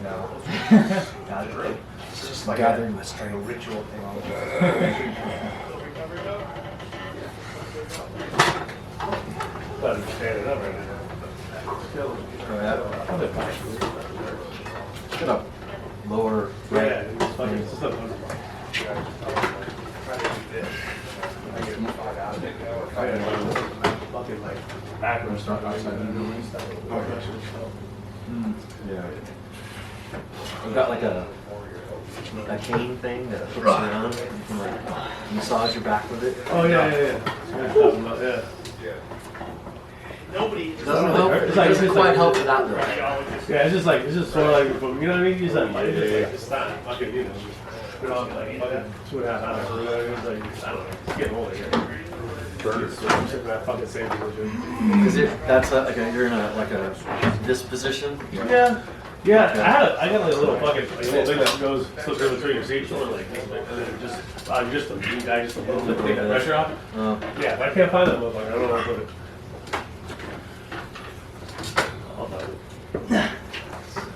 No. It's just like Gathering my a strength. ritual thing. But I'm standing up right now. Get up. Lower Yeah, right. it's fucking, it's just a fun. Fucking like backwards stuff outside of the stuff. Yeah. I've got like a cane thing that hooks around. You can like massage your back with it. Oh yeah, yeah, yeah. Yeah. It doesn't help. It It's like- doesn't it's quite like- help for that though. Yeah, it's just like, it's just sort of like, from, you know what I mean? You just like, it's not fucking, you know, put on like fucking 2.5 hours. You know what I mean? It's like, I don't know, it's getting older here. That fucking same position. Because that's you're in this position. Yeah. Yeah, I got like a little fucking, like a little thing that goes, slips in between your seats, sort of like, and then just, I'm just a mean guy, just a little bit to take that pressure off. Yeah, if I can't find that motherfucker, I don't know where to put it. I'll find it.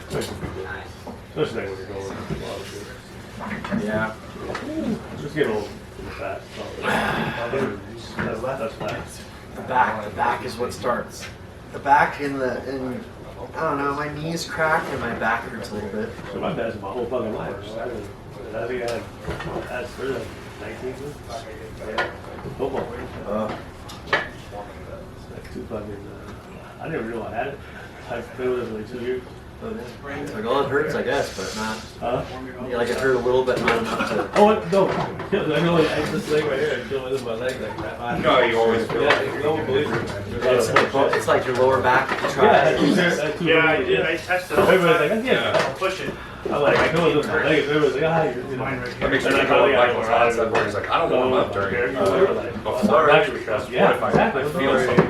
Especially when you're going with a lot of shit. Yeah. Just get old and fat. That's fat. The back is what starts. The back and I don't know, my knees crack and my back hurts a little bit. So my dad's my whole fucking life. I think I had 19. Yeah. Football. It's like too fucking. I didn't even know I had it. I played with it for like 2 years. It's like, oh, it hurts, I guess, but not. Huh? Yeah, like it hurt a little bit, not enough to. Oh, what? No. I know this leg right here. I feel this in my leg like that. No, you always feel Yeah, no one believes it. It's like your lower back. If you try. Yeah, I did. I tested it. Everybody's like, yeah, push it. I'm like, I feel it in my leg. Everybody's like, ah, you're mine right here. That makes me think of Michael's concept where he's like, I don't warm up during before actually, because yeah, what if I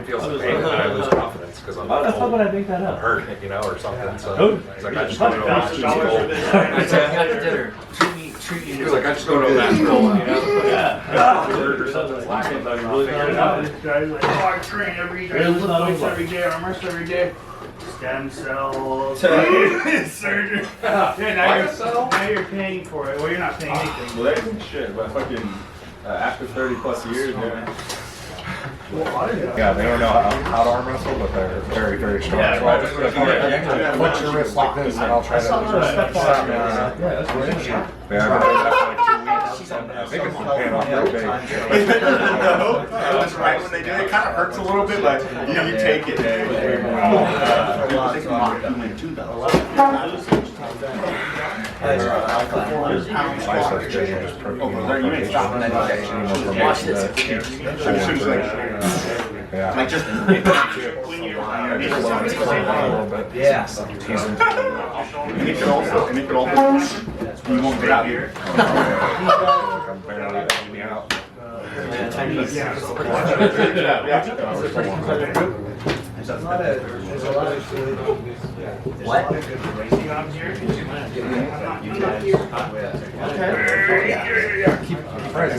feel some pain and then I lose confidence because I'm That's not what I make that up. hurt, you know, or something. So Who? he's like, I just go to a basketball. I said, I got dinner. Treat me. He's like, I just go to a basketball, you know. Yeah. Or something like that. Really figured it out. I train every day, lift weights every day, arm wrestle every day. Stem cells, surgery. Yeah, now you're paying for it. Well, you're not paying anything. Well, that isn't shit, but fucking after 30 plus years, man. Yeah, they don't know how to arm wrestle, but they're very, very strong. Yeah, So I'll just put your wrist like this, and I'll try to stop me around. Yeah, that's great. Yeah, I've been doing that for like 2 weeks. I think it's been paying off real big. No, that's right when they do it. It kind of hurts a little bit, but you take it. Biceps training is perfect. You ain't stopping that Watch this. Yeah. Like just A little bit. Yeah. and it could also you won't get out here. I'm barely getting out. Chinese. What?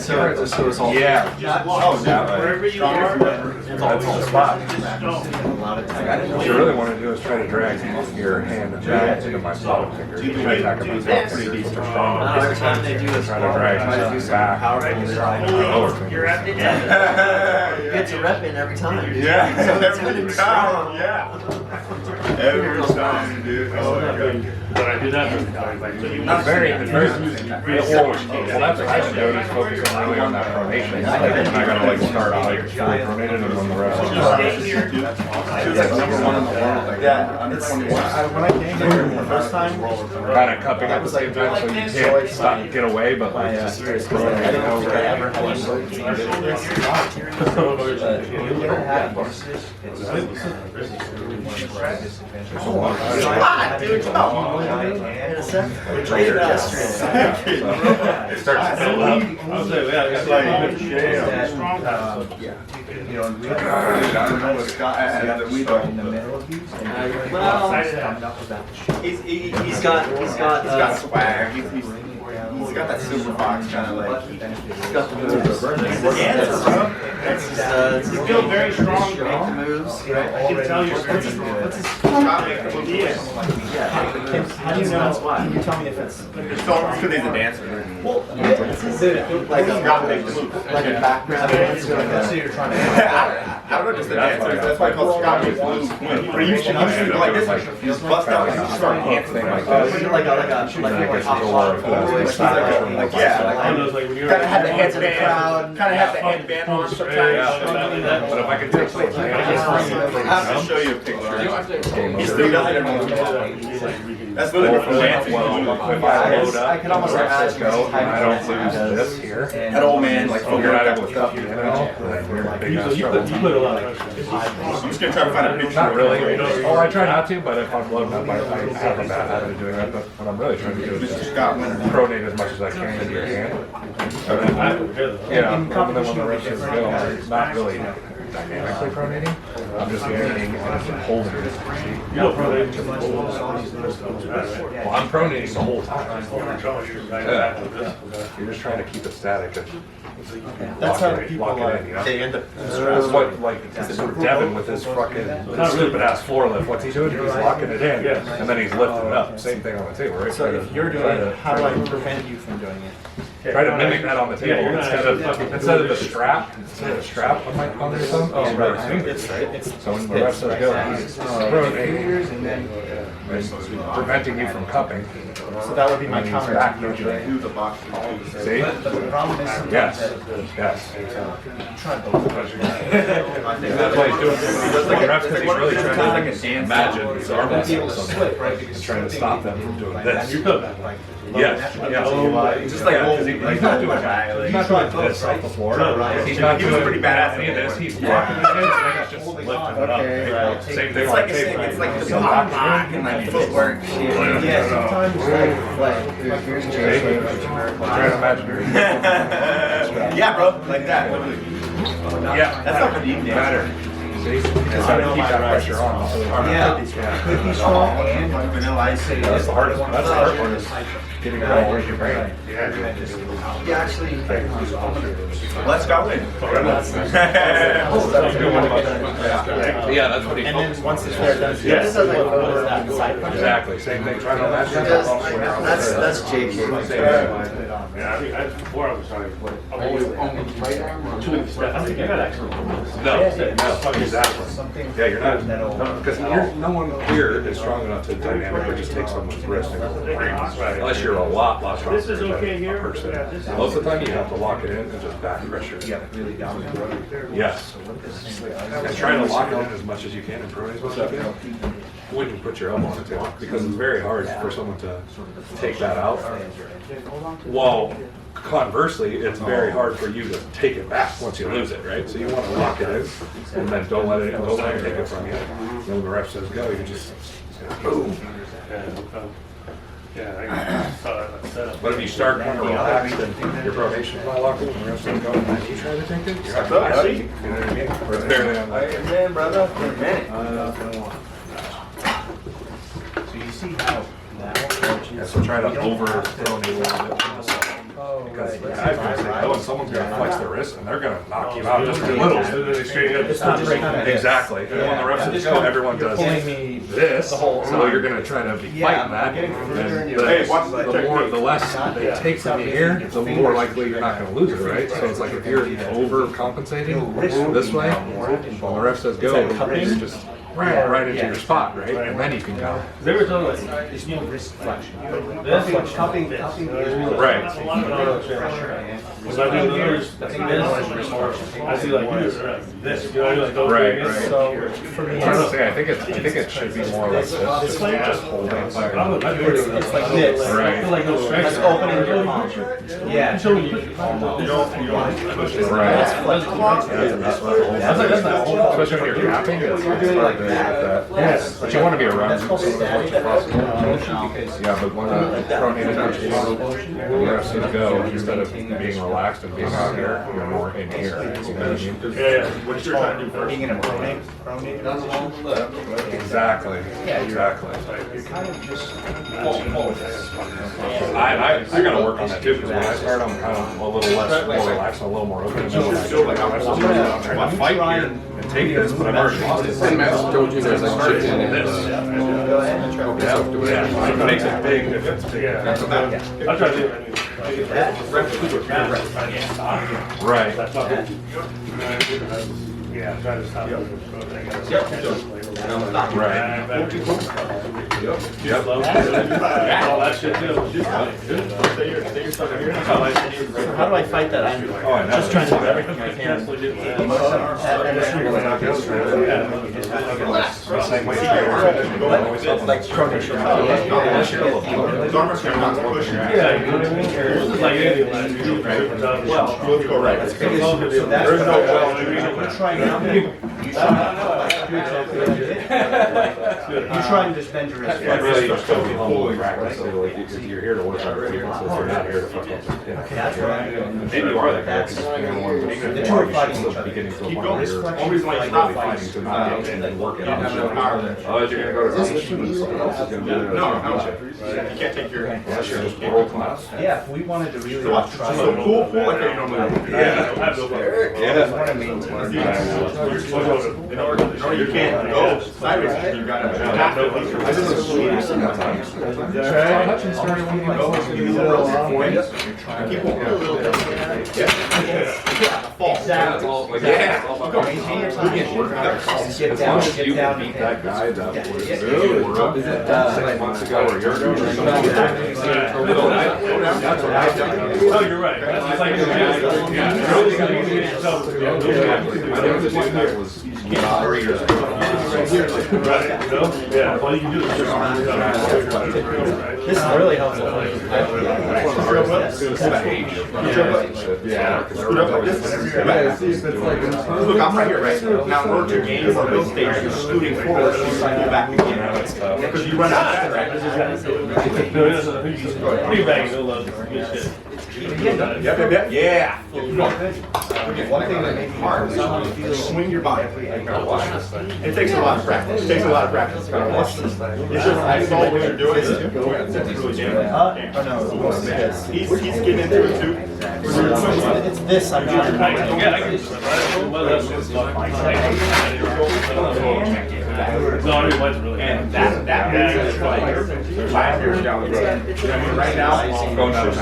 So it's all. Yeah. Oh, that way. Wherever you are, That's the spot. don't. What you really want to do is try to drag your hand back into my bottom finger. You try to tack up myself pretty deep for strong. Now every time they do a Try to drag myself back. Lower You're finger. at the end. It's a rep in every time. Yeah, So it's every gonna be time. strong. Yeah. Every time, dude. Oh my god. But I do that for the time. Like, It's very, well, that's what I should do is focus on really on that pronation. And I gotta like start out like fully pronated and then the rest. Stay here. She was like number one in the world. Like, yeah, under 21. When I came here the first time, kind of cupping at the same time, so you can't stop, get away, but like just stay pronated over it. In a second. Later yesterday. It starts to build up. I was like, yeah, it's like Strong power. You know, we I don't know what Scott had that we don't. Well, he's got He's got swag. He's He's got that super fox kind of like. He's got the moves. You feel very strong. Make the moves. I can tell you're What's his Yes. Yeah. How do you know? That's why. Can you tell me if it's It's because he's a dancer. Like a Scott makes the move. like a background dancer, like so a you're trying to I don't know, just the dancer. That's why I call Scott makes the moves. But he used to go like this. He's bust out and just start dancing like like this. a hot Yeah. Kind of had the headband. crowd. Kind of have the headband on sometimes. But if I could take some, I have to show you a picture. He still does it every once in a while. That's literally from dancing. if I load up, I can almost imagine go, and I don't lose does. this here. That old man, like, You're not able to cut me in at all. Like, you're in big ass trouble. You put a lot of pressure. I'm just gonna try to find a picture. Not really. Or I try not to, but if I'm loading up, I have a bad habit of doing that. But what I'm really trying to do is Mr. just Scott Winter. pronate as much as I can into your hand. And then, yeah, and then when the rest is go, I'm not really dynamically pronating. I'm just leaning and just holding it. You don't probably too much. Well, I'm pronating the whole time. You're just trying to keep it static and That's how lock it people in, you know? they end up That's what, like, Devin with his fucking stupid ass floor lift, what's he doing? He's locking it in, and then he's lifting it up. Same thing on the table, right? So if you're doing it, how do I prevent you from doing it? Try to mimic that on the table instead of the strap. Instead of the strap on your thumb, it's your fingers, right? So when the rest of the go, he's rotating And then preventing you from cupping. so that would be my counter. Back motion. Do the box. See? But the problem is sometimes Yes. that Yes. I'm trying to build That's why he's doing it. One reps because he's really trying to imagine his arm muscles. He's trying to stop them from doing this. Yes. Just like old, He's not doing guy. He's not doing this off the floor. He's not He was doing pretty badass any of at this. one He's point. blocking his hands and he's just lifting it up. Okay. Same thing It's on like the it's table. like the block and like footwork. Yeah, sometimes like here's Jay. Try to imagine. Yeah, bro, like that. Yeah. That's not what you need. Better. See? Just try to keep that pressure on. Yeah. Could be strong and vanilla ice. That's the hardest one. That's the hard part is getting it all in your brain. Yeah, actually. Let's go in. Yeah, that's what he and then once it's there, then Yes. like over that side punch. Exactly. Same thing. Try to imagine. That's JK. Yeah, I think before I was trying to play. I'm always two steps. I think I got actually. No, exactly. Yeah, you're not, because no one here is strong enough to dynamically just take someone's wrist and go, unless you're a lot stronger. This is okay here? Person. Yeah, this is- Most of the time you have to lock it in and just back pressure. Yes. And try to lock it in as much as you can and pronate as much as you can when you put your elbow on the table, because it's very hard for someone to take that out. Well, conversely, it's very hard for you to take it back once you lose it, right? So you want to lock it in, and then don't let it take it from you. And when the ref says go, you just boom. Yeah, I saw that setup. But if you start kind of relaxed and your pronation is not locked in, and the ref says go, and then you try to take it, you're not going to, you know what I mean? Or it's barely unlikely. Man, brother, for a minute. So you see how that Yeah, so try to over pronate a little bit. Because the guy's gonna say go, and someone's gonna flex their wrist, and they're gonna knock you out just a little. And then they straighten up. it's not breaking it. Exactly. And when the ref says go, everyone does Pulling me this, so you're gonna try to be fighting that. And Hey, watch that the less they take from you here, the more likely you're not gonna lose it, right? So it's like if you're overcompensating this way, when the ref says go, you're just right into your spot, right? And then you can go. They were talking like there's no wrist flexion. this, Cupping this. Right. Because I do others, this, I see like this, you know, like those Right, things. right. So for me, I'm trying to say, I think it should be more like this, just holding I fire. would do it. it's like this. I feel like no stretch. That's opening your palm. Yeah. So when you push Right. That's flexible. that's like, that's not whole. Especially when you're tapping, it's like agree with that. Yes. But you want to be around That's called people as much static. as possible. Yeah, but when pronated where else to go, instead of being relaxed and being out here, you're more in here. You know what I mean? Yeah. What you're trying to do first. Being in a pronate. Exactly. Exactly. I gotta work on that too, because when I start, I'm kind of a little less more relaxed, and a little more open. Still like, I'm trying to fight here and take this, but I've already lost it. told you there's like shit in it. Go ahead and try. Yeah. It makes a big difference. Yeah. I'll try to do it. Right. Yeah, try to stop. Right. Yep. All that shit too. So how do I fight that? I'm Oh, I know. just trying to do everything I can. Like pronation. His armor's kind of not pushing. Yeah, you know what I mean? This is like anything. Like, you do super tough. Let's go right. There's no well. Try now. You try and just bend your wrist. Yeah, really, you're still be humble and practice. So, like, you're here to work on your differences. You're not here to fuck up. That's right. Maybe you are that guy. Because you're one of the The two are fighting each other. beginning to a Keep point going. where you're Only reason why really you're not fighting to not get and working on have no shit. power there. Oh, you're gonna go to competition, someone else is gonna do it. You can't take your hand. Unless you're just world class. Yeah, if we wanted to really So watch. try. So pull like that you normally do. Yeah. I have no problem. Yeah, that's what I mean. In order you can't go sideways. You gotta have to. I just Hutchins started when he was keep going. Fall. Maintain your time. Get down, get down. beat that guy that was up 6 months ago or a year ago. That's what I think. Oh, you're right. That's just like yeah. Really gotta get yourself to That was 3 years ago. right. You know? Yeah. All you can do is just This is really helpful. Yeah. Look, I'm right here, right? Now, in order to gain from this stage, you're scooting forward, so you cycle back again. Because you run out of right? No, it's a pretty bang, no love. Good shit. Yeah. One thing that makes it hard is swing your body. It takes a lot of practice. It takes a lot of practice. It's just, I saw what you're doing. It's really damn. He's getting into it too. It's this, I'm not. Yeah, I can. Well, that's no, I mean, mine's really. And that is like 5 years down the road. Right now, I'm going down it's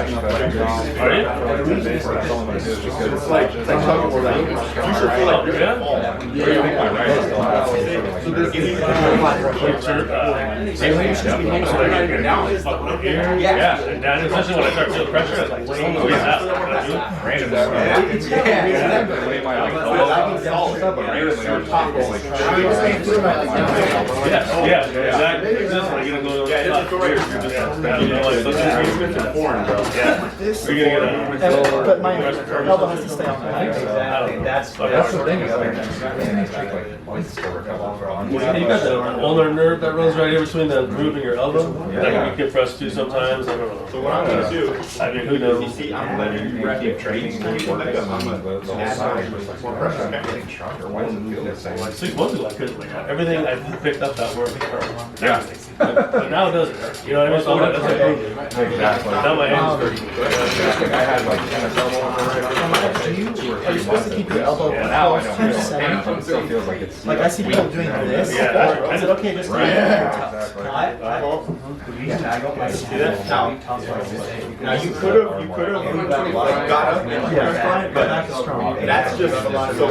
like tug of war. You should feel like you're gonna fall. Yeah, and then especially when I start feeling pressure, it's like, oh, yeah, yeah, exactly. It's just like, you're gonna go. Yeah, it's We're gonna get a. But my elbow has to stay on my leg. Exactly. That's the thing. You got the ulnar nerve that runs right in between the groove and your elbow. That can be compressed too sometimes. I don't know. So what I'm gonna do, I mean, who knows? you see, I'm letting you keep training, keep working on the side, more pressure. Okay. 6 months ago, I couldn't. Like, everything I picked up that worked. Yeah. But now it doesn't hurt. You know what I mean? So that's improvement. Exactly. Now my hands hurt. I had like tennis elbow on the right arm. Are you supposed to keep your elbow Yeah, now I close don't to feel center? it. It still feels like it's. Like I see people doing this. Yeah, that's Or is it okay just to Right. exactly. See that? Now you could have got up and but That's strong. that's just, so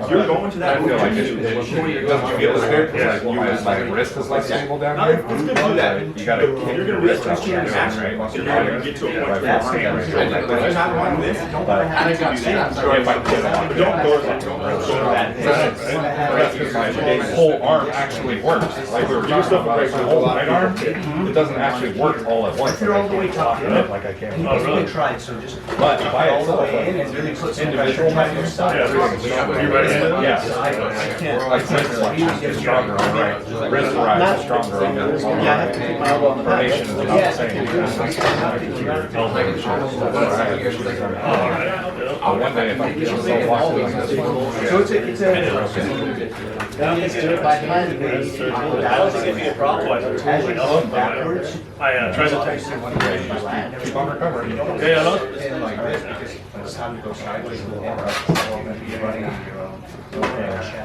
you're going to that. I feel like it's. You're going to Don't you feel it here? Like, my wrist is like stable down here. It's good to do that. You gotta You're kick gonna your be wrist out executing with an action, right? right? You're gonna get to a point where That's you're hand, right? They're not wanting this. But I got you. if I get on, But don't go there. Don't go to that. that's because my whole arm actually works. Like we were talking about, my whole right arm, it doesn't actually work all at once. You're all the way top, Like, like I can. You can try, so just But by all the itself, way in and really put some individual pressure on your side. yeah, like wrist flexion is stronger on the right, wrist rise is stronger on the left. Yeah, I have to keep my elbow on the back. Pronation is not the same. Elbow and shoulders. One day if I get so locked in like this, So it's Just do it by hand, maybe. I don't think it'd be a problem. As you go backwards. I tried to text him. keep on recovering. Okay, I know. And like this, because it's time to go sideways. We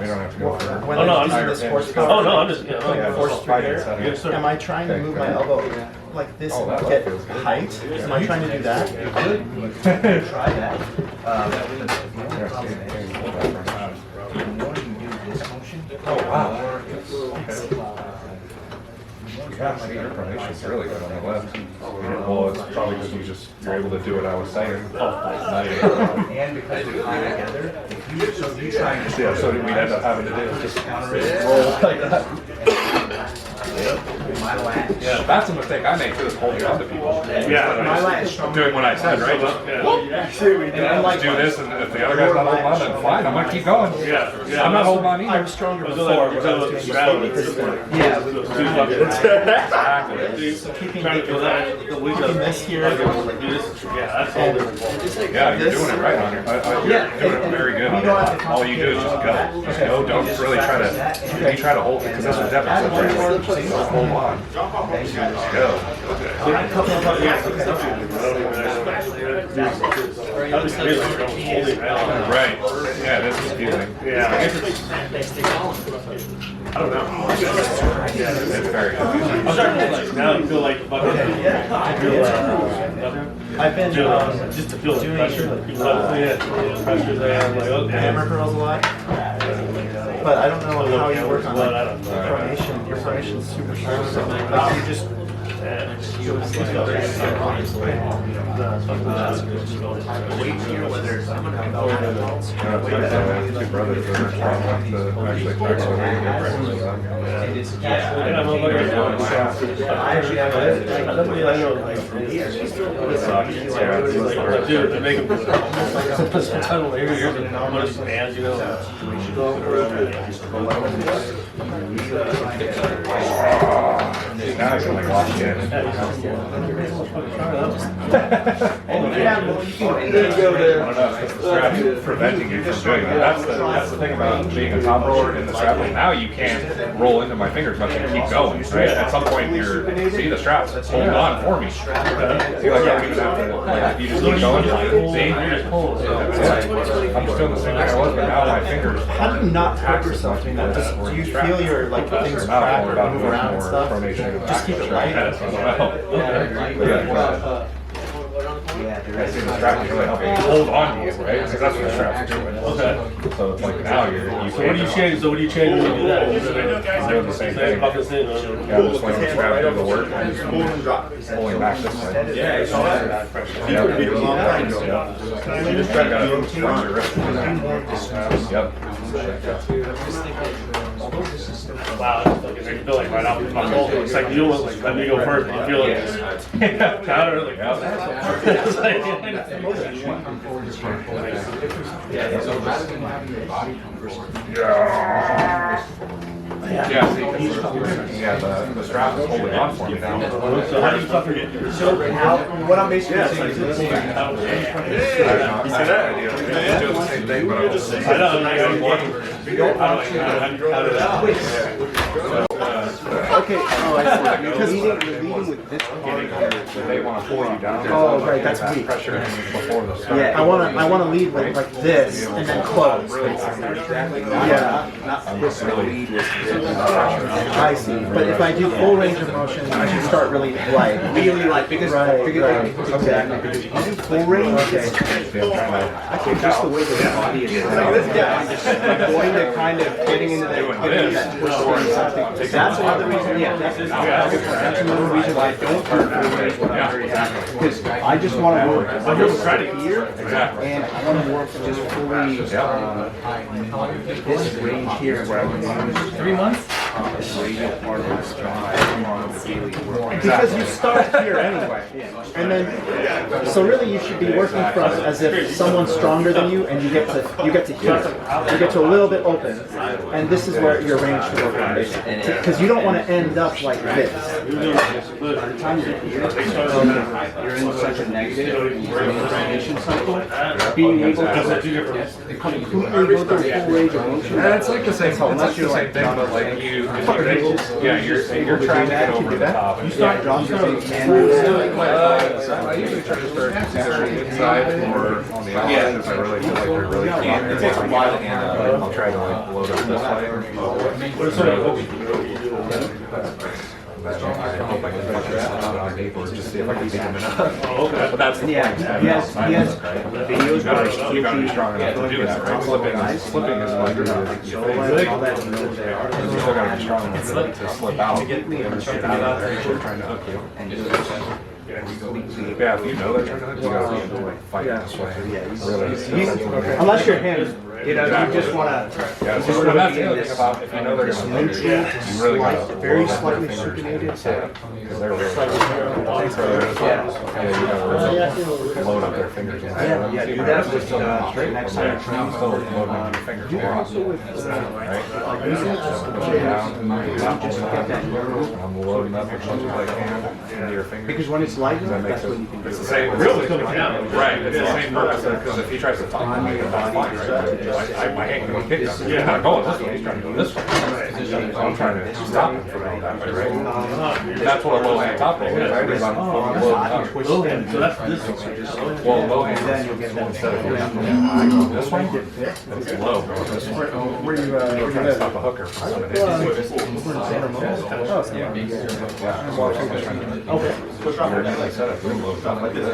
don't have to go for. When Oh, no, they're I'm using just- this horsepower. Oh, no, I'm just, yeah. Yeah, Force just through fighting there. setting. Yes, sir. Am I trying to move my elbow like this and get height? Am I trying to do that? Try that. Oh, wow. Yeah, my ear pronation is really good on the left. Well, it's probably because you're able to do what I was saying. And because we tie together, if you, so if you try and Yeah, so we'd end up having to do is just counter it, roll like that. my lat. Yeah, that's a mistake I make too, is holding on to people. Yeah. My lat is stronger. Doing what I said, right? Just Yeah. do this, and if the other guy's not holding on, then fine, I'm gonna keep going. Yeah. Yeah. I'm not holding on I either. was stronger Was before, it but I was doing slowly because Yeah. Exactly. so keeping Trying to do that. keeping this here. Yeah, that's all different. Yeah, you're doing it right, Hunter. You're doing it very good. All you do is just go. Just go, don't really try to, if you try to hold it, because that's what Devin said, right? Just hold on. Just go. Right, yeah, this is confusing. Yeah. I don't know. It's very confusing. I'm starting to like, now I feel like the bucket. I feel I've been just to feel the pressure. Yeah, pressure there. I'm like, okay. hammer curls a lot, but I don't know how you work on But I like don't know. pronation. Your pronation is super strong. So like you just Two brothers that are strong enough to actually tackle the way to get breakfast. Yeah, I'm like, nobody I know like dude, they make them sometimes over here, but how much bands, you know. Now I feel like lost in. I don't know, it's the strap preventing you from doing that. That's the thing about being a top roller in the strap. Like now you can't roll into my fingers much and keep going, right? At some point see the straps, hold on for me. See, like I don't even have to, like, you just keep going. See? I'm still in the same way I was, but now my fingers. how do you not hurt yourself doing that? Just, do you feel your like things crack or move around and stuff? Just keep it light. I see the strap is really helping hold on to you, right? Because that's what the strap's doing. Okay. So it's like now you So what do you can't. change? So what do you change when you do that? I'm doing the same thing. About the same. Yeah, just letting the strap do the work and just pulling back this way. Yeah, You could beat a long time ago. You just gotta stretch your wrist. Yep. Wow, I feel like right off my shoulder. It's like you almost like let me go first. You feel like counter like it's like, Yeah, see, the strap is holding on for me now. so how do you fucking get your What I'm basically saying is this. Doing the same thing, but I'm just I know, I'm not gonna work. Okay, oh I see. Because leading thing with this part. They want to pull you down. Oh, right, that's That weak. pressure before the start. Yeah, I wanna lead with like this and then close. Yeah, I'm really I see. But if I do full range of motion, I should start really light. Really like, because, Right, because right. exactly, because you do full range, Okay. I think just the way the body is going to kind of getting into that, getting that push or something. That's another reason, yeah, that's another reason why I don't do full range when I'm very happy. Because I just want to work here, Exactly. and I want to work just fully, this range here where I can use 3 months? part of my stride. Because you start here anyway, and then so really you should be working from as if someone's stronger than you, and you get to here, you get to a little bit open, and this is where your range should work on basically. Because you don't want to end up like this. By the time you get here, you're in such a negative information cycle. Being able to completely go through full range of motion. It's like the same. It's like the same thing, but like you're trying to get over the top. You start dropping your hands. I usually try to start either inside or on the outside if I really feel like they're really can't. It takes a while, and I'll try to like load up this way. I hope I can punch it out on paper or just see if I can beat him enough. But that's the Yeah, point. he has videos where You gotta be strong enough to do that, right? Slipping is like you all that you know there. You still gotta be strong enough to slip out. Get out of there. They're trying to hook you. Yeah, if you know they're trying to hook you, gotta be able to like fight this way. Really. Unless your hand, You know, you just want to. Yeah, so that's the other thing about if you know they're gonna hook you, you really gotta Very slightly supinated. because they're really yeah, you gotta load up their fingers. Yeah, do that with straight next time. I'm still loading up your fingers more often, right? Push it down, I'm loading up as much as I can into your fingers. Because when it's light, That makes that's when you can do it's the it. same. Really, right? It's the same purpose because if he tries to find me, that's fine, right? My hand can kick him. He's not going this way. He's trying to go this way. So I'm trying to stop him from going that way, right? That's what a low hand top roll is, right? Is I'm loading up. So that's this. Well, low hand instead of this one, it's low. This one. where you We're trying to stop a hooker from coming in. Like I said, if you're low top like this.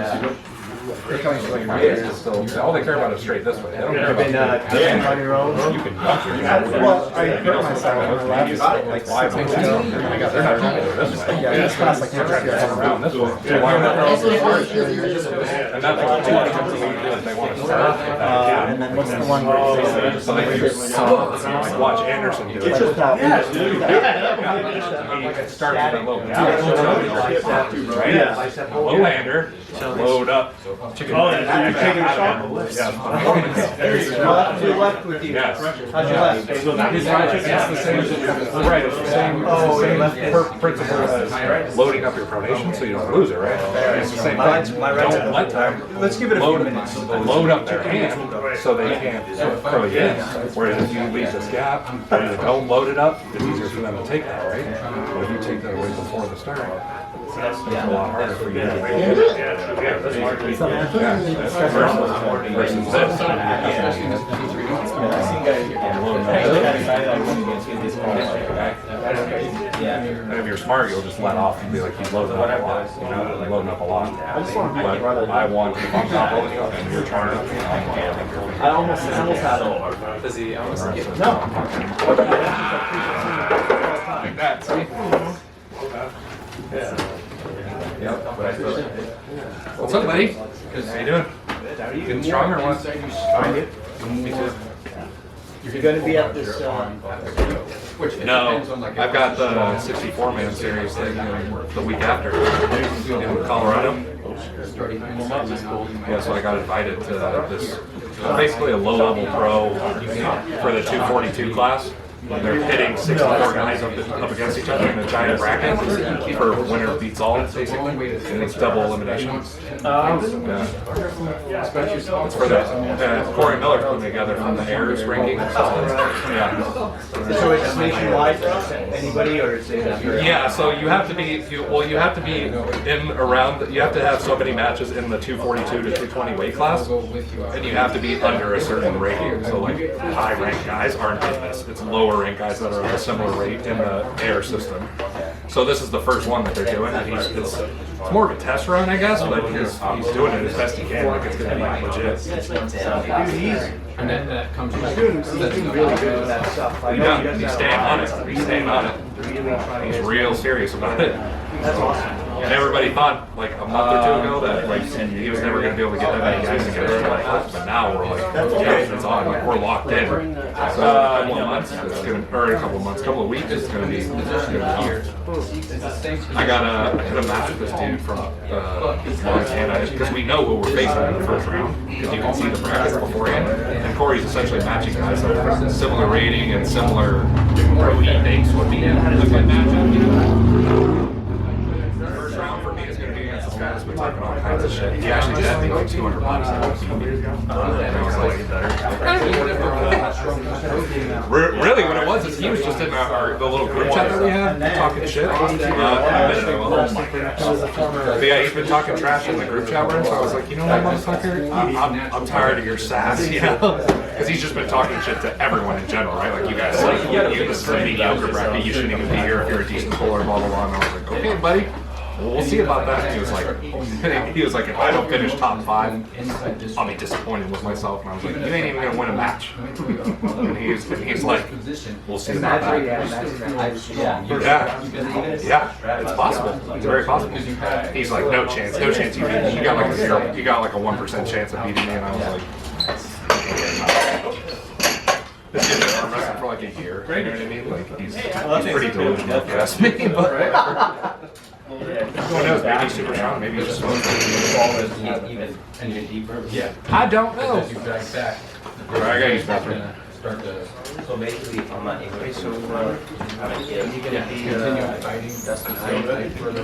All they care about is straight this way. They don't care about on your own. you can duck your Well, I hurt myself on the last like 6 months ago. They're not coming this way. Yeah, this class like next year. Around this way. So why not? And that's what they do is they want to start with that. And then what's the one where So they do like watch Anderson do it's just it. that. He starts with a low right? Low lander, load up. Chicken. Oh, yeah, you're taking a shot. Left to left with you. Yes. How's your left? It's the same. Right. It's the same principle as loading up your pronation, so you don't lose it. Right. It's the same thing. Don't let them. Let's give it a few minutes. Load up their hand so they can't throw you in. Whereas if you leave this gap and you don't load it up, it's easier for them to take that. Right. But if you take that away before the start, it's a lot harder for you to versus this. And if you're smart, you'll just let off and be like, he's loading up a lot. You know, like loading up a lot. But I want to bump top of you and you're trying to. I almost had it. Does he almost get No. like that? See? Yep. What's up, buddy? How you doing? Getting stronger or what? Find it. Me too. You're going to be at this. No, I've got the 64-man series thing the week after in Colorado. Yeah, so I got invited to this, basically a low-level pro for the 242 class. they're pitting 6 to 4 guys up against each other in a giant bracket for winner beats all, basically. And it's double elimination. Yeah. It's for the Corey Miller put together from the Airs ranking. Yeah. So it's nationwide for anybody, or is it? Yeah, so you have to be, you have to be in around, you have to have so many matches in the 242 to 220 weight class, and you have to be under a certain rating. So like high ranked guys aren't in this. It's lower ranked guys that are at a similar rate in the air system. So this is the first one that they're doing, and it's more of a test run, I guess, but he's doing it as best he can. Like it's gonna be like legit. And then that comes from he's doing really good with that stuff. Yeah, he's staying on it. He's staying on it. He's real serious about it. That's awesome. And everybody thought like a month or two ago that like he was never going to be able to get that many guys together. But now we're like, yeah, it's on. Like we're locked in. So a couple of months, it's gonna, or a couple of months, couple of weeks, it's going to be here. I hit a match with this dude from Montana because we know who we're facing in the first round because you can see the brackets beforehand. And Corey's essentially matching guys that are similar rating and similar who he thinks would be a good matchup. First round for me is going to be against this guy that's been talking all kinds of shit. He actually bet me like $200 and I was like, really what it was is he was just in the little group chat that we had talking shit. But yeah, he's been talking trash in the group chat we're in, so I was like, you know what, motherfucker, I'm tired of your sass, you know? Because he's just been talking shit to everyone in general, right? Like you guys, like, this is a mediocre bracket, you shouldn't even be here if you're a decent bowler, blah, blah, blah. And I was like, okay, buddy. We'll see about that. And he was like, if I don't finish top 5, I'll be disappointed with myself. And I was like, you ain't even gonna win a match. And he's like, we'll see about that. Yeah, it's possible. It's very possible. He's like, no chance you beat me. You got like a 1% chance of beating me. And I was like, this dude's been arm wrestling for like a year. You know what I mean? Like he's pretty delusional if you ask me. But who knows? Maybe he's super strong. Maybe he's just Even deeper. yeah. I don't know. You drag back. I gotta use bathroom. Start to. So basically, I'm not English. So you're gonna be continue fighting. That's the same.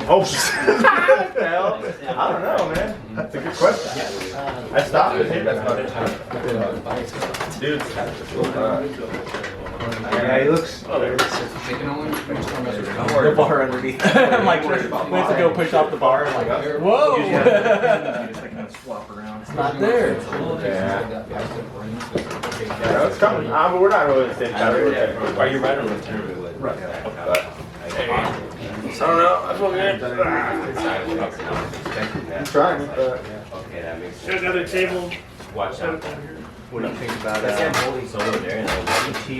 Oh, what the hell? I don't know, man. That's a good question. I stopped and hit that button. Dude. Yeah, he looks. The bar underneath. I'm like, went to go push off the bar. I'm like, whoa! Just like kind of swap around. It's not there. Yeah. Yeah, it's coming. But we're not really the same category. Why are you right on the turn? Right. I don't know. I feel good. I'm trying. Okay, that makes sense. Another table. Watch out. What do you think about Sam Holding's over there. ET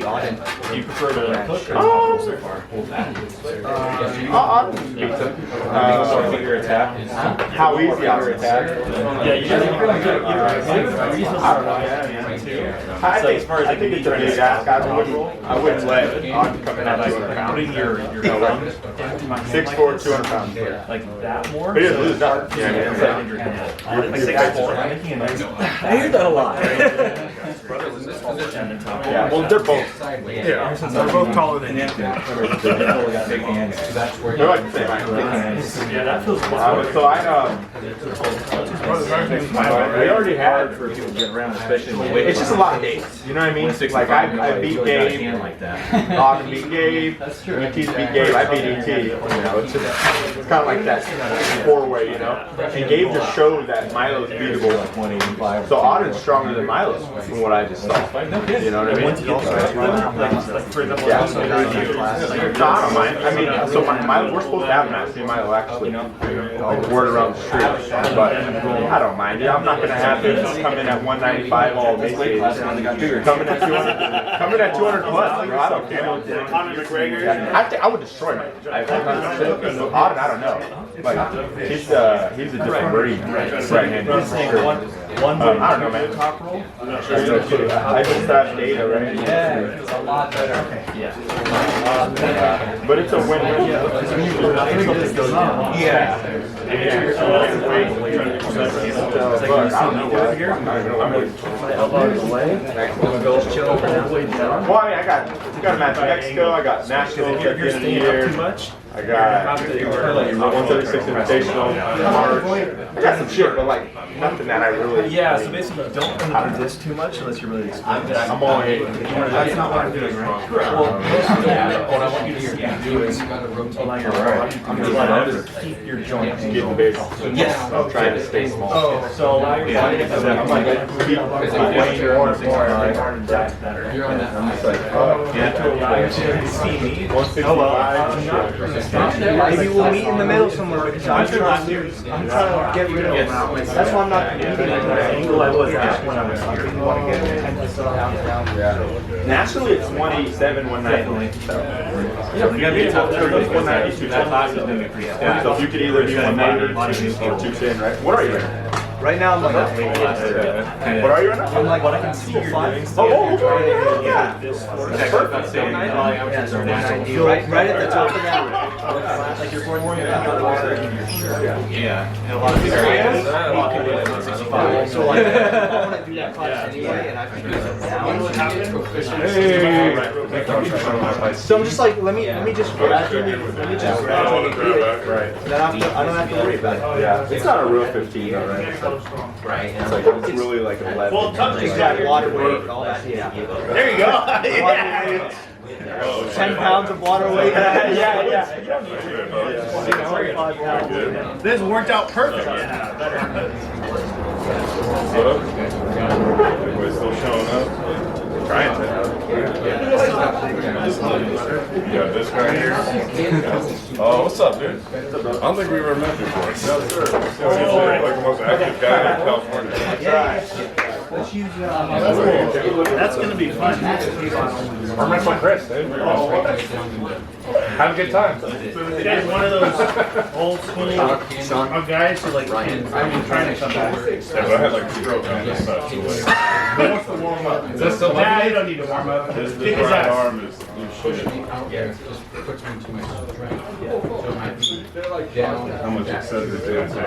Auden? Do you prefer to cook or Oh. so far? Finger attack. How easy are attack? Yeah, you guys I think it's a big ask. I wouldn't let Auden come in at 200 pounds. putting your 6'4", 200 pounds. like that more. But he doesn't lose nothing. Yeah, Like 6'4". I hear that a lot. Yeah, well, they're both. Yeah, they're both taller than you. They're like the same height. Yeah, that feels So we already had. For people to get around, especially It's just a lot of days. You know what I mean? Like I beat Gabe. like that. Auden beat Gabe. ET's beat Gabe. I beat ET. You know, it's kind of like that 4-way. You know, and Gabe just showed that Milo's beatable. So Auden's stronger than Milo from what I just saw. You know what I mean? Yeah. So I don't mind. I mean, so Milo, we're supposed to have a match. Me and Milo actually, like word around the street. But I don't mind. Yeah, I'm not gonna have him come in at 195 all day. Coming at 200 plus. Bro, I don't care. Conor McGregor. I would destroy him. Auden, I don't know. Like he's a different breed. Right-handed. I don't know, man. I just have data, right? Yeah, it's a lot better. Yeah. But it's a win-win. Yeah. like But you I don't see know me do why. it here. I'm not gonna lie. My elbow out of the way. Just chill over now. Well, I mean, I got a match in Mexico. I got Nashville at the end You're of the staying year. up too much. I got the 136 Invitational in March. I got some shit, but like nothing that I really. Yeah, so basically you don't want to do this too much unless you're really experienced. I'm all in. That's not what I'm doing, right? Well, what I want you to do is allow your body to keep your joints. Getting big. Yes. I'm trying to stay small. So allow your body to I'm like, keep weighing your arms more. that's better. You're on that. I'm just like, oh, Yeah, to allow you to see me. 165. Maybe we'll meet in the middle somewhere. I'm trying to get rid of it. That's why I'm not meeting The angle I was at when I was here. You want to get down. Nationally, it's 187, 190. So. Yeah, you gotta be top 192. That class is gonna be pretty stiff. So you could either be 190 or 210, right? What are you? Right now I'm like, What are you right now? I'm like, What I can see you're doing. Oh, yeah. This That's perfect. right at the top of that. like you're going more than yeah. And a lot of people walk away with 165. So like, I want to do that class anyway, and I can do it now. So I'm just like, let me just gradually beat it. Right. Then I don't have to worry about it. Yeah. It's not a real 15, though, right? Right. It's like, it's really like 11. Well, touch It's got water weight and all that. Yeah. There you go. Yeah. 10 pounds of water weight. Yeah. 25 pounds. This worked out perfect. Everybody's still showing up. Trying to. Yeah, this guy here. Oh, what's up, dude? I don't think we've ever met before. No, sir. He's like the most active guy in California. That's gonna be fun. Or met my Chris, dude. Have a good time. This guy's one of those old school guys who like can trying to come back. Yeah, but I had like a stroke on this side. So like, Who wants to warm up? is that still Nah, you don't need to warm up. This Kick his right ass. arm is loose shit. How much excessive dancing?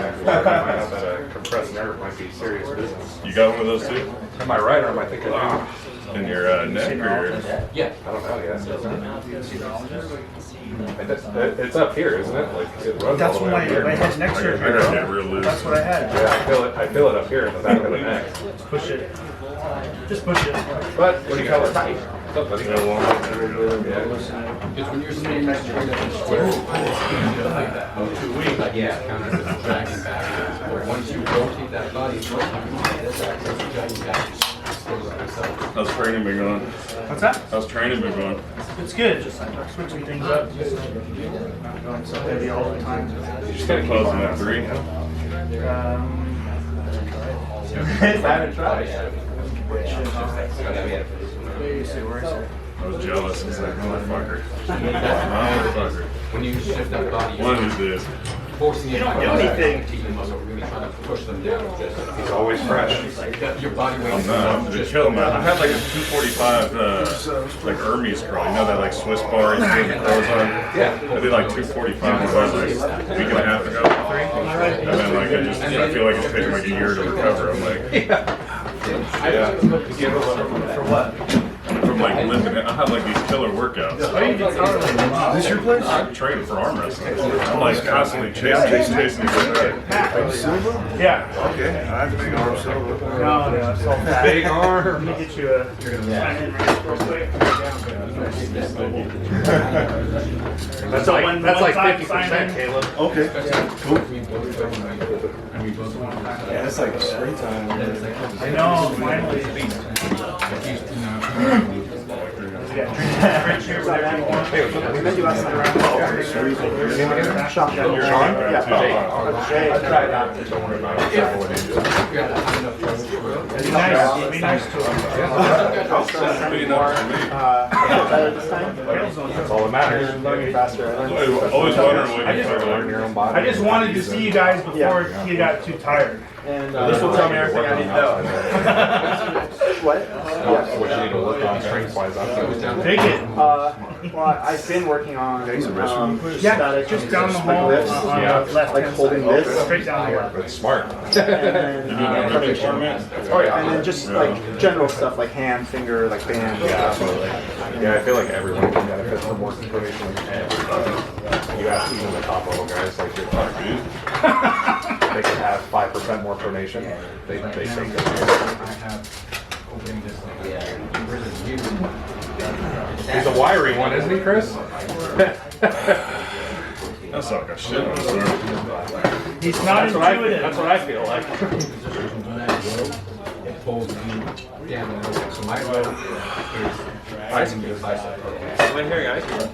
Compressed nerve might be serious business. You got one of those too? In my right arm, I think I do. In your neck or? Yeah. I don't know yet. It's up here, isn't it? Like it runs That's all the what way up here. my head's next to I got it real loose. That's what I had. Yeah, I feel it up here in the back of the neck. Push it. Just push it. But what do you call it? Tight. Something. Because when you're sitting next to a square, 2 weeks, like, yeah, kind of dragging back. But once you rotate that body, How's training been going? What's that? How's training been going? It's good. Just like switching things up. Just not going so heavy all the time. You just gotta close in at 3. I was jealous. It's like, motherfucker. Motherfucker. when you shift that body, One of these days. forcing You don't do anything. the muscle, really trying to push them down. He's always fresh. Your body weight is No, they kill man. I had like a 245 like Hermes curl. You know that like Swiss bar you put the curls on? Yeah. I did like 245 about like a week and a half ago. And then like I feel like it's taking like a year to recover. I'm like, yeah. For what? From like lifting it. I had like these killer workouts. Is this your place? I'm training for arm wrestling. I'm like constantly chasing these guys. Yeah. Okay, I have big arms, so. No, it's all fat. Big arm. Let me get you a sign in real quick. That's So like when that's one like side 50%, sign in- Caleb. Okay. Yeah, it's like spring time. I know, finally. We met you last time around. Shotgun. Sean? Yeah. Don't worry about it. Be nice, be nice to him. Clean up for me. Better this time? That's all that matters. Learning faster. Always wondering when you start I learning your own body. I just wanted to see you guys before you got too tired. And This will tell me everything I need to know. what? What you need to work on strength-wise. Take it. Well, I've been working on static, Just down the like hall this, on Yeah. the left like hand holding side. this, Straight down the left. That's smart. and then and then just like general stuff like hand, finger, like band. Yeah, absolutely. Yeah, I feel like everyone can benefit from more information. You ask even the top level guys like your they can have 5% more pronation. They take it. He's a wiry one, isn't he, Chris? That's like a shit. He's not That's what I intuitive. feel like.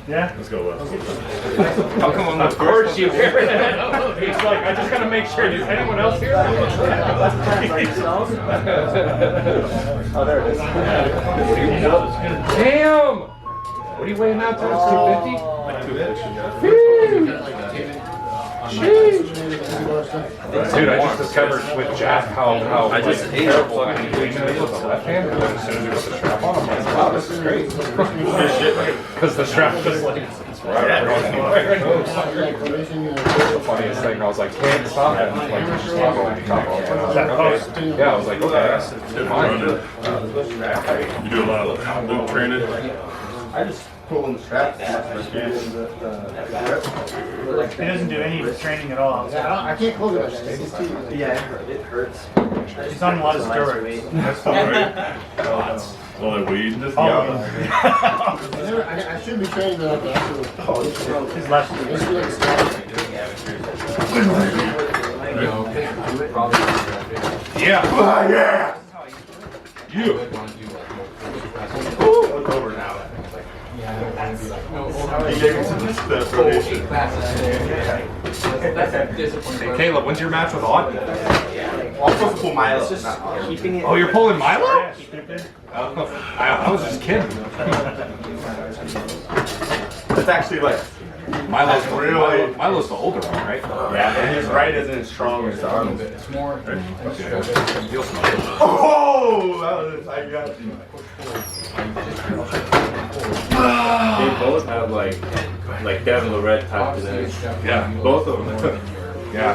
Yeah. Let's go left. How come I'm the first you hear it? He's like, I just gotta make sure. Is anyone else here? Oh, there it is. Damn! What are you weighing out to? 250? Dude, I just discovered with Jack how terrible I can clean it with the left hand, and then as soon as you put the strap on, I'm like, wow, this is great. Because the strap just like, it's right going anywhere. The funniest thing, I was like, can't stop it. Like, just toggle. Okay. Yeah, I was like, okay, fine. You do a lot of loop training. I just pull on the strap. He doesn't do any training at all. I can't close it. Yeah, it hurts. He's on a lot of steroids. All that weed. Oh, I should be trained like that. his left. Yeah. Yeah. You. Look over now. He gave me some foundation. Hey, Caleb, when's your match with Odd? I'm supposed to pull Milo. Keeping it. Oh, you're pulling Milo? Yeah, stupid. I was just kidding. It's actually like, Milo's really- Milo's the older one, right? yeah, and his right isn't as strong as the arm. You'll smell it. Oh, that was, I got you. They both have like Devin Lorette type today. Yeah. Both of them. Yeah.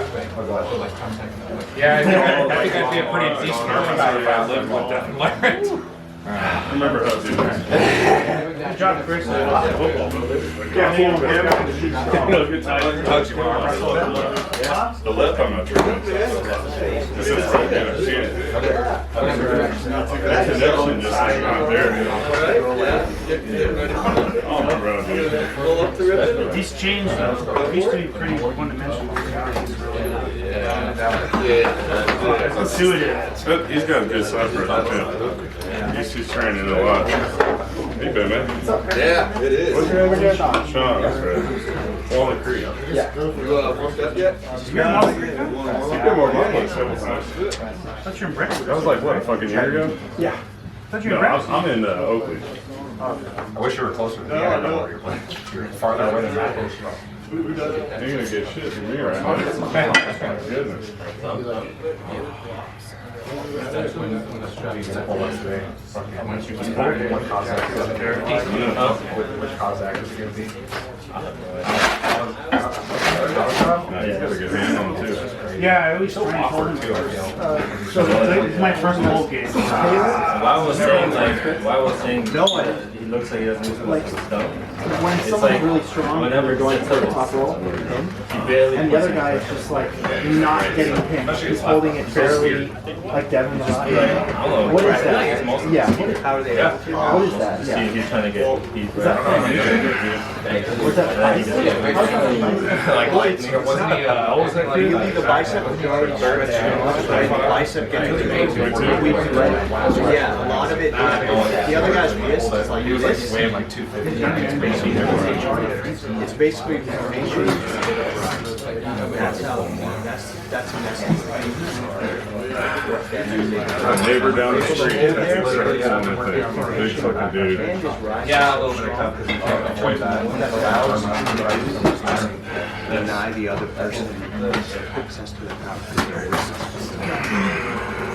Yeah, I think I'd be a pretty decent armor guy if I lived with Devin Larrett. I remember how to do that. Good job, Chris. Yeah, pull him and shoot strong. Good time. How'd you arm wrestle? The left I'm not sure. This is probably I've seen it. That connection just like not there. Oh, bro, dude. He's changed though. He used to be pretty one-dimensional. Intuitive. He's got a good side for it, too. He's training a lot. Hey, Ben, man. Yeah, it is. What's your name again? Sean, that's right. Walnut Creek. You're not I've been more money several times. I thought you're in Brentwood. That was like, what, a fucking year ago? Yeah. I thought you were No, in Brentwood. I'm in Oakley. I wish you were closer to the end. I know where you're playing. You're farther away than that. You're gonna get shit from me right now. My goodness. Which Cossack is it going to be? Nah, he's got a good hand on him, too. Yeah, I always try and hold him. So it's my first bowl game. Why was saying No one. he looks like he doesn't use Like- his stuff. When It's someone's like, really strong, whenever they're going it's for the like- top roll, him, He barely and the puts other it guy in. is just like not getting pinned. He's holding it barely, like Devin. What is that? Yeah. How are they? Yeah. What is that? See, Yeah. he's trying to get. Is that What's that? Like lightning, or wasn't he, what was it? You leave the bicep when you already started. The bicep gets really big. Yeah, a lot of it. The other guy's wrist is like He was like this. weighing like 250. It's basically formation. That's how. That's a mess. My neighbor down the street has exercise on that thing. Big fucking dude. Yeah, a little bit of cup because you can't avoid that. deny the other person access to the power.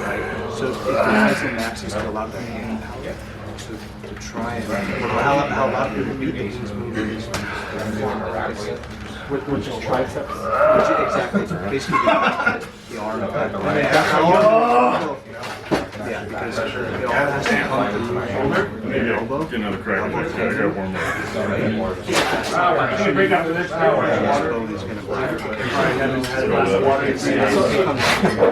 Right? So it denies them access to a lot of their hand power. So to try and how a lot of people beat these movements. Which is triceps. Exactly. Basically the arm of that. Yeah, because it all has to come through the shoulder. Maybe I'll get another crack at this. I got one more. Bring up the next hour. His bone is going to break.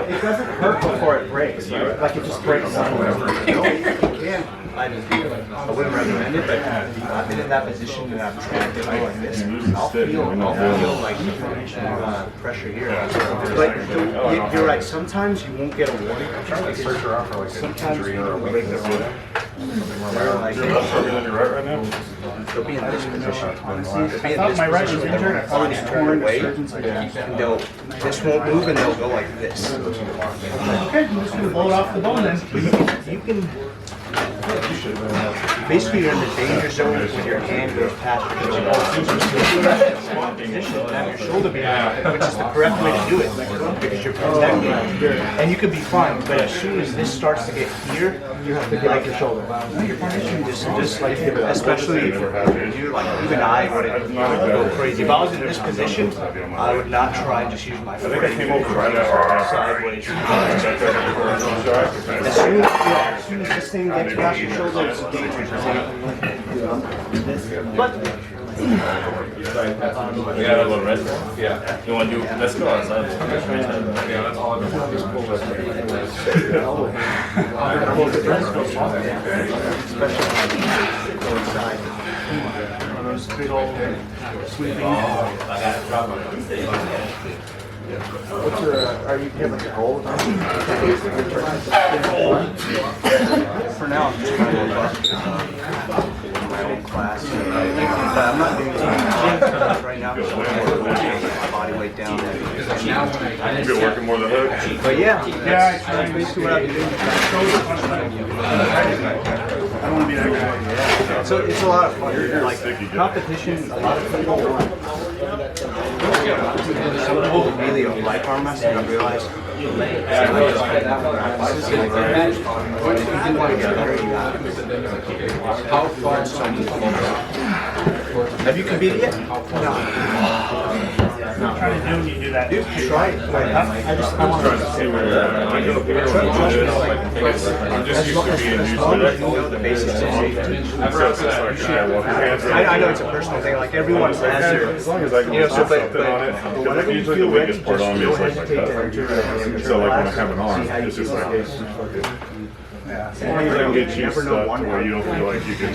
It doesn't hurt before it breaks, right? Like it just breaks somewhere. I wouldn't recommend it, but I've been in that position and I've tried to go like this. I'll feel like pressure here. But you're right, sometimes you won't get a warning. Sometimes you'll break the rhythm. They'll be in this position. My right was injured. I thought It's torn away, and this won't move and they'll go like this. Okay, I'm just gonna blow it off the bone then. You can basically you're in the danger zone when your hand goes past your position, have your shoulder behind, which is the correct way to do it because you're protecting. And you could be fine, but as soon as this starts to get here, you have to get like your shoulder. Just like especially if you like even I wouldn't go crazy. If I was in this position, I would not try and just use my foot. Sideways. As soon as this thing gets past your shoulder, it's a danger zone. But We got a little rest. Yeah. You want to do, let's go outside. Yeah, that's all I've been Those big old sweeping. What's your, are you having a goal? for now, I'm just trying to look up my own class. I'm not doing anything right now. I'm just trying to get my body weight down. You've been working more than hook. But yeah, that's basically what I've been doing. I don't want to be that guy. So it's a lot of fun. Like competition, a lot of people really like arm wrestling. I realized. How far have you competed yet? No. I'm trying to do when you do that. Dude, try it. I want Trying to see where I go here. I'm just used to being used to it. know the basics of safety. So it's just like, I walk your hands I know it's a personal thing. Like everyone has their, as long as I can put something on it, because usually the weakest part on me is like my cup. So like when I have an arm, it's just like, as long as I can get you stuff to where you don't feel like you can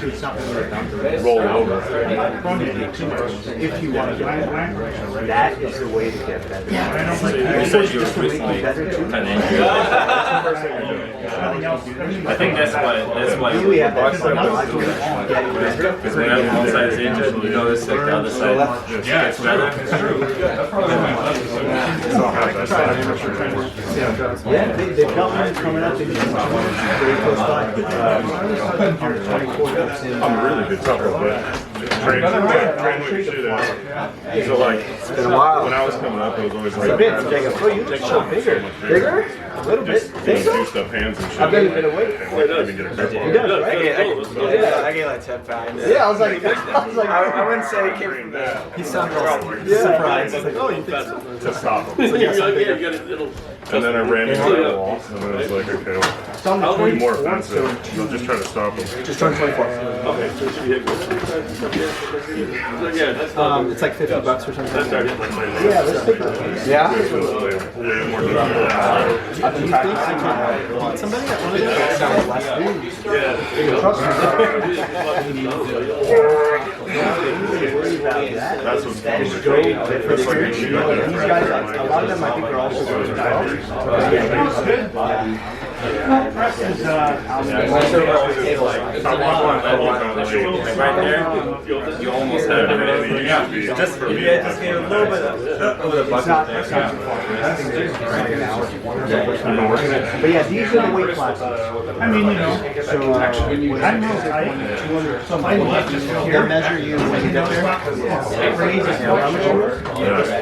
roll over. if you want to get better, that is the way to get better. Just to make you better too. I think that's why We have that. because when one side is injured, you notice like the other side gets better. It's true. Yeah, they've got one coming up. Very close by. I'm a really good tougher, but train like you should have. So like, It's been a while. when I was coming up, it was always like, Jacob, oh, you look so bigger. Bigger? A little bit. Think so? do stuff hands and shit. I've been a bit away. And like, even get a grip on He it. does, right? Yeah, I gained like 10 pounds. Yeah, I was like, I wouldn't say he came from there. He sounded surprised. I was like, oh, you think so? To stop him. And then I ran into the wall, and then I was like, okay, well, I'll be more offensive. I'll just try to stop him. Just turned 24. It's like $50 or something. Yeah, let's take it. Yeah? Way more difficult. Do you think I can beat somebody at one of those? That's what's fun. These guys, a lot of them I think are also going to die. Press is, Right there, you almost have it. Just for me, Just get a little bit of the bucket there. But yeah, these are the weight classes. I mean, you know, so I don't know. They'll measure you when you get there.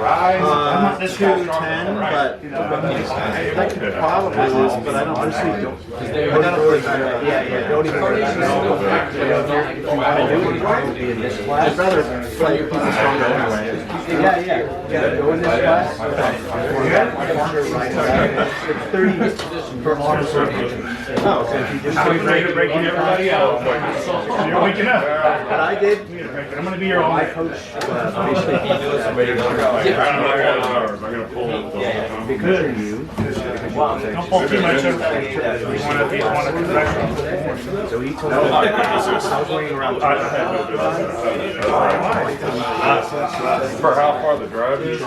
I'm not this 210, but that could probably lose, but I don't honestly don't. Don't even worry about I'd rather fight people stronger anyway. Go in this class. It's 30 for long circuit. Oh, so if you just breaking everybody out. You're waking up. what I did, I'm gonna be your own coach Good. Don't pull too much of that. So he told me I was running around. For how far the drive is? So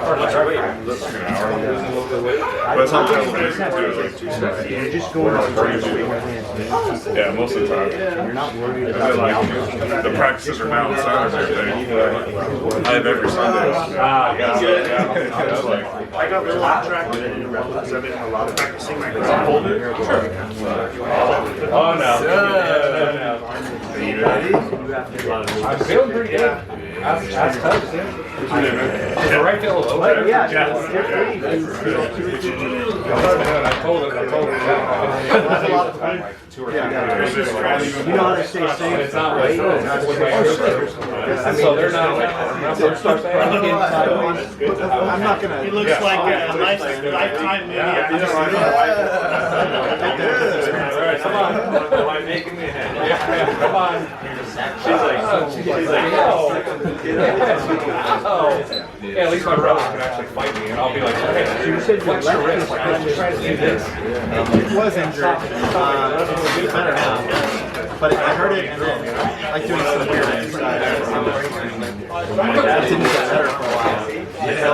far the drive looks like an hour. But sometimes we do like 2 seconds. You're just going to Yeah, most of the time. You're not worried And about then like the practices are down south and everything. I have every Sunday. It's like, I got the lot track because I've been a lot of practicing my craft. Oh no. I'm feeling pretty good. That's tough. Is the right tail open? yeah. I told it. That's a lot of fun. Like 2 or 3 days. You know how to stay safe. It's not like so they're not like I'm not gonna. He looks like a lifetime movie. Alright, come on. Why making me happy? Come on. She's like, yeah, at least my brothers can actually fight me, and I'll be like, hey, You said your flex your left wrist, is like, I'm just trying to do this. It was injured. It's better now. But I heard it and then like doing some weird exercise. It didn't get better for a while. It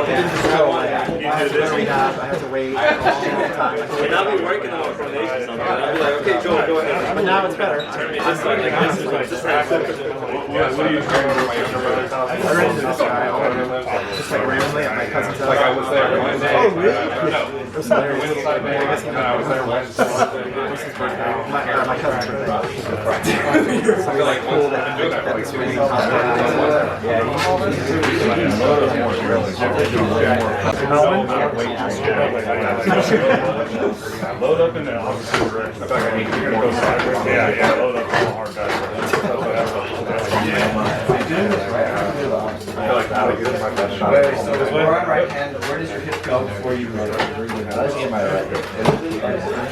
didn't just go away. I had to rehab. I had to wait a long time. And I'll be working on foundation something. I'll be like, okay, Joe, go ahead. But now it's better. This is Yeah, what are you training for my younger brother's house? I ran into this guy just like randomly at my cousin's house. Like I was there Wednesday. Oh, really? It was Wednesday. I was there Wednesday. My cousin's birthday. I feel like cool that I've been doing that for like 2 weeks. load up in there. You're gonna go sideways. Yeah, load up on the hard guy. I feel like that was good. right hand, where does your hip go before you run? That's in my right.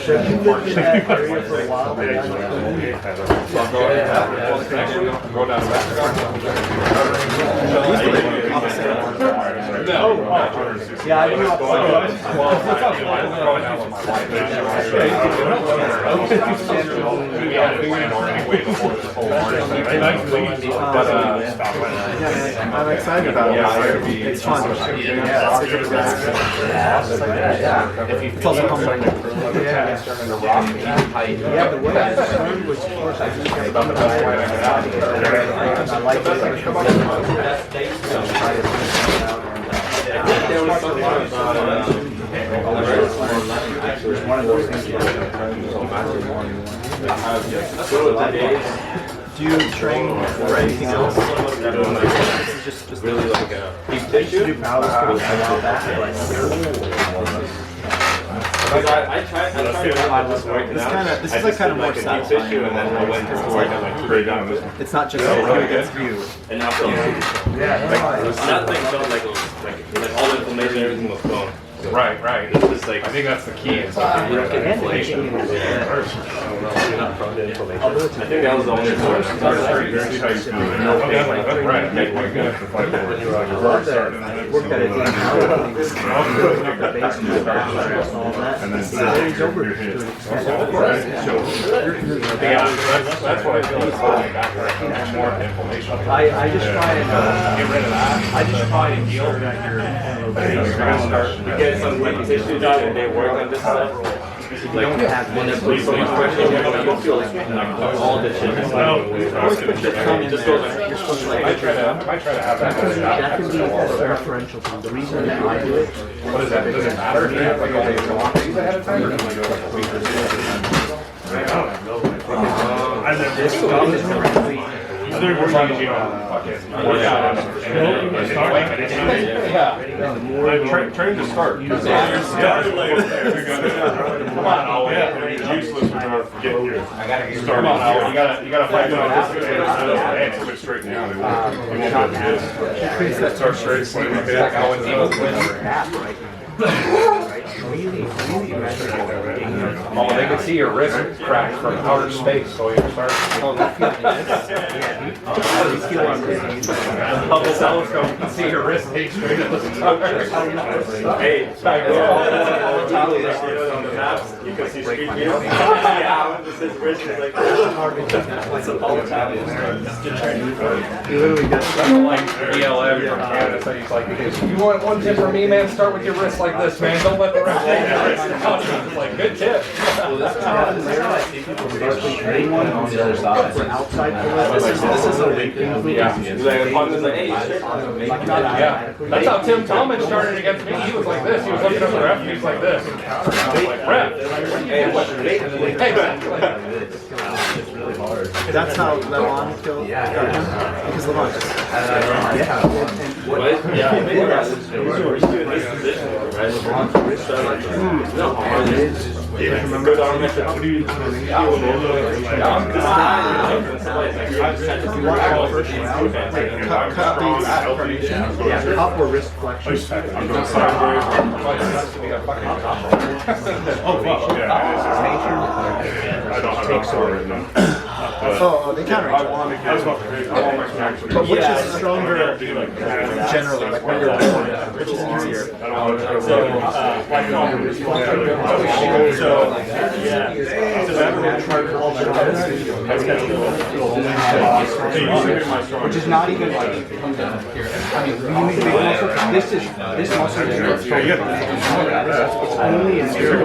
Should you lived in that area for a while? Go down the back. Yeah, I grew up. I'm excited about it. It's fun. It's also humbling. Yeah, the way I started was, of course, I just kept about the best way I like it. One of those things. Do you train for anything else? This is just really like a deep tissue. Do power squats a while back. I tried to find this working out. This is like kind of more satisfying. Tissue, and then I went to work and like Straight down this one. It's not just against you. and now felt that thing felt like it was like all the inflammation, everything was gone. Right. It's just like I think that's the key. Is I think that was the only source. See how you feel. Right. Make one good to fight for it. Work that it's And then your hit. Yeah, that's what I feel is holding back right now. More inflammation. I just try and Get rid of that. I just try and heal You get some like tissue done and they work on this stuff. Like, when it puts so much pressure, you don't feel like all the shit. Always put your thumb in there. You're supposed to I might try to have that. that can be a preferential thing. The reason that I do it, What is that? Does it matter? Do you have like all these velocities ahead of time, or do you like a week or two? Train to start. Come on, I'll useless without getting here. Start on hour. You gotta fight it on this. Answer straight now. They won't be able to do it. Start straight. Oh, they could see your wrist cracked from outer space, so you start. Hubble telescope can see your wrist hang straight at the stars. Hey, back on the maps, you can see Street View. Yeah, this is wrist is like, what's a volatile? you literally just That's like ELM from Canada, so he's like, if you want one tip from me, man, start with your wrist like this, man. Don't let the rest take your wrist out. It's like, good tip. Anyone on the other side. This is a big thing. Yeah. Yeah. That's how Tim Talmadge started against me. He was like this. He was looking at the ref and he's like this. And like, ref, what are you doing? Hey, that's how Levon killed. Because Levon just up or wrist flexion. I'm going sideways. Oh, fuck. Yeah, I don't have that far right now. Oh, they counter each I other. want to get actually. But which is stronger generally, like when you're born, which is easier? I don't want to try to Which is not even like, I mean, you need big muscle. This muscle is it's only in zero.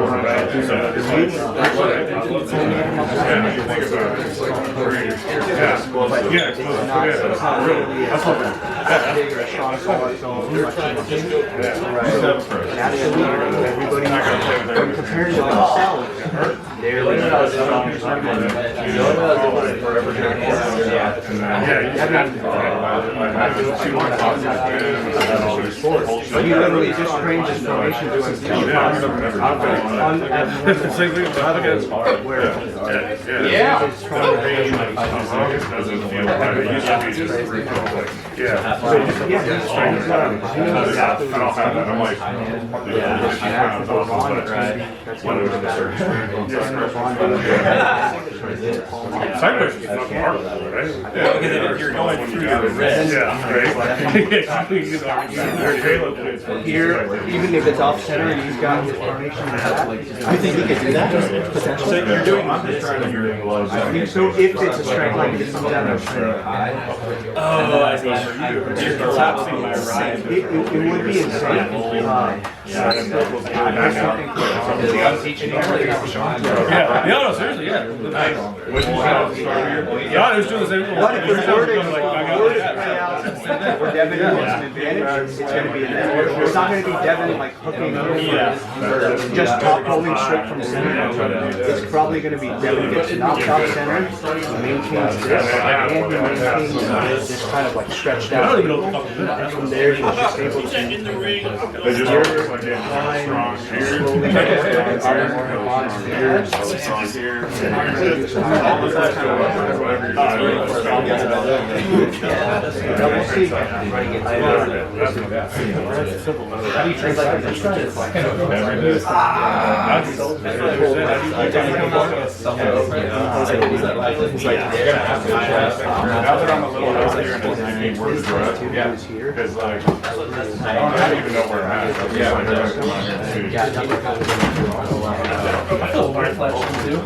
Everybody compared to themselves, they're like but he literally just trained his formation doing Sideways is not hard, right? Yeah, because if you're going through your wrist. Yeah, right. here, even if it's off center and he's got his formation in the back. I think he could do that, potentially. So you're doing this. I think so if it's a strength like this comes down to strength. Oh, I see. You're collapsing my right. It would be insane. Yeah, no, seriously, yeah. Yeah, I was doing the same thing. What if the wording where Devin has an advantage, it's going to be an advantage. It's not going to be Devin like hooking or just top rolling straight from center. It's probably going to be Devin gets knocked off center, maintains this, and he maintains this kind of like stretched I out. don't even know what the fuck is that. And from there, he's just able to They just focus like getting strong here. slowly double C. How do you train like this? Now that I'm a little healthier and just thinking where to direct, because like, I don't even know where I'm at. I'm just like, I feel more flexion too.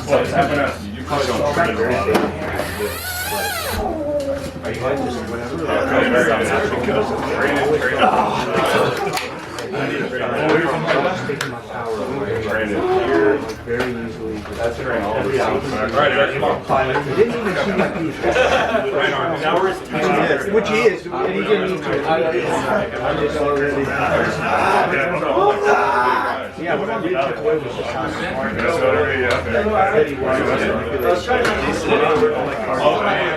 well, it's happening. You probably don't train a lot of it. very easily. That's right. All the Yeah. All right, Eric, come on. He didn't even see my piece. Right arm. Now we're just tight. Which he is, and he didn't need to. I'm just already. Yeah, what I did took away was just how smart. That's already, yeah.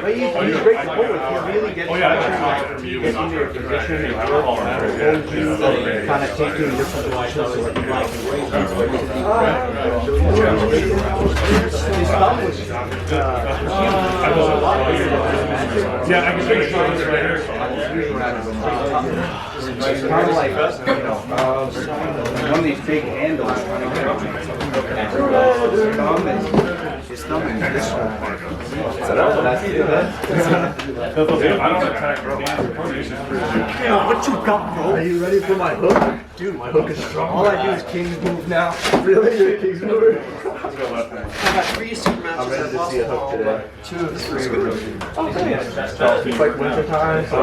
But he's great to pull with. He really gets get into your position and kind of take you in different directions so what you like and wait. His thumb was Yeah, I can take it right here. it's kind of like, one of these big handles trying to get up. His thumb is this one. I don't attack, bro. What you got, bro? Are you ready for my hook? Dude, my hook is strong. All I do is king's move now. Really? You're a king's mover? I got 3 super matches. I'm ready to see a hook today. 2 of the 3. It's like winter time, so I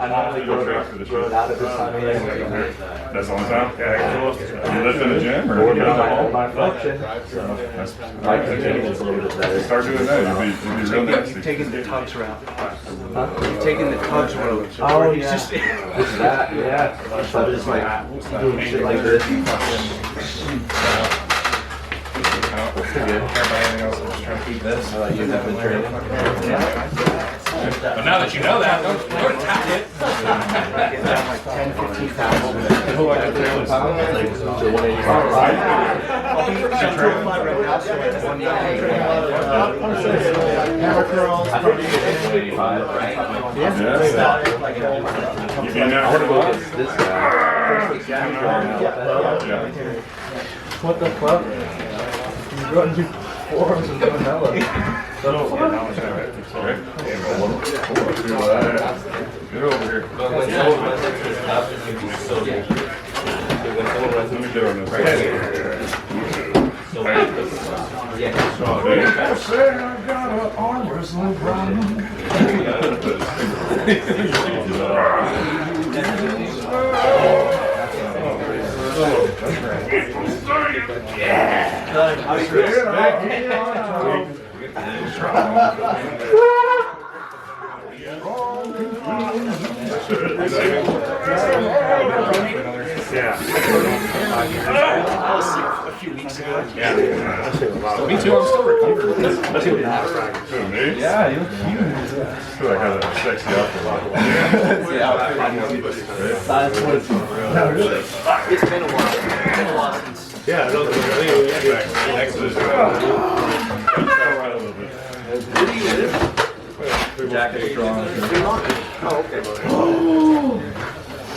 normally go out at this time of year. That's the only time? Yeah. You lift in the gym or? Or my function. My convenience a little bit better. Start doing that, you'll be real nasty. You've taken the tugs route. You've taken the tugs route. Oh, yeah. Just, That, yeah. So just like doing shit like this. Everybody else is just trying to keep this. You have been training. But now that you know that, don't attack it. Getting down like 10, 15 pounds. Who like a 300 pounds? To 185. I'll be 205 right now, so it's 190. Hammer curls. I think it's 185, right? Yeah. You being there for a while? This guy. What the fuck? He's running forums with Manila. Get over here. Let me do it. Say I got an arm wrestling problem. Me too, I'm still recovering. Let's see what happens. Who, me? Yeah, you're huge. I feel like I had a sexy outfit. Size 22. It's been a while since. Yeah, I don't think Jacket strong. Oh, okay.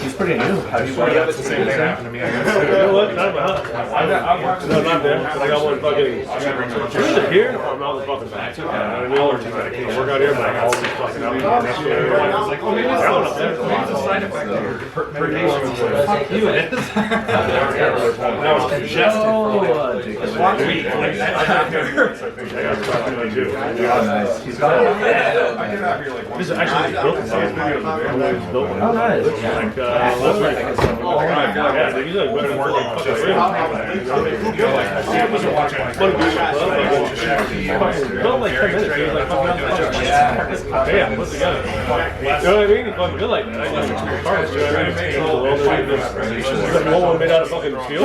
He's pretty new. How do you want That's the same thing happened to me, I guess. You know what? Not my house. No, not there. But I got one fucking. Either here or I'm out the fucking back. I work out here, but I got all these fucking out there. It's like, oh, maybe it's down up there. Maybe it's a side effect here. Fuck you, it is. That was congested. It's 1 week. I got fucking like you. Nice. He's got it. This is actually built. Oh, nice. Like, last week. Yeah, they usually like been working. Built like 10 minutes. He was like, fucking up. Yeah, put together. You know what I mean? He fucking good like that. I like cars, you know what I mean? He's like, one made out of fucking steel.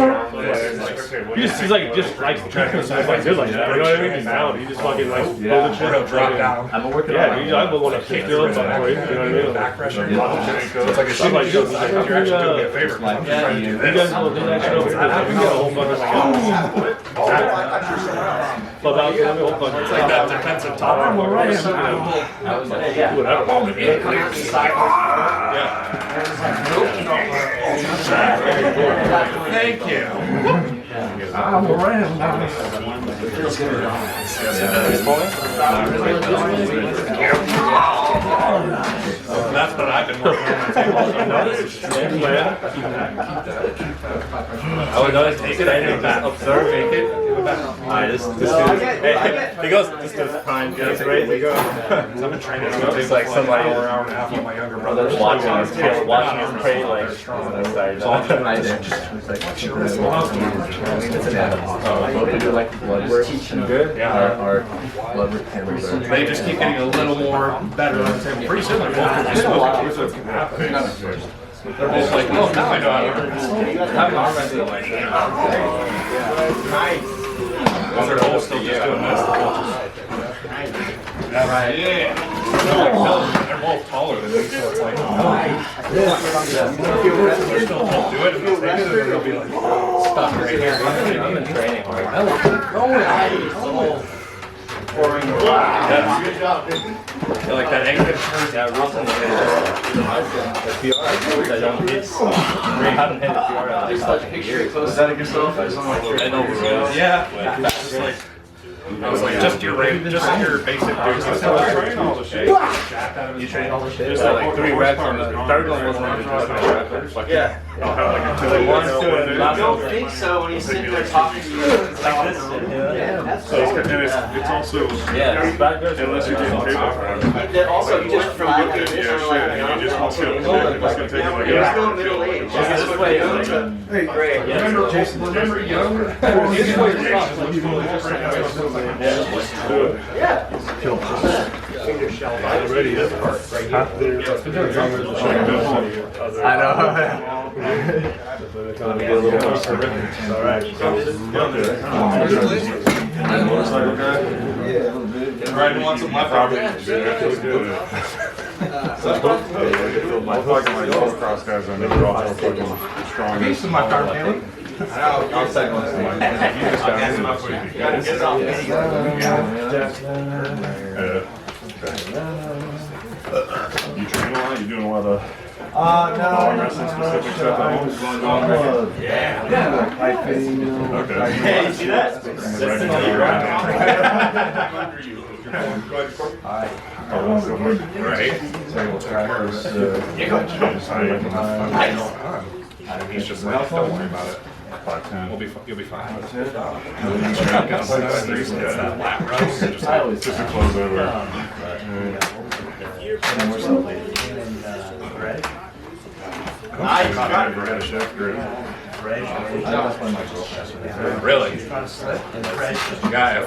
He's like, just likes the track. He's like, good like that. You know what I mean? He's down. He just fucking like, building shit. Drop down. I'm working on Yeah, dude, I would want to kick your fucking way. You know what I mean? Back pressure. It's like a I'm like, shit. You're actually doing me a favor. I'm trying to do You this. guys will do that shit over here. We get a whole fucking clubhouse, we have a whole fucking. It's like that defensive top. Whatever. Thank you. I'm around. That's what I've been working on. I would always take it and just observe, make it. Alright, this dude. He goes, this dude's fine. He's ready to go. I've been training it's like somebody an hour and a half with my younger brother. Watching his pray like strong. Both of you like blood work? Good? Yeah. Our blood work cameras are. They just keep getting a little more better on the table. Pretty soon they're both just smoking. They're both like, oh, now I know how to do this. They're both still just doing this. Yeah. They're both taller than me, so it's like, they're still both do it, and they'll be like, stuck right here. I'm in training hard. Yeah, like that egg picture. Yeah, Wilson. The PR. I don't hit. I haven't hit the PR. Just like picture close. Is that yourself? I know. Yeah. Just like, I was like, just your basic dudes. I train all the shit. You train all the shit. Just like 3 reps on the third one. Yeah. I'll have like a 2 1 2 I don't think so when you sit there talking to you. It's like this. It's also Unless you're getting paid off. Also, you just from looking at this, Yeah, shit. And you just want to it's gonna take you like you're still middle age. This way is like Hey, great. remember young? already is part. I know. Ryan wants some left My fucking cross guys, I never all have fucking strong. Piece of my car, Caleb. I'll say one. You train a lot? You doing a lot of wrestling specific stuff at home? Yeah. Okay. Hey, you see that? Right. He's just like, don't worry about it. 5'10". You'll be fine. It's just a close over. Nice. Never had a chef grip. Really? Yeah.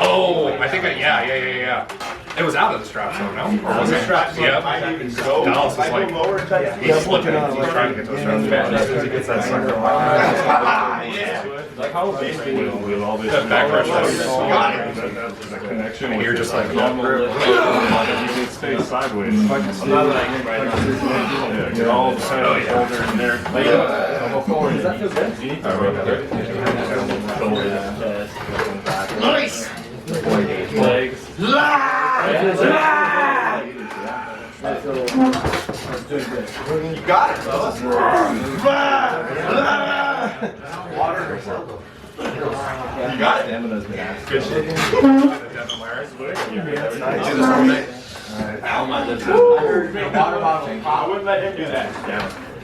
Oh, I think yeah. It was out of the straps though, no? Or was it? Yep. Dallas is like, he's slipping. He's trying to get those straps back. Because he gets that sucker. Like how basically With all this That back pressure. that connection. And you're just like, you can stay sideways. Yeah, get all the shoulder in there. nice. Legs. You got it, though. You got it. good shit. I wouldn't let him do that.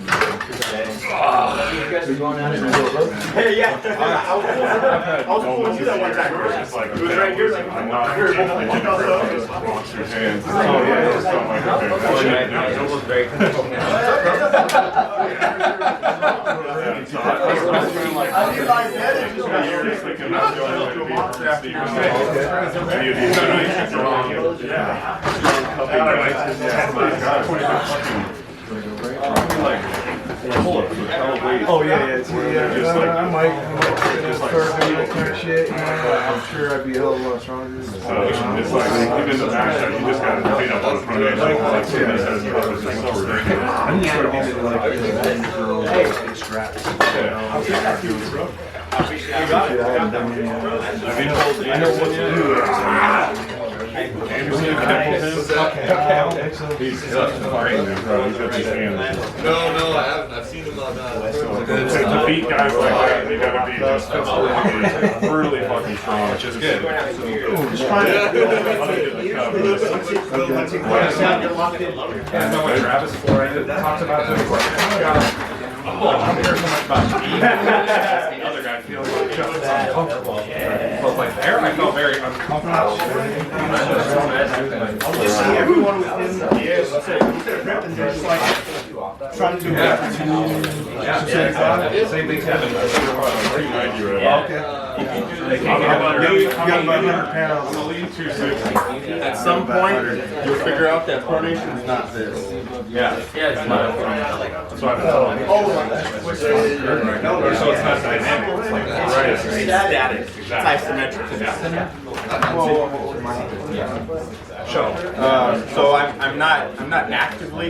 You guys are going out and hey, yeah. I was going to do that one time. It's like, It was right here. Like, I'm not here. Just wash your hands. Oh, yeah. It's not like, It was very Oh yeah. I might start doing that kind of shit. You know, I'm sure I'd be a hell of a lot stronger. So it's like, even the back shot, you just gotta clean up on the front end. Like, I know what to do. He's such a fighter, bro. He's got these hands. No, I haven't. I've seen him on To beat guys like that, they gotta be just brutally fucking strong, which is good. And know what Travis Flores talks about this? I'm here so much about me. The other guy feels comfortable. But like there, I felt very uncomfortable. You see everyone within the air, instead of ripping, they're just like trying to do that. Same thing's happening. You got about 100 pounds. At some point, you'll figure out that pronation is not this. Yeah, it's not. That's what I've been telling you. So it's not dynamic. It's like Right, it's static. It's exactly. isometric. Show. So I'm not actively.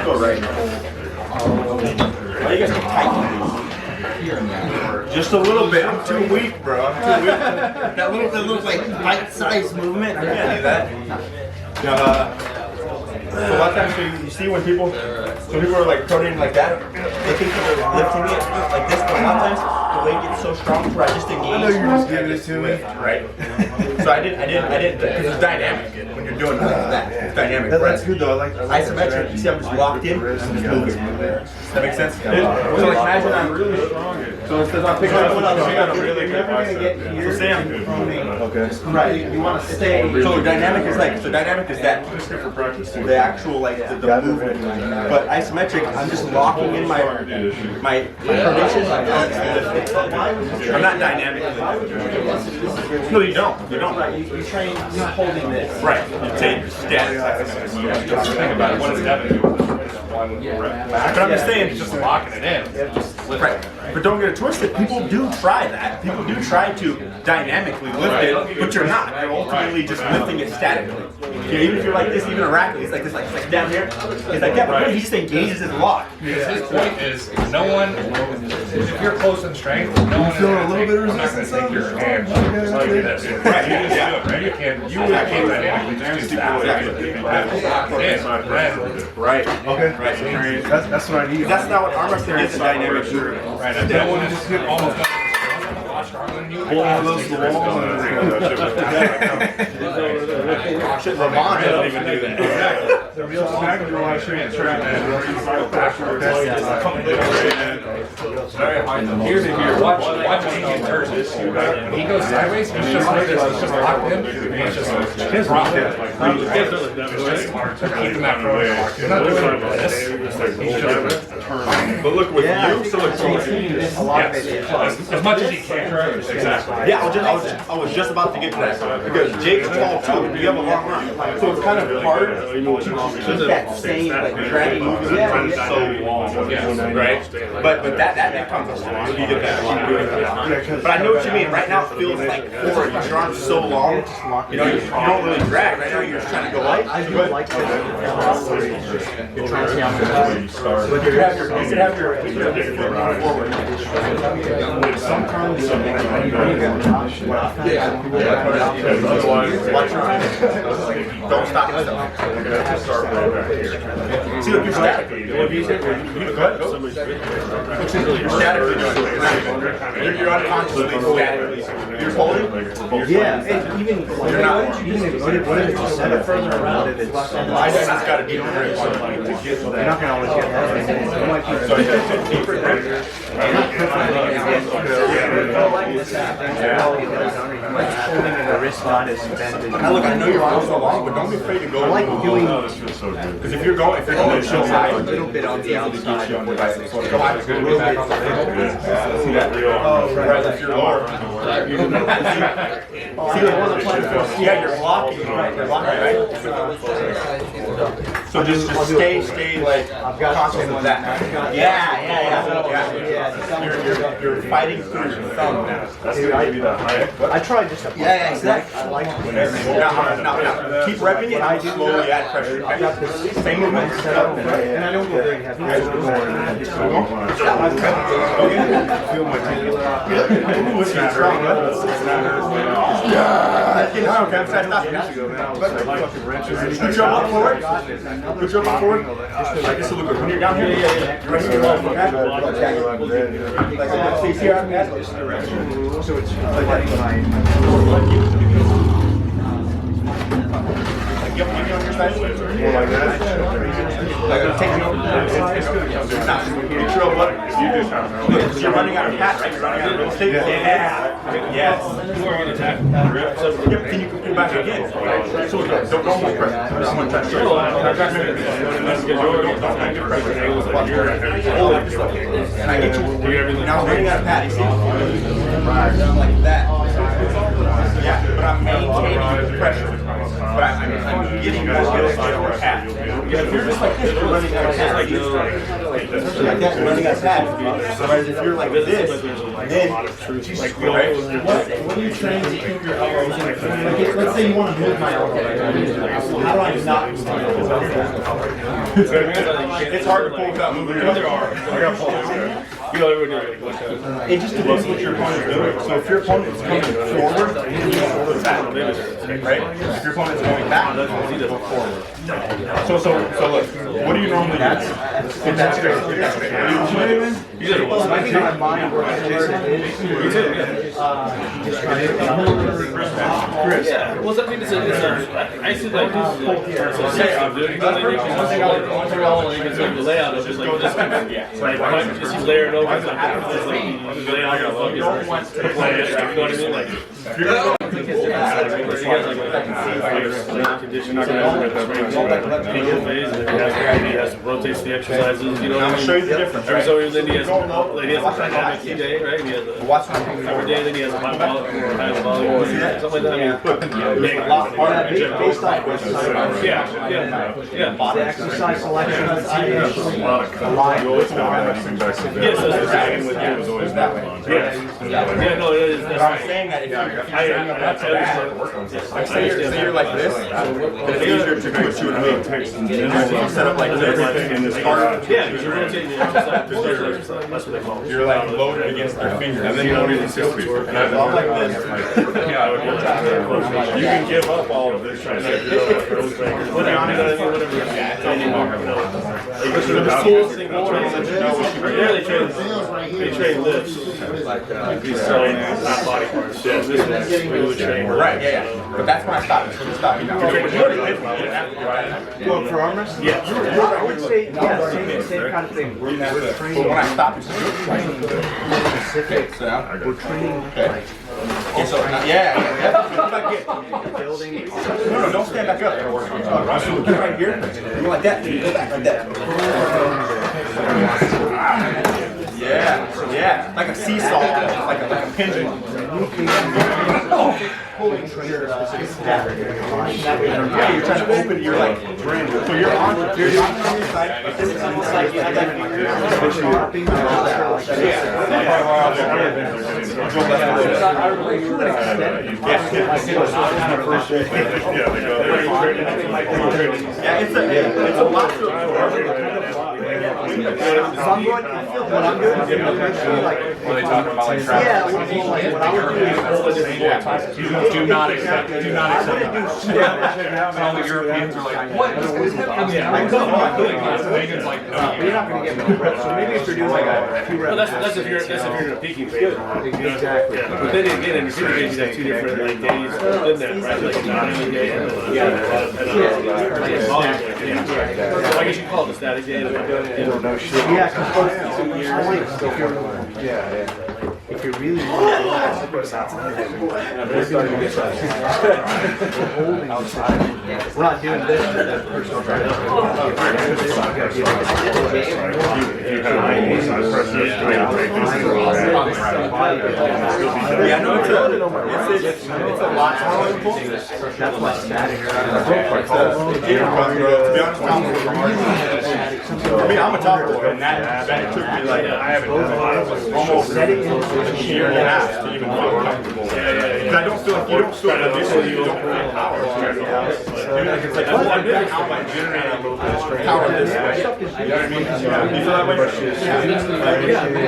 Go right now. You guys can tighten these. Just a little bit. I'm too weak, bro. I'm too weak. That little bit looks like bite-sized movement. I can't do that. So a lot of times, you see when people are like pronating like that, they think that they're lifting it like this, but a lot of times the weight gets so strong where I just engage. I know you're just giving it to me. Right. So I didn't, because it's dynamic when you're doing that. It's dynamic. That's good though. I like Isometric, you see I'm just locked in, I'm just moving. Does that make sense? So like imagine I'm really strong. So instead I'm picking up You're never gonna get here. So say I'm okay. Right. You want to stay. So dynamic is that the actual like the movement. But isometric, I'm just locking in my pronation. I'm not dynamic. No, you don't. You don't. Right. You train. You're holding this. Right. You take static. Think about it. What does Evan do with this one rep back? But I'm just saying, Just locking it in. Just lift right. But don't get it twisted. People do try that. People do try to dynamically lift it, but you're not. You're ultimately just lifting it statically. Yeah, even if you're like this, even a rack, it's like this, like down here. It's like that. But he just engages his lock. Because his point is, no one, if you're close in strength, no one is feeling a little bit of I'm not going to resistance take your on hand this? like this. Right, you just do it, right? You can't dynamically just do that. Right. Okay. Right. That's what I need. That's not what arm wrestling is. Dynamic. Right, and no one is almost a lot stronger than you. Close the wall Shit, Ramon doesn't even do that. Exactly. The real factor why I shouldn't try Here's if you're watching him turn this, when he goes sideways, he's just like this, he's just locked in, and he's just dropped it. Keeping that pro. He's not doing this. He's just But look, with you, so look, A lot of it is. as much as he can. Exactly. yeah, I was just about to get to that because Jake's tall too. You have a long arm, so it's kind of hard to keep that same like dragging movement. Yeah, so long. Yeah, Right. But that comes along. You get that. But I know what you mean. Right now it feels like forward. Your arm's so long. You know, you don't really drag. Right now you're just trying to go light. I do like this. You're trying to stay on the But you could have your forward. sometimes Watch your hands. Don't stop yourself. See, look, you're statically. Go ahead, go. You're statically doing it. You're unconsciously statically. You're holding? Yeah, and even what if it's set it further around it? It's I just got to be on the you're not gonna always get that. So I got to deeper grip. Holding in the wrist knot is bent. Now look, I know your arms so long, but don't be afraid to go. I like doing Because if you're going to show A little bit on the outside. See that real? Right, if you're lower. See the one that's yeah, you're blocking, right? You're blocking, right? So just stay like constant with that. Yeah. You're fighting through your thumb now. I tried just to. Yeah, exactly. I like Now, keep repping it. I slowly add pressure. I got this Same movement. and I don't go very heavy. I just feel my Put your up forward. Put your up forward. Like this. Look, when you're down here, you're right here. Like see here, I'm at this direction. So it's like Yep, give me on your side. More like that. Take me over. Make sure what? You just have no. You're running out of pat, right? You're running out of real estate? Yeah. Yes. You are on attack. Yep, can you go back again? So don't go more pressure. I'm going to try to Oh, that's because you're don't make it pressure. Angles like you're and I get you. Now I'm running out of pat, you see? Like that. Yeah, but I'm maintaining the pressure. But I'm getting more real estate over pat. If you're just like this, you're running out of pat. Like that, you're running out of pat. Whereas if you're like this, then What are you trying to keep your elbows in? Like, let's say you want to move my elbow. How do I not move my elbow? it's hard to pull without moving your arm. I got pulled. You know, everyone It just depends what your opponent's doing. So if your opponent's coming forward, you shoulder back, right? If your opponent's going back, go forward. So look, what do you normally do? Get that straight. Get that straight. What do you do? You did I think in my mind, where Chris. Yeah. Well, I mean, it's a. I see like this. So say I'm doing. It's like the layout of just like this. Like just you layer it over. It's like you lay out your logo. You know what I mean? Like. Rotates the exercises, you know what I mean? I'll show you the difference. Every so then he has a key day, right? He has every day, then he has a high volume or high volume, something like that. Yeah. the exercise selection is Yes, it was always that way. Yeah, no, it is. I'm saying that if say you're like this, it's easier to do what you would move. Set up like this in this part. Yeah, because you're rotating the exercise. That's what they call it. You're like loaded against your fingers. And then you don't even see people. And I love like this. You can give up all of this. They train lifts. So not body parts. Yeah, this one's really train. Right, yeah. But that's when I stopped. Stop. Well, for arm wrestling? Yeah. I would say, yeah, same kind of thing. We're training. But when I stopped, it's Specific. We're training. Building. No, don't stand back up. So get right here. You like that? Go back like that. Yeah. Like a seesaw, like a pendulum. Pulling trigger specific scatter. Yeah, you're trying to open your like brain. So you're on your side. It's almost like you have that it's a lot to absorb. So I'm going, what I'm doing is Are they talking about like travel? yeah, what I would do is Do not accept. All the Europeans are like, what? Megan's like, no. you're not going to get more reps. So maybe if you're doing like a 2 rep. Well, that's if you're in a peaking phase. Exactly. Yeah, but then again, in your peaking phase, you have 2 different like days within that, right? Like a non-peak day and So I guess you call it a static day. Yeah, if you're really we're not doing this personal training. Yeah, I know it's a lot. That's why static. To be honest, I'm a top boy, and that took me like almost a year and a half to even feel comfortable. Because I don't feel like you don't feel like this, you don't have power. It's like I'm doing how am I generating power this way? You know what I mean? You feel that way?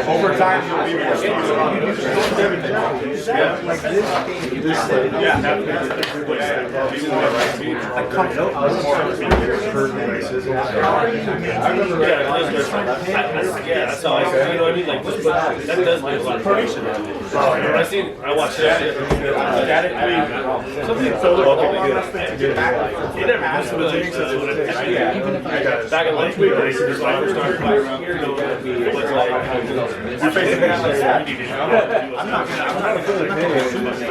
Over time, you'll be responsible. Like this thing. Yeah, that's how I see. You know what I mean? Like, that does make a lot of progression. I watch that. something so look. You never missed the things. Back in last week, there's like we started playing around. It was like we're basically like I'm not gonna go to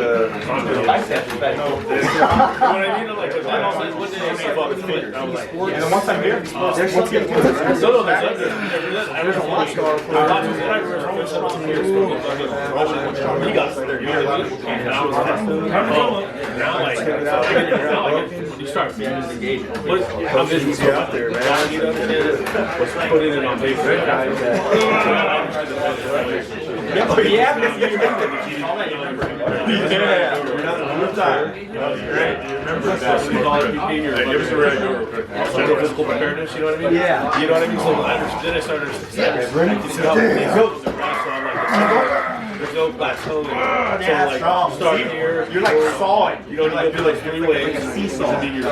the bicep. You know what I mean? I'm like, then all of a sudden, one day I made fucking fit. I was like, And then once I'm here, there's something. there's a lot of he got there, you know what I mean? And I was now like you start engaging. I'm busy out there, man. What's putting it on paper? Give us a red real quick. Physical preparedness, you know what I mean? Yeah. You know what I mean? So then I started to see how it goes. There's no plateau. So like starting here, You're like sawing. you know, you go through like 3 ways. And then your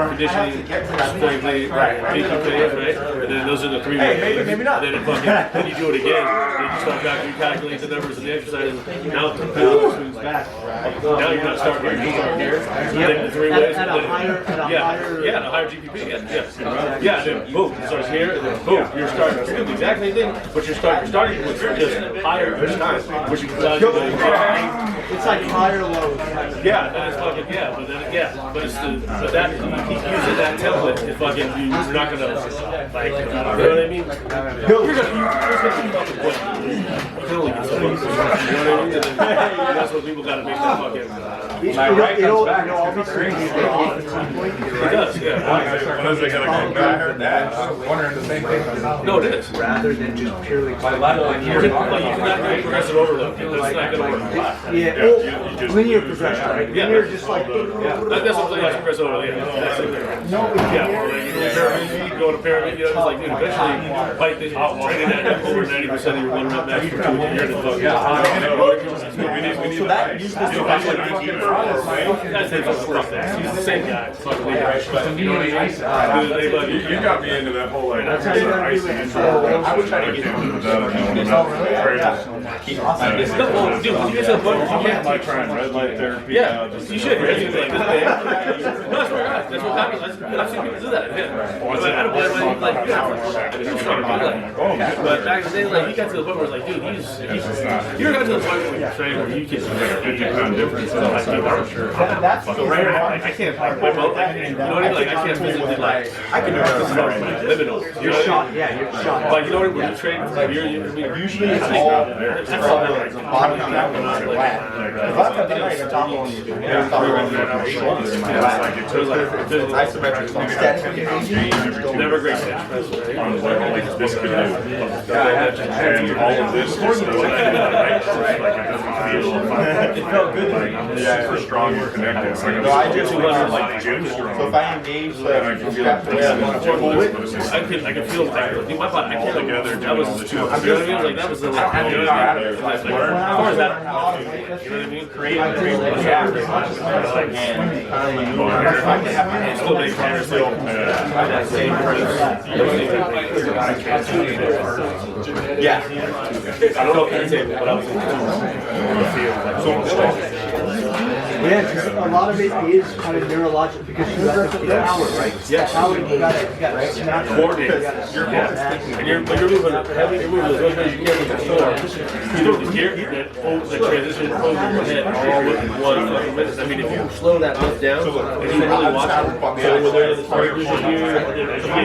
conditioning, strength, right? And then those are the 3 ways. maybe not. And then you do it again. Then you start back, you calculate the numbers of the exercises. Now the pendulum swings back. Now you're not starting here, you start here. And then the 3 ways. At a higher Yeah, a higher GPP. Yeah, and then boom, it starts here, and then boom, you're starting. You're doing the exact same thing, but you're starting with just higher each time, which you can It's like higher lows. yeah, that is fucking but then but it's but that you keep using that template, it's fucking you're not gonna like you know what I mean? You're gonna keep up with what you can only get so much. You know what I mean? And then, that's what people gotta make that fucking. My right comes back. It does, yeah. When is it gonna come back? I heard that. I was wondering the same thing. No, it is. Rather than just purely. Like you cannot do progressive overload. That's not gonna work. Yeah, linear progression, right? Yeah. Linear just like. That's what like progressive overload. That's it. No, You go to pyramid, you know, it's like, dude, eventually, fight this, training that over 90% of your 1 rep max for 2 years. So that used to be like That's the same guy. You know what I mean? You got me into that whole like I would try to get Dude, when you get to the point where you can't like trying red light therapy. yeah, you should. Right? Like this thing. No, that's what that's what happens. I've seen people do that. Yeah. But I don't blame him. Like, but back in the day, like he got to the point where it's like, dude, he's you got to the point where you're training where you can 50-pound difference. So right, I can't like my boat. Like, you know what I mean? Like I can't physically like I can do this is liminal. You're shot. Yeah, you're shot. But you know what? When you train, like you're usually it's all there. It's all there. The bottom of that one is flat. If I cut down the top one, it's shoulders in my lap. So it's like It's isometric. never great catch. On like this could do. And all of this just doesn't feel right. Like it doesn't feel It felt good. like super strong and connected. It's like No, I just like gym strong. So if I engage the And I can feel strap the way I want to pull it, I can feel like my body. I can't together that was doing too. all You know what I mean? Like that was the. You know what I mean? As far as that, you know what I mean? Create still make progress. yeah. I don't know if that's it, but I was Yeah, because a lot of it is kind of neurological because you got the power, right? Yes. Power, you got to snap coordinate. And you're moving heavy, you're moving as much as you can with the sword. You do the gear, the transition over your head all within 1 fucking minute. I mean, if you slow that lift down, and you really watch it, so when they're in the start vision here, as you get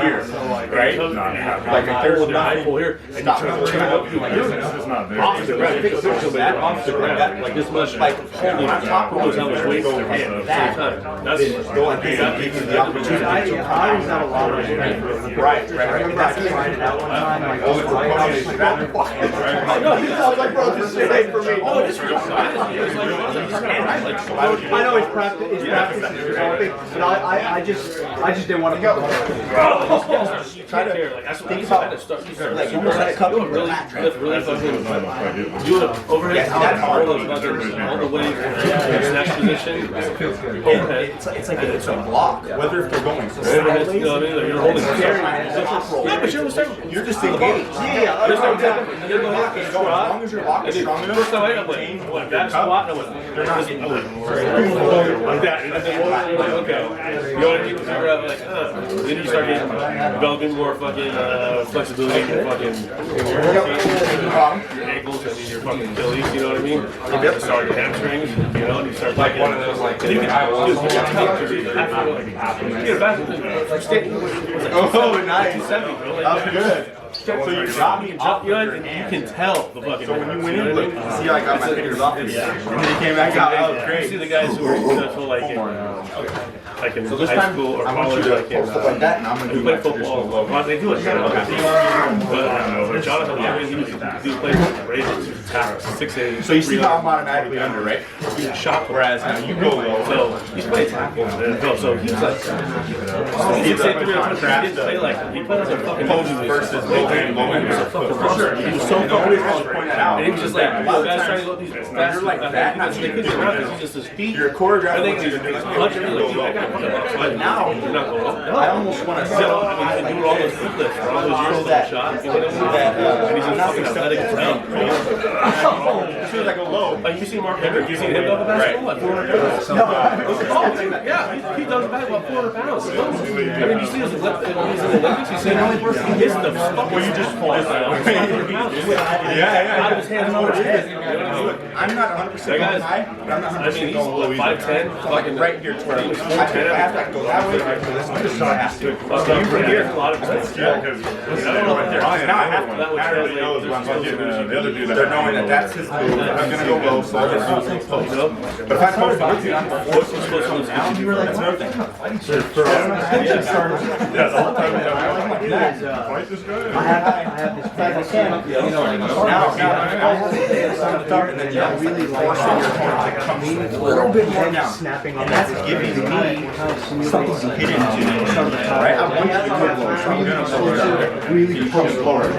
here, right? Like if there's With your high pull here, and you turn up, you're off the ground. Off the ground, like this much, like holding on top of how much weight over at the same time. That's going to give you the opportunity I always have a lot of strength. Right. I remember I tried it out one time, like, No, he sounds like bro, this shit ain't for me. oh, this is I know it's practice, but I just didn't want to go. try to like that's what you start. You start like you really fucking do it overhead. That's hard. All the way snatch position. It's like it's a block. Whether if they're going Overhead, you know what I mean? Like, you're holding yeah, but you're just engaged. Yeah, There's no as squat. long as your lock is strong enough. First time I went, what, that squat, I went, like that. And I said, well, like, okay. You know what I mean? Figure out, like, then you start getting, developing more fucking flexibility in your fucking your ankles and your fucking Achilles, you know what I mean? You start your hamstrings, you know, and you start like one of those, like, you get a basketball. Oh, nice. That was good. So you got me up, you know, and you can tell the fucking. So when you went in, see, like, I got my fingers off. Yeah. And then he came back out. That was great. You see the guys who are successful, like in high school or college, like in who play football. Well, they do it now. But Jonathan Levin, he plays with the Ravens. He was 6'8". So you see how I'm automatically under, right? He's a shot. Whereas now you go low. So he's playing tackle. So he was like, he didn't play like he played like a fucking versus he was a fucking rusher. He was so fucking and he was just like, guys trying to go these fast. You're like that. They couldn't get around because he's just his feet. Your choreographer. I think he's punching me like, I got fucking box. But now you're not going up. I almost want to So, I mean, he's doing all those foot lifts for all those years of that shot. You know what I mean? And he's just fucking athletic as hell. As soon as I go low. Like, you see Mark Hendrick, you see him double basketball, like 400 pounds. Yeah, he does back about 400 pounds. I mean, you see his lip, he's in the Olympics, you see how many person he hits the fuck. Well, you just pull his out of his hands over his head. I'm not 100% high, but I'm not 100% I mean, he's low. 5'10", fucking right here to where he was I have to go that way. I'm just not asked to. From here, a lot of times. Yeah, because Now I have to. That would everybody translate. knows what I'm going to do. The other dude, They're knowing that that's his move. I'm gonna go low, so I'll just do some close. But if I post with you, I'm forced to switch on down. That's another thing. Yeah, the whole time we have fight this guy. I have this practice, you know, like now I have to start and then I really like a little bit more now, snapping, and that's giving me something to hit into. Right, I want you to do low, so I'm gonna really push forward. I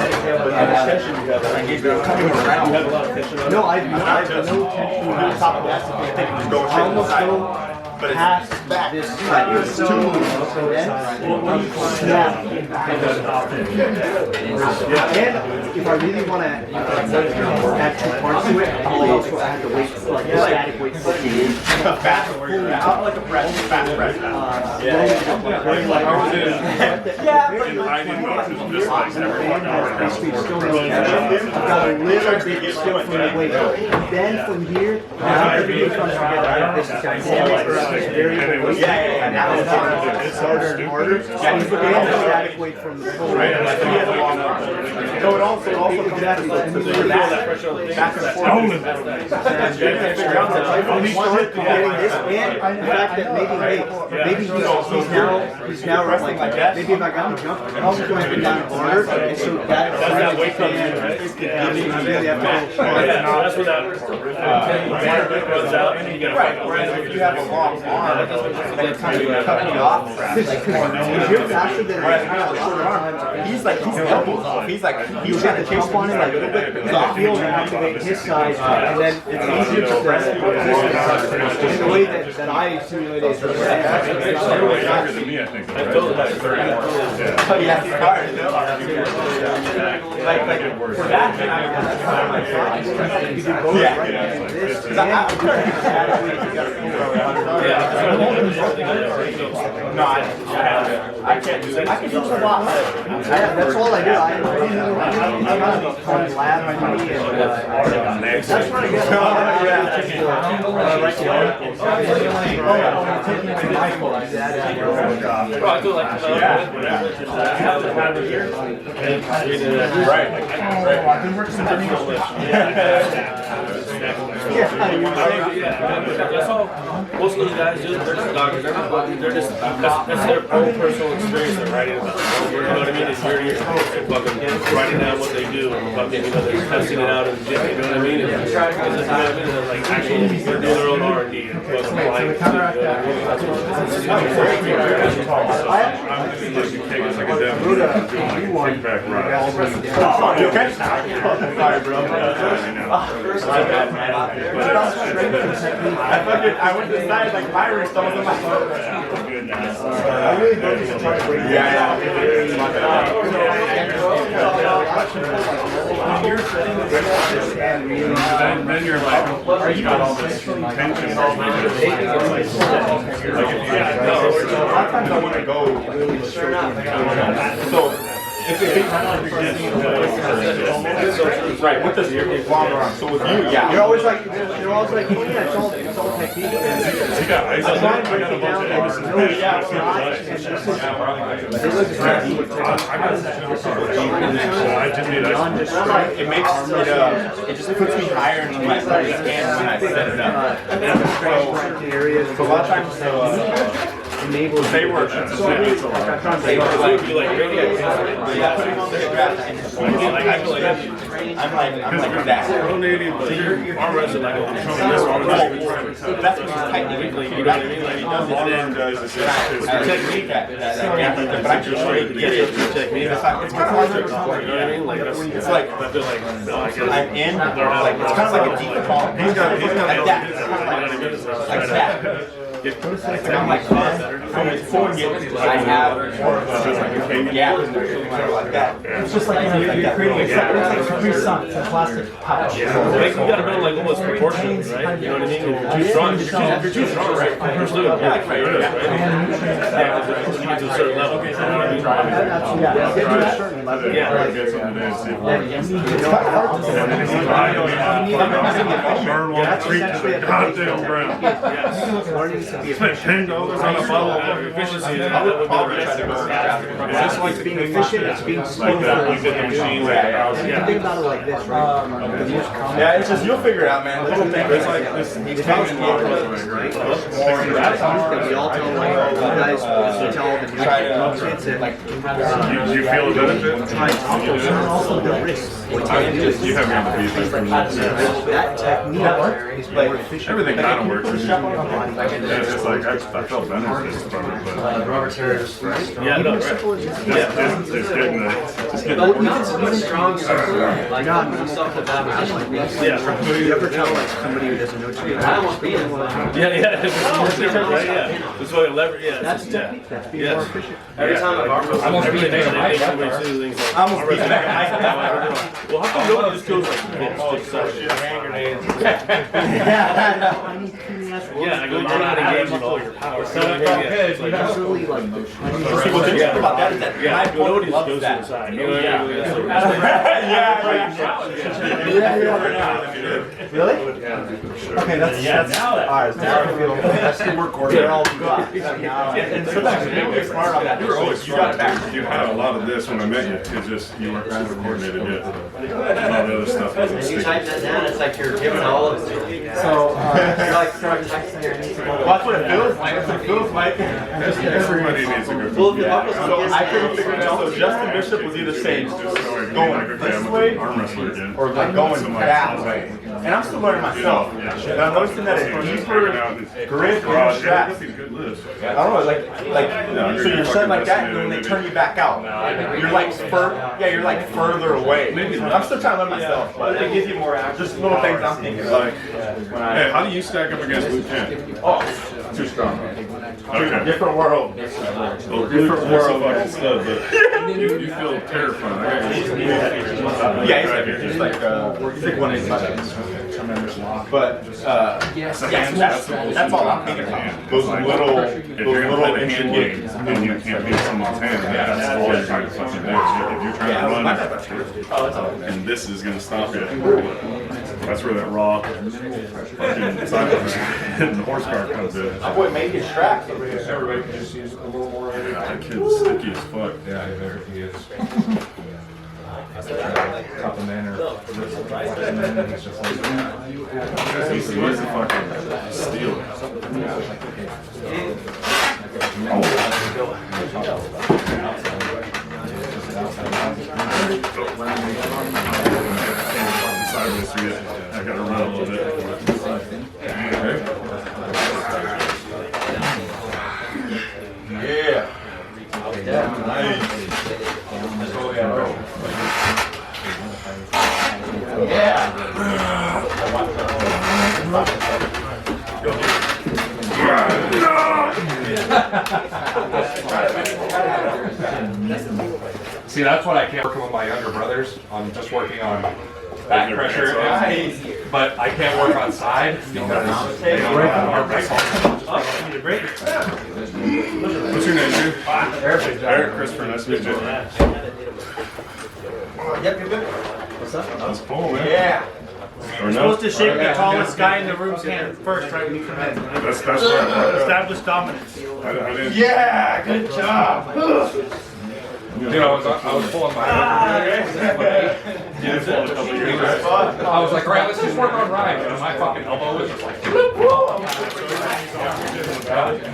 give you coming around. No, I have no tension on top of that. I almost go past this side. So then, snap. And if I really want to add 2 parts to it, I'll also add the weight, like static weight. Fast, out like a press, fast press. I didn't know it was just like every 1 hour. I've got a little bit still from the weight. Then from here, everything comes together. This is dynamic. And now it's harder and harder. Yeah, he's looking at the static weight from the full weight. So it also comes back to back and forth. And we start getting this, and the fact that maybe he's now like maybe if I got him jump, I'm also going to be down harder, and so that weight comes in, right? Really have to go. That's what that runs out, and you get Right, whereas if you have a long arm, that kind of cut me off. Because you're faster than I am. A shorter arm. He's like, he's elbows off. He's like, he was trying to chase on it like a little bit, because I feel to activate his side, and then it's easier to position in the way that I simulate it. Younger than me, I think. Yeah, it's hard. Like for that, you do both, right? And this, and no, I can't do that. I can do a lot. That's all I do. I'm on lab for me, and that's what I get. I feel like I've been working that's all most of those guys do. They're just doctors. They're just that's their own personal experience they're writing about. You know what I mean? It's very fucking writing down what they do and fucking, you know, they're testing it out and you know what I mean? And it's, you know what I mean? And like actually they're doing their own R&D and applying it. You know what I mean? It's like a demo. Doing like a kickback run. You okay? Sorry, bro. I went to the side like virus. I was on my phone. I really don't think I'm trying to bring Then you're like, you got all this tension. Sometimes I want to go really straight. So if right with this longer arm. So with you, yeah, you're always like, oh yeah, it's all technique. He got ice. I got a bunch of eggs. I just need ice. It makes it just puts me higher in my hand when I set it up. So a lot of times enables they were like radio, putting on the graph and I'm like that. So your arm wrestles like that's what he's tightening. You know what I mean? Like he does it and technique but I just straight to get it. It's kind of hard to explain. You know what I mean? Like it's like I'm in. Like it's kind of like a deep ball. He's got like that. I'm like from his forehead, I have more of a yeah, like that. It's just like you're creating a Capri Sun. It's a plastic pouch. Like you gotta build like almost proportions, right? You know what I mean? If you're too strong, if you're too strong, right? You're still gonna break right? Yeah, because you get to a certain level. Burn one treat to the goddamn ground. learning to be Spend $10 on a bottle of Efficiency. I would probably try to go It's just like being efficient, it's being slow. like that. You get the machine. You can think about it like this, right? yeah, it's just you'll figure it out, man. Little thing. It's like this. If I was more right? That we all tell like you guys tell the new kids that like Do you feel a benefit? also the risks. What you do is You have me on the beat from that technique is more efficient. everything kind of works. It's like I felt benefits from it, but Robert Harris. Yeah, no, right. just getting the Strong like stuff that was like Yeah. you ever tell like somebody who doesn't know what you're doing? Yeah. Right, yeah. That's what I leverage. Yeah. That's technique. That's being more efficient. Every time I've almost beat beat well, how come nobody just goes like yeah, I go you're not engaging with all your power. So It's really like What's interesting about that is that my opponent loves that. Really? Okay, that's alright. Now I feel that's the work order. All we got. And sometimes you get smart on that. you were always you got back. You had a lot of this when I met you. It's just you weren't super coordinated yet. A lot of the other stuff wasn't sticking. that down, it's like you're giving all of it. So, You're like starting texting her. That's what it feels like. That's what it feels like. Everybody needs a good So I couldn't figure it out. So Justin Bishop was either saying going this way arm wrestler again. or like going that way. And I'm still learning myself. And I'm noticing that it's deeper grip and straps. I don't know, like so you're set like that, and then they turn you back out. You're like you're like further away. I'm still trying to learn myself, but it gives you more just little things I'm thinking like. Hey, how do you stack up against Lieutenant? Oh, too strong. Okay. Different world. Well, different world, fucking stuff, but you feel terrified. Yeah, he's like 185. But that's all I'm thinking about. Those little If you're gonna play the hand game and you can't beat someone's hand, that's all you're trying to fucking do. If you're trying to run, and this is gonna stop you, that's where that raw fucking side of the horsepower comes in. My boy made his tracks. Everybody can just use a little more. That kid's sticky as fuck. Yeah, there he is. Top of manner. And then he's just like, He's a fucking steel. I gotta run a little bit. Yeah. Yeah. See, that's what I can't work with my younger brothers. I'm just working on back pressure, but I can't work on side. Because they don't have arm wrestle. Need a break? What's your name, dude? Eric Christopher, nice to meet you. What's up? That's cool, man. Yeah. Or You're no? supposed to shake the tallest guy in the room's hand first, right when you come in. That's right. Establish dominance. I didn't. Yeah, good job. Dude, I was pulling my. I was like, all right, let's just work on ride. And my fucking elbow was just like.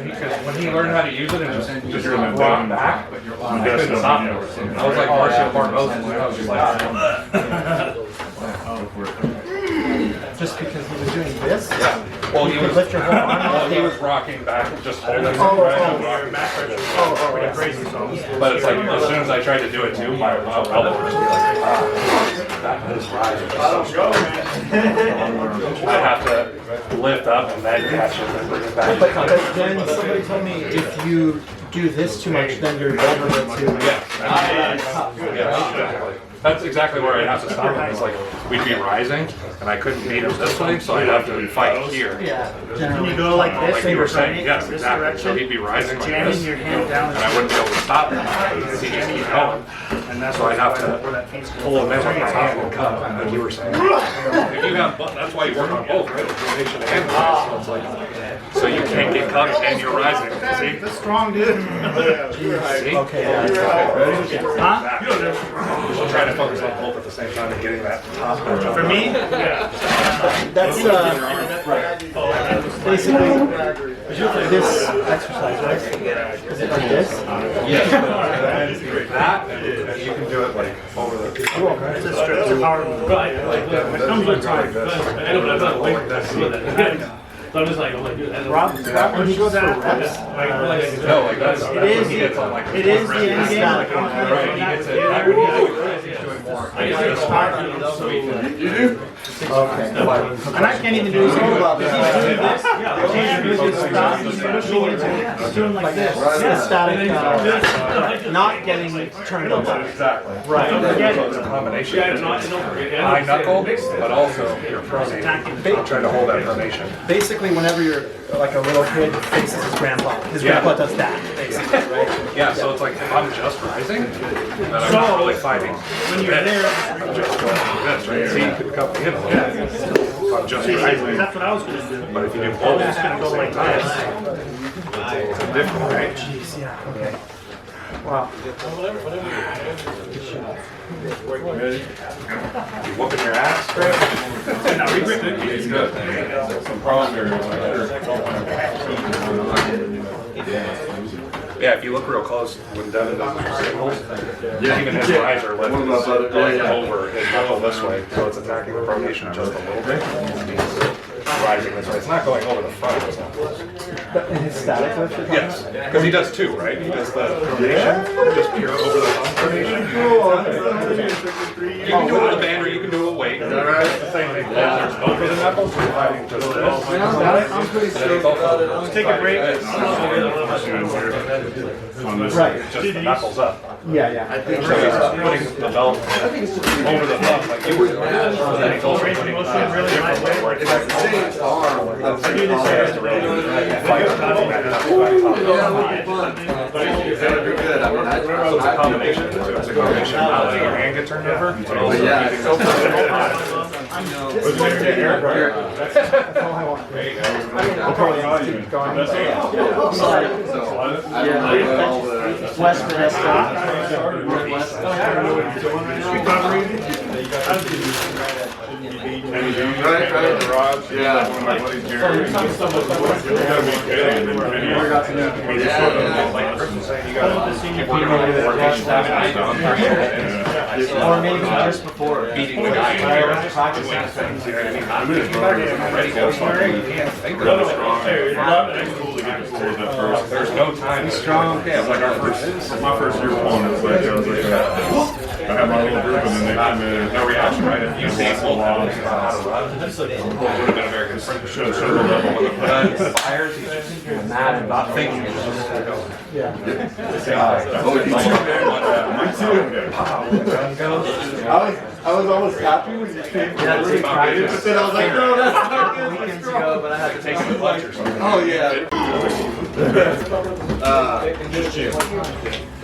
Because when he learned how to use it and just rock back, I couldn't stop it. I was like Marcia Barbosa. I was just like. Just because he was doing this? Yeah. Well, he was. Lift your whole arm Well, he was rocking back, just holding it. Crazy songs. But it's like as soon as I tried to do it too, my elbow would just be like, that is rising. I have to lift up and then catch it and bring it back. But then somebody told me if you do this too much, then you're vulnerable to. Yeah. That's exactly where I'd have to stop him. It's like we'd be rising, and I couldn't beat him this way, so I'd have to fight here. Yeah. Can you go like this? Like you were saying, Right? yes, This exactly. So direction? he'd be rising like Jamming this, your hand down. and I wouldn't be able to stop him because he just keeps going. And that's So I'd have where to that feet's pull him in with my top and cut, like you were saying. If you have, that's why you work on both, right? Rotation and rise. So it's like, so you can't get cut and you're rising. See? That's strong, dude. See? Okay. Huh? We'll try to focus on both at the same time and getting that top notch on. For me? Yeah. That's basically this exercise, right? Is it like this? Yes. That, and you can do it like over the. It's a strip, it's a power move. Right, like, Like my thumbs are tired. I know, but I'm not like Like that. that. So I'm just like, dude, Rob, when he goes for reps, No, like that's. It is the end game. Right, he gets it. That would be doing more. I just start, You do? Okay. And I can't even do this. He's doing this. He's doing like this. It's static, not getting turned over. Exactly. Right. So it's a combination. High knuckle, but also your pronation. Trying to hold that pronation. Basically, whenever you're like a little kid faces his grandpa does that, basically, right? Yeah, so it's like if I'm just rising, then I'm not really fighting. When you're there, I'm just going like this, right? See, you can cut me in a little bit. If I'm just rising. that's what I was going to do. But if you do both, it's Gonna go like this. it's different, right? Jeez, yeah, okay. Wow. You whooping your ass? He's good. Some problems there. Yeah, if you look real close, when Devin does his signals, even his eyes are lifted over his knuckle this way, so it's attacking the pronation just a little bit. Rising this way. It's not going over the front. It's not. In his static lift? Yes, because he does two, right? He does the pronation, just pure over the thumb pronation. You can do it with a band or you can do it with weight. Alright, the same thing. There's over the knuckles, we're fighting just this. I'm pretty sure about it. Let's take a break. On this. Right. Just the knuckles up. Yeah, yeah. So he's putting the belt over the thumb like you were doing. And then he's also putting the different way where it's like so it's a combination of the two. It's a combination of not letting your hand get turned over, but also keeping West Vanessa. Or maybe just before. beating the guy. Ready go somewhere. You can't think of it. There's no time. He's strong. Yeah, it's like our first. My first year pulling, it's like I was like, had my little group and then they come in. No reaction, right? If you see full Wow. would have been a very good Show the level of the play. Fires, he's just mad and not thinking. I was almost happy when you came. Yeah, it's practice. But then I was like, no, that's not good. Weekends ago, but I had to take some punch or something. Oh yeah.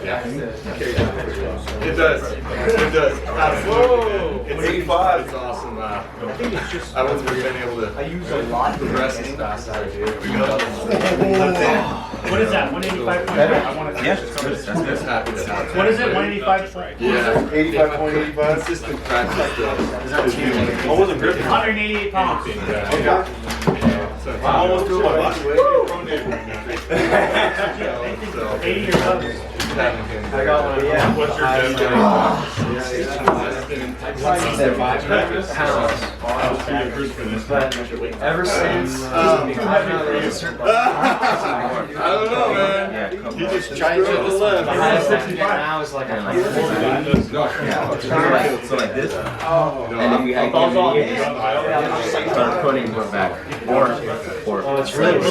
It does. It does. Absolutely. It's 85. It's awesome. I think it's just. I wasn't been able to. I use a lot progress as fast as I do. What is that? 185. I want to. Yeah, that's good. That's happy to have. What is it? 185. Yeah. 85.85. Consistent practice. I wasn't gripping. 188 pounds. I almost threw my body weight. 80 or up. I got one. Yeah. What's your But ever since, I don't know, man. You just tried to the left. The highest I can get now is like a 140. So like this, and then we had start putting more back, or Oh, it's really I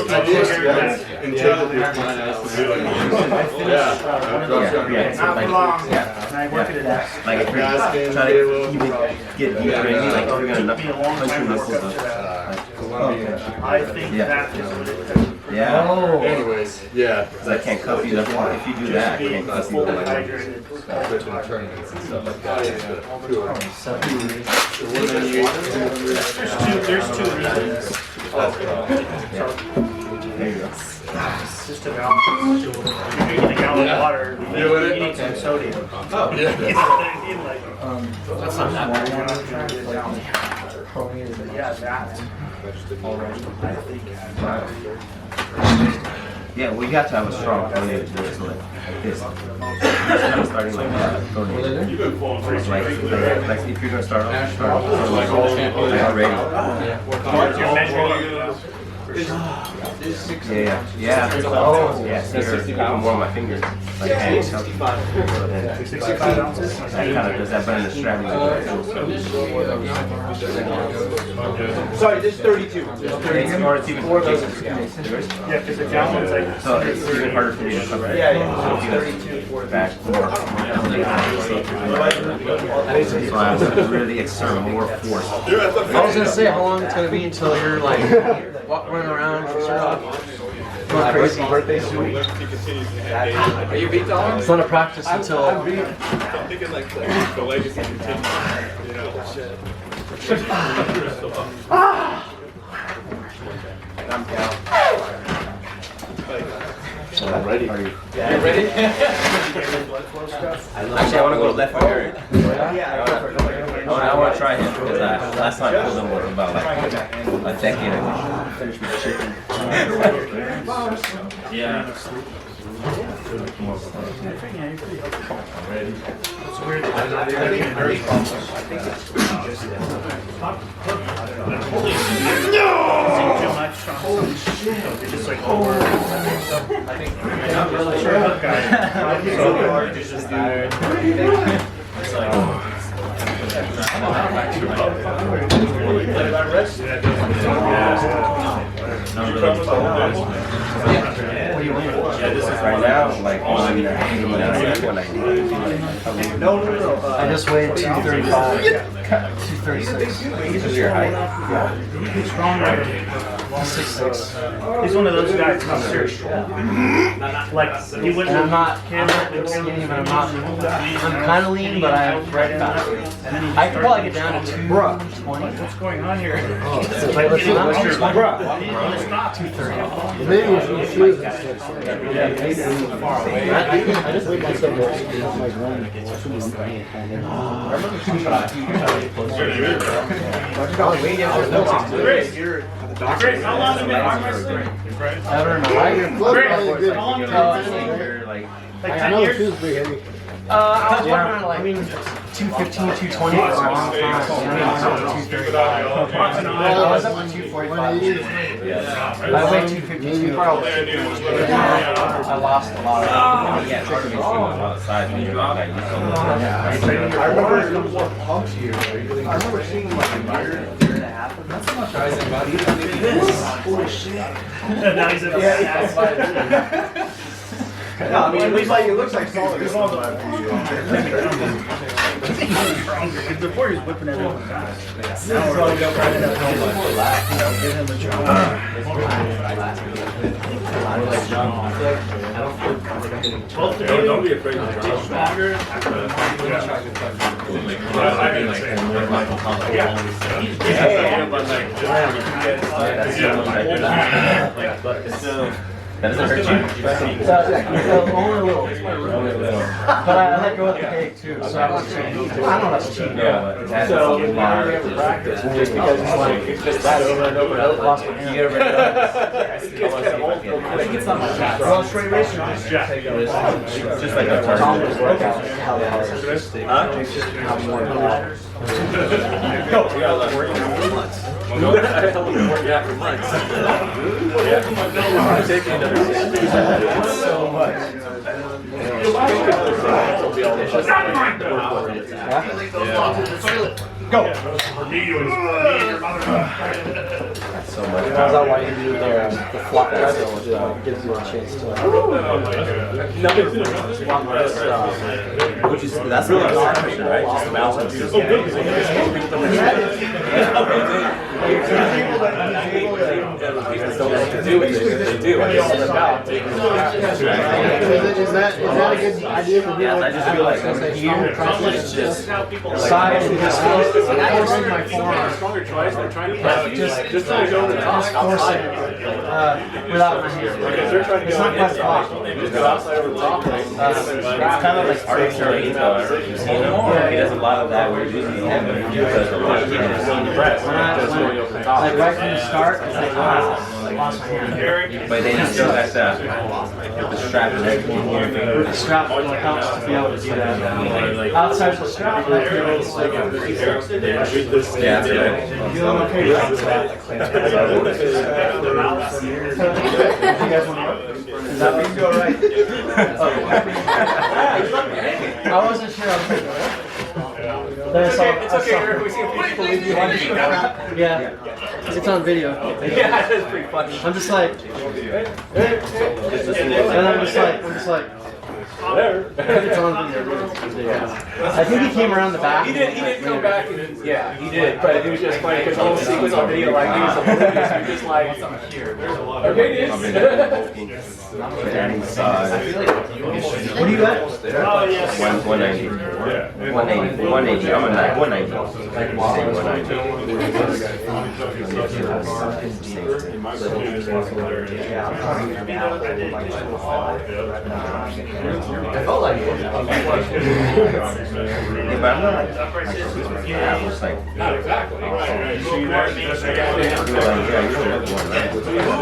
yeah, Not for long. yeah. And I work at it. Like if you're trying to keep it, get deeper in, like if you're gonna punch your knuckles up. I think Yeah. that is what it is. Yeah. Anyways, yeah. Because I can't cuff you. That's why if you do that, I can't cuff you. Fully hydrated. Tournaments and stuff like that. There's two reasons. There you go. Just about. If you're drinking a gallon of water, you need some sodium. Oh, yeah. That's not that bad. Yeah, that. Yeah, well, you have to have a strong pronate to do it, so like this. It's kind of starting like that. Pronate. It's like if you're gonna start off, so like already. You're measuring. Yeah. Oh, yeah. See, even more on my fingers. Like hands. 65 ounces. That kind of does that, but in the strap. Sorry, this is 32. Or it's even Yeah, because the gallon's like. so it's even harder for me to come back. Yeah. So if you guys back more. So I have to really exert more force. I was gonna say how long it's gonna be until you're like running around. My birthday suite. Are you beat dog? It's not a practice until. I'm thinking like the legacy continues. You know, I'm down. I'm ready. Are you ready? Actually, I want to go to left foot area. I want to try him because last time I pulled him was about like a decade ago. Finished with chicken. Yeah. It's weird. Too much on some it's just like over. I think I'm really sure that guy. It's just tired. It's like. Right now, like 189, No. I just weighed 235, 236. This is your height. He's strong, right? 6'6". He's one of those guys who's serious. Like, he wouldn't. And I'm not skinny, but I'm kind of lean, but I'm right about it. I could probably get down to 220. What's going on here? Like, listen, I'm just like, Bruh. 230. Maybe it's some shoes. I just weighed myself Chris, how long have you been arm wrestling? I don't know. Chris, how long have you been wrestling? Like, Like 10 years? I was working on like 215, 220 for a long time. I was up to 245. I weighed 252. I lost a lot of Yeah, I remember some more pumps here. I remember seeing like a year and a half of not so much guys in body. Holy shit. Now he's in No, I mean, it looks like solid. Before he was whipping everyone back. Now we're all going to give him a job. Don't be afraid to That doesn't hurt you. only a little. But I let go of the cake too, so I was cheating. I don't know that's cheating. Yeah. So why do we have to practice? Just because it's just that over and over and over. Lost my hand. It's not my shot. Well, straight racer just Just like a Tom target. was working out how they are. How more than that. So much. Go! So much. That's not why you do the flop wrestle, which gives you a chance to Which is that's really a question, right? Just the balance. Is that a good idea for people? I just feel like side and just forcing my forearm. Just to go to the top. Force it without my hand. It's not quite blocked. It's kind of like arbitrary. He does a lot of that where he's using the hand, but he does a lot of Like right from the start, it's like, wow, I lost my hand. but then he still has to put the strap and everything in here. The strap helps to be able to do that. Outside the strap, I feel it's like Yeah, that's right. feeling okay with that. You guys want to work? Is that what you go right? I wasn't sure. I was like, it's okay. We see a few people leave you on. Yeah, it's on video. Yeah, that's pretty funny. I'm just like, and I'm just like. It's on video. I think he came around the back. He did come back and yeah, he did. But it was just funny because the whole sequence on video, like he was oblivious. He was just like, okay, dude. What do you got? 190. 180. 180. I'm a 190. I felt like it. Yeah, but I'm not I'm just like, Not exactly.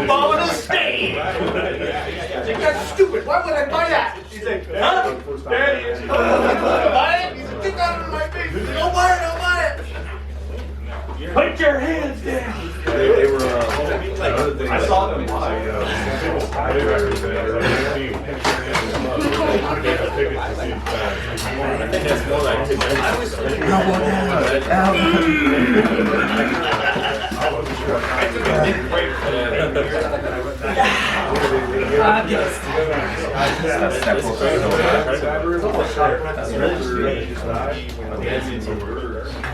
Ball in the state. That's stupid. Why would I buy that? He's like, huh? There it is. Oh, buy it? He's like, get that out of my face. Don't buy it. Don't buy it. Put your hands down. They were, I saw them live.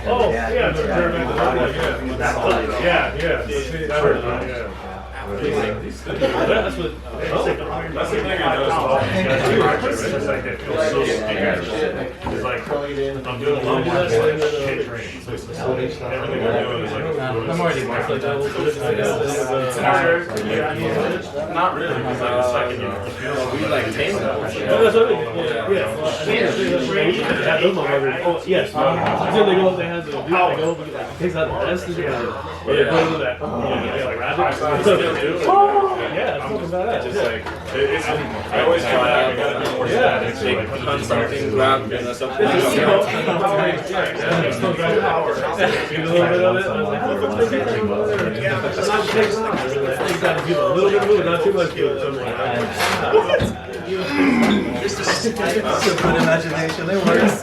Oh, yeah, the pyramid. Yeah. That's what. That's the thing I noticed about these guys. It's just like they feel so scared. It's like I'm doing a lot more of that. I'm already working. Not really. We like tame them. Oh, yes. Until they go, they have to do they go, like, takes out the best. Yeah, put it in that. Like rabbit. Yeah, it's fucking badass. Just like, I always try out, I gotta be more static. Like, hunt something, grab, and something. A little bit of it. I was like, a little bit of it, not too much food. Just a good imagination, it works.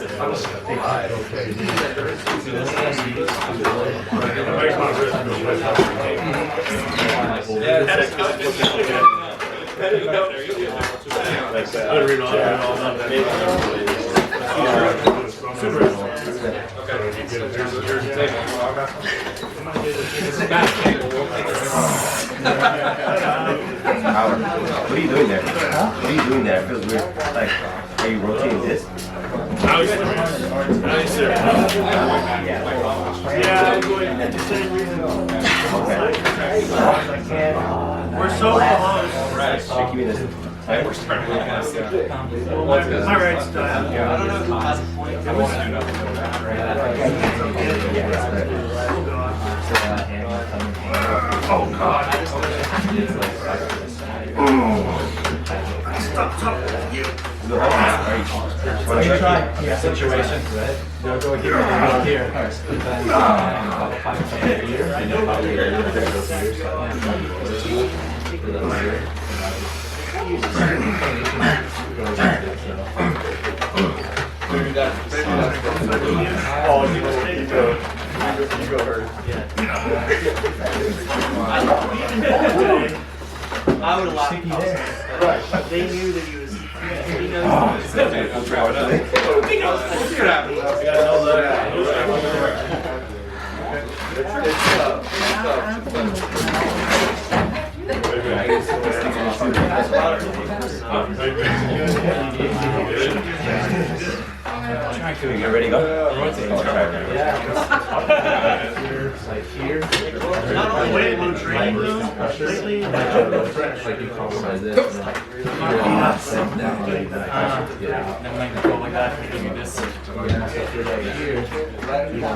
Howard, what are you doing there? What are you doing there? It feels weird. Like, are you rotating this? Yeah, I'm going at the same reason. We're so close. You're keeping this. My right style. I don't know if it has a point. Oh God. Stop you. What are you trying? Yeah, situations, right? Go here, go here. You go first. I would allow it. They knew that he was. He knows. We'll try it out. He knows. You ready to go? Like here. Not only waiting on training though, lately, Like you compromise this.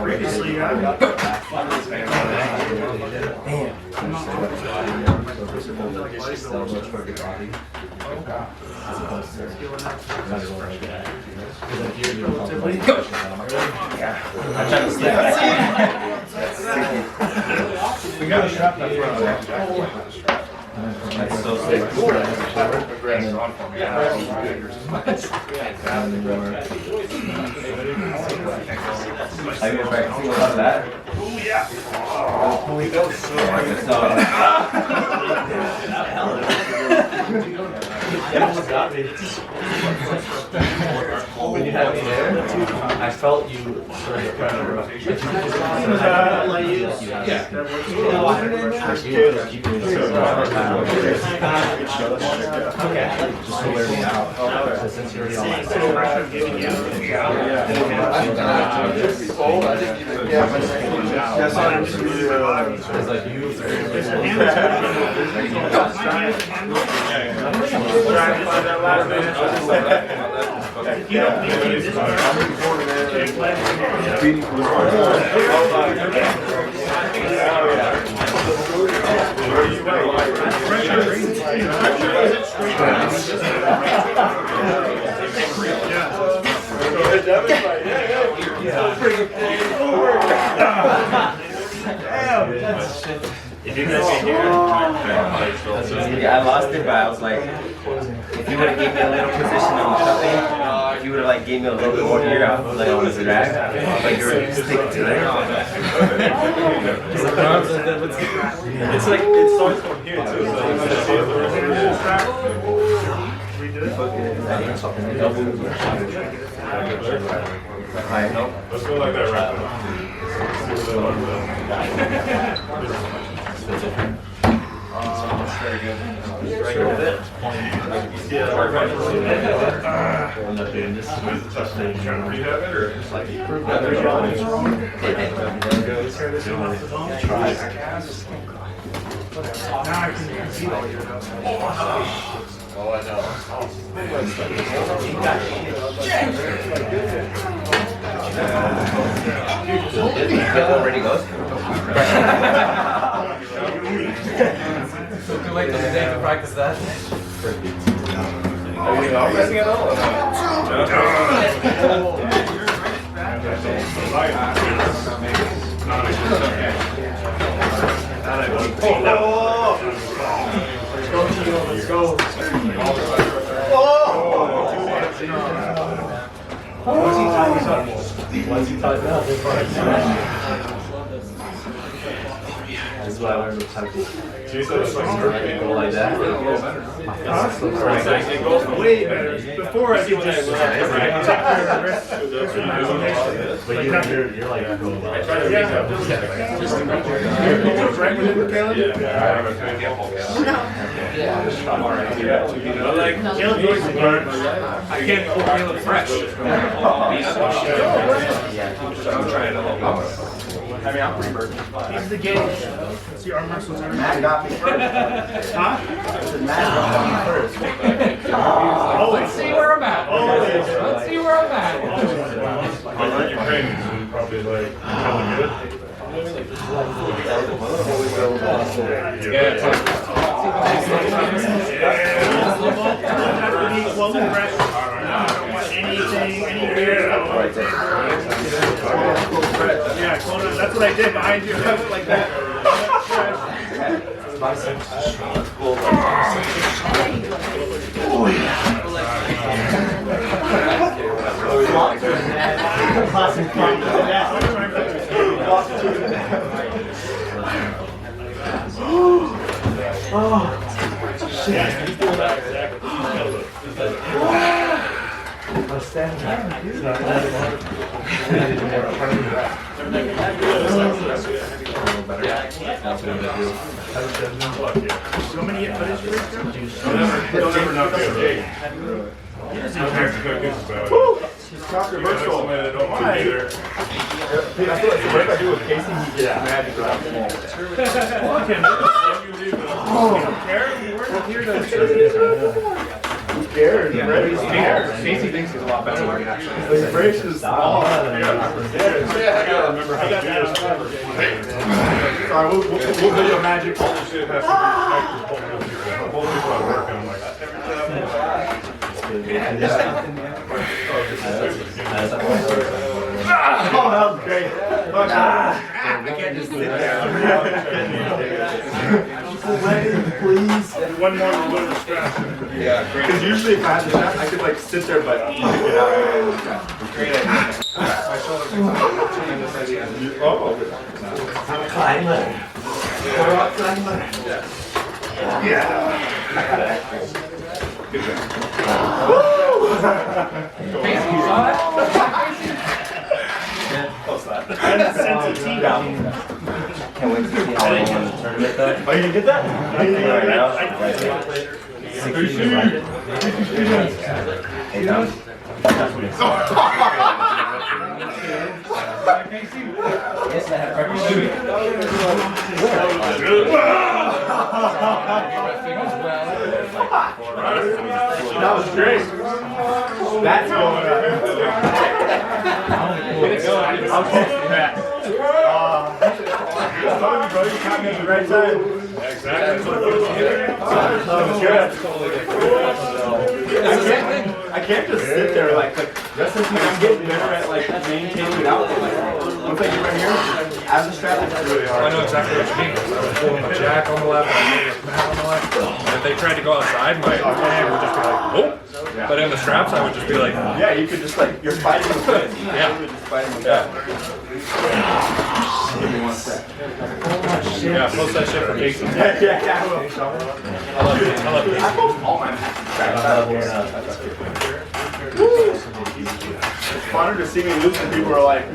previously, I'm trying to slip. We got a strap that's That's so sick. Are you practicing about that? oh yeah. Holy Ghost. When you had me there, I felt you sort of kind of just to wear me out. Since you're already on my side. It's like you. You don't need this Yeah, I lost it, but I was like, if you would have gave me a little position on the cupping, if you would have like gave me a little bit more here, I was like on the drag, but you're sticking to it. It's like, it starts from here too. Let's go like that right now. very good. Trying to rehab it or just like Now I can see all your notes. Oh, I know. Already goes. So too late in the day to practice that. Are we all messing at all? Let's go. Once he ties up, this is what I learned with typing. Go like that. It goes way better. Before I could just take care of the rest. But you're like, You were right with it, Caleb? Caleb goes to learn. I can't feel it fresh. I'm trying to look up. I mean, I'm pretty burdened. He's the gauge. See our muscles are. Matt got me first. Huh? Matt got me first. Let's see where I'm at. Let's see where I'm at. Your training is probably like hella good. Well, the rest, I don't want anything, any weird. Yeah, that's what I did behind you. Like that. So many footage for Don't ever not be okay. It's controversial. Somebody that don't want to be there. I feel like the work I do with Casey, he gets mad because I'm small. You don't care? We're here to. Who cares? Casey thinks he's a lot better than he actually is. His brace is small. I gotta remember how to do this. Sorry, we'll video magic. All this shit has to be active. Both people at work, and I'm like, Oh, that was great. I can't just do that. Please. One more to go to the strap. Yeah, because usually if I had the strap, I could like sit there, but get out. Great idea. I'm a climber. We're all climber. Yeah. Good job. Casey, you saw that? Can't wait to see how they win the tournament though. Oh, you didn't get that? Hey, Tom. Yes, I have purple shoes. That was great. That's going up. I'll catch that. Bro, you caught me at the right time. I can't just sit there like that's the thing. I'm getting better at like maintaining it out. Once I get right here, as a strap, it's really hard. I know exactly what you mean. I was pulling my jack on the left, my Matt on the left. And if they tried to go outside, my hand would just be like, whoop. But in the straps, I would just be like, yeah, you could just like, you're fighting with it. Yeah. You're just fighting with that. Give me one sec. yeah, post that shit for Casey. Yeah, I will. I love it. I love it. I post all my It's funner to see me lose and people are like,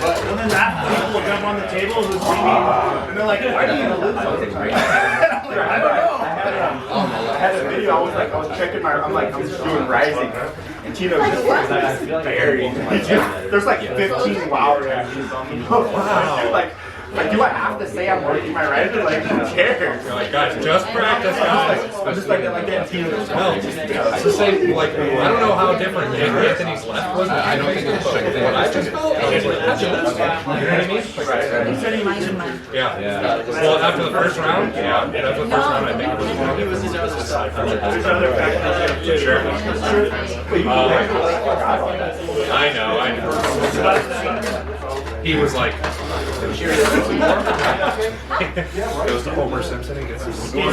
Well, then that people will jump on the table who's singing, and they're like, why do you lose? And I'm like, I don't know. I had a video. I was checking my. I'm just doing rising, and Tino's just buried. There's like 15 wow reactions on the. Wow. Like, do I have to say I'm working my rising? Like, who cares? You're like, guys, just practice, guys. I'm just like that. Tino's. No, it's the same. Like, I don't know how different Anthony's left was, but I don't think it's the same thing. What I just felt, I was like, that's it. You know what I mean? Yeah. Well, after the first round, after the first round, I think it was. There's other factors. Sure. I know. He was like, Goes to Homer Simpson and gets his score.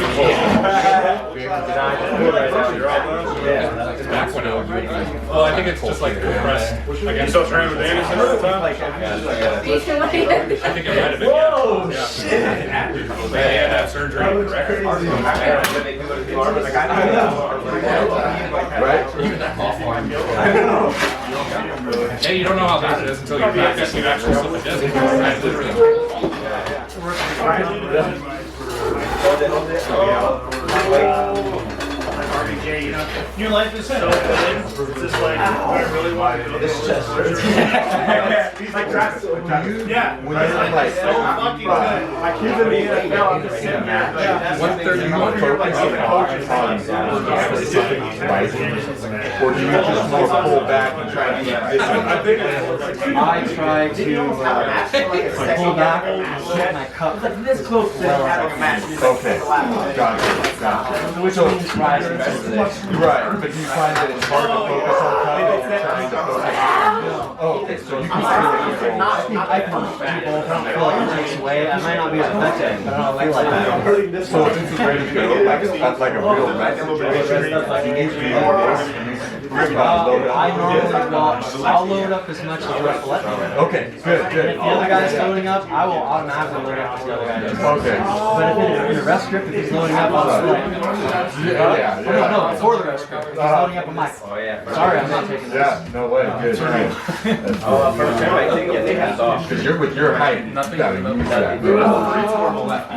back when I was well, I think it's just like compressed. You still training with Anderson at the time? I think it might have been. Whoa, shit! They had to have surgery. Hey, you don't know how bad it is until you're practicing actual stuff like this. I literally. RBJ, you know, your life is so good. It's just like, I really want to go this chest. He's like, yeah. When you're like, so fucking good. My kids in the NFL, I'm just sitting there. 131 focus on rising, or do you just more pull back and try to get this? I try to pull back and set my cup this close to having a match. Okay, got it. Which means rising. Right, but do you find that it's hard to focus on cup and trying to focus? Oh, okay, so you can still I can both. I don't feel like it takes away. I might not be as effective, but I don't feel like that. so it's ready to go, like a real match I normally I'll load up as much as Russ will let me. Okay, good. And if the other guy's loading up, I will automatically load up as the other guy does. Okay. But if in a rest grip, if he's loading up, I'll just like, no, before the rest grip, if he's loading up, I'm like, sorry, I'm not taking this. Yeah, no way, good. Because you're with your height, you gotta use that. I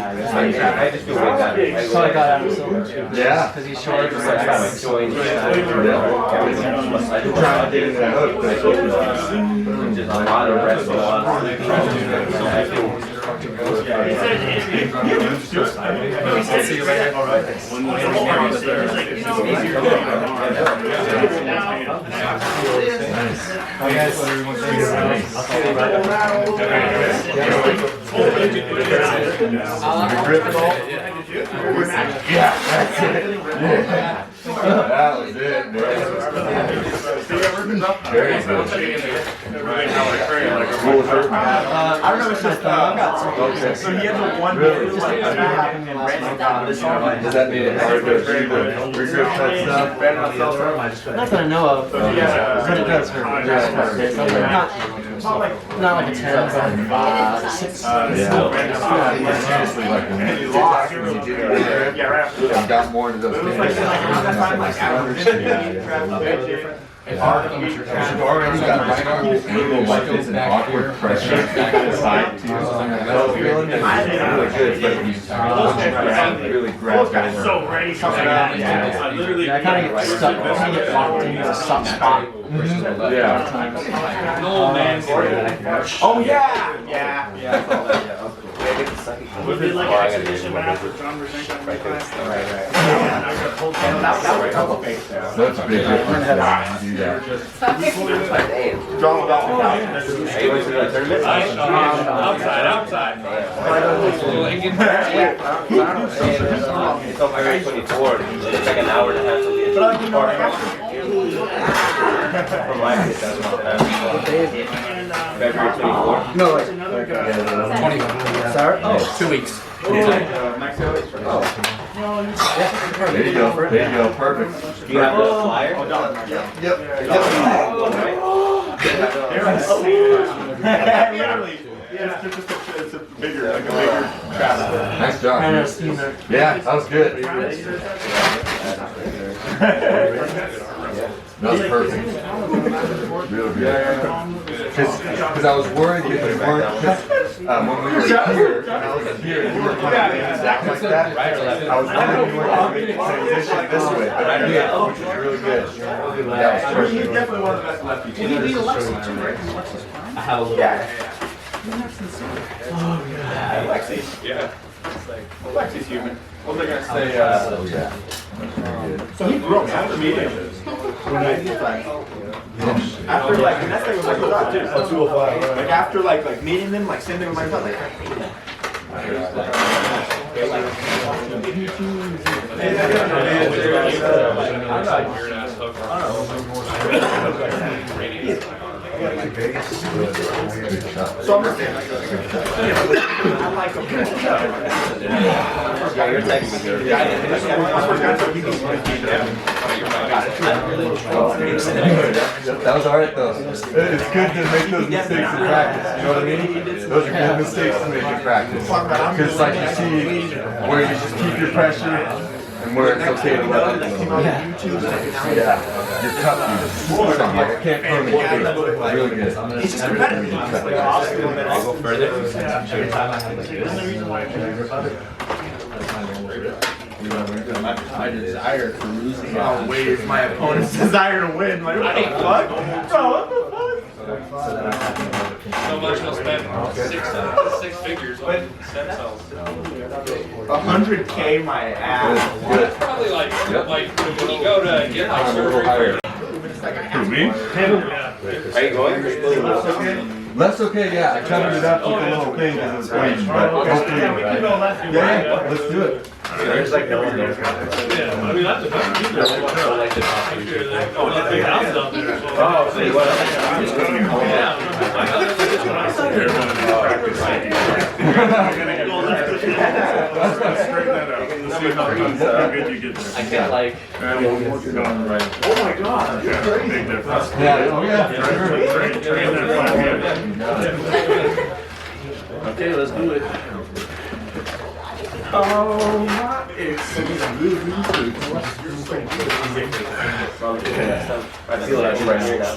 just feel way better. So I got out of silver too. Yeah. Because he's short. Trying to get in that hook. Just a lot of restaurants. See you later. Grip it all? Yeah, that's it. Yeah. That was it, man. Very good. I don't know what's just I've got some. Okay. So he had the one Really? just like Does that mean it's hard to see the regrip that stuff? Not that I know of, but it does hurt. Not like a 10, but 6. Seriously, like when you did it, and got more into those things. You've already got right arm, just little like this and awkward pressure back to the side too. That feeling is really good, but you really grab So ready for that. I kind of get stuck. I kind of get locked into a soft spot. Yeah. No, man. Oh yeah. Yeah. We did like an exhibition match with John Rosenko in class. That's a big difference when you do that. John without Outside. It's on February 24th. It's like an hour and a half to get from my place, that's not bad. February 24th. No, wait. 20. Sorry? Oh, 2 weeks. There you go, perfect. Do you have the flyer? Literally. Yeah, it's a bigger crowd. Nice job. Yeah, that was good. That was perfect. Real good. Because I was worried that you weren't, when we were here, and I was here, and you were kind of exactly like that. I was wondering if you weren't going to make the transition this way, but I did, which was really good. That was perfect. He's definitely one of the best lefties. You beat Alexi too, right? Alexi's fine. Yeah. Oh, yeah. Alexi. Yeah. Alexi's human. What was I gonna say? So he grew up after meeting him. After like, and that's like what I thought too. Like after like meeting them, like sitting there with my thought, So I'm just saying, I like him. Yeah, you're texting me. That was alright though. It's good to make those mistakes in practice, you know what I mean? Those are good mistakes to make in practice. Because like you see where you just keep your pressure and where it's okay to let it go. Yeah, your cup, like I can't put them in the really good. He's just competitive. I'll go further. My desire for losing outweighs my opponent's desire to win. Like, what the fuck? Bro, what the fuck? So much he'll spend six figures on stem cells. 100K my ass. That's probably like when you go to get like surgery. Who, me? Are you going? That's okay, yeah, I covered it up with a little thing because it was waiting, but hopefully, yeah, let's do it. There's like no one knows. Yeah, I mean, that's the best people. Like the top picture, like, oh, that big house out there. Oh, so you want I can't like. Oh my god, you're crazy. Big difference. Yeah, oh yeah. Train that 5 years. Okay, let's do it. Oh my, it's I feel like I'm right here now.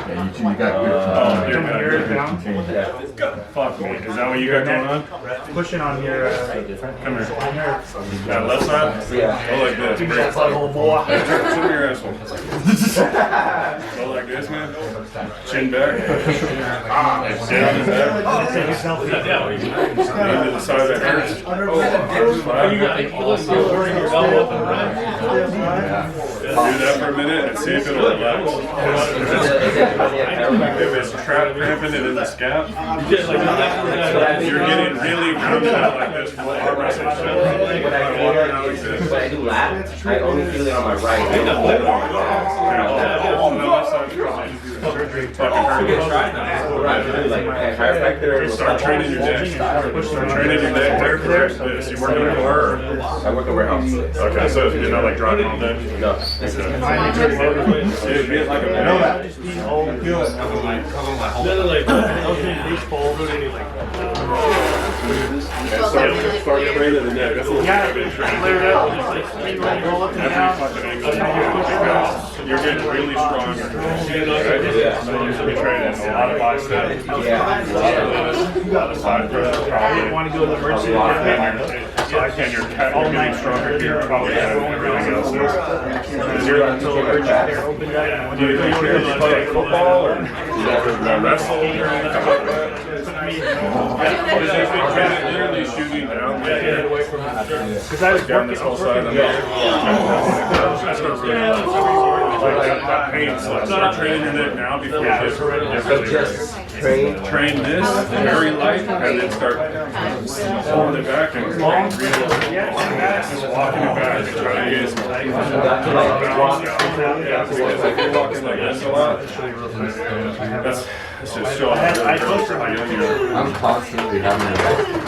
Yeah, you two, you got good. Fuck me. Is that what you got going on? Pushing on your, Come here. That left side? Yeah. Go like this. Bring it forward. Sit in your asshole. Go like this, man. Chin back. Down his head. Into the side that hurts. Do that for a minute and see if it'll relax. If it's trap cramping it in the scalp, you're getting really grounded out like this. Arm wrestle shit. When I do lap, I only feel it on my right. Start training your neck. Training your neck. This. You work in a car? I work in a warehouse. Okay, so you're not like driving all day? No. Dude, be it like a man. Start training the neck. That's a little bit training. Every fucking angle. You're getting really strong. You're training a lot of biceps. A lot of side press. I didn't want to go to the emergency department. And your getting stronger here probably than everything else is. You're not until They're open up. do you think you're going to play football or wrestle or anything like that? Because if you're literally shooting down Because I was down this whole side of the that's what that pain. So start training your neck now before you get Just train this very light and then start pulling it back and just walking it back and trying to get balance out. Yeah, because if you're walking like like this a lot. That's just showing how young you are. I'm constantly having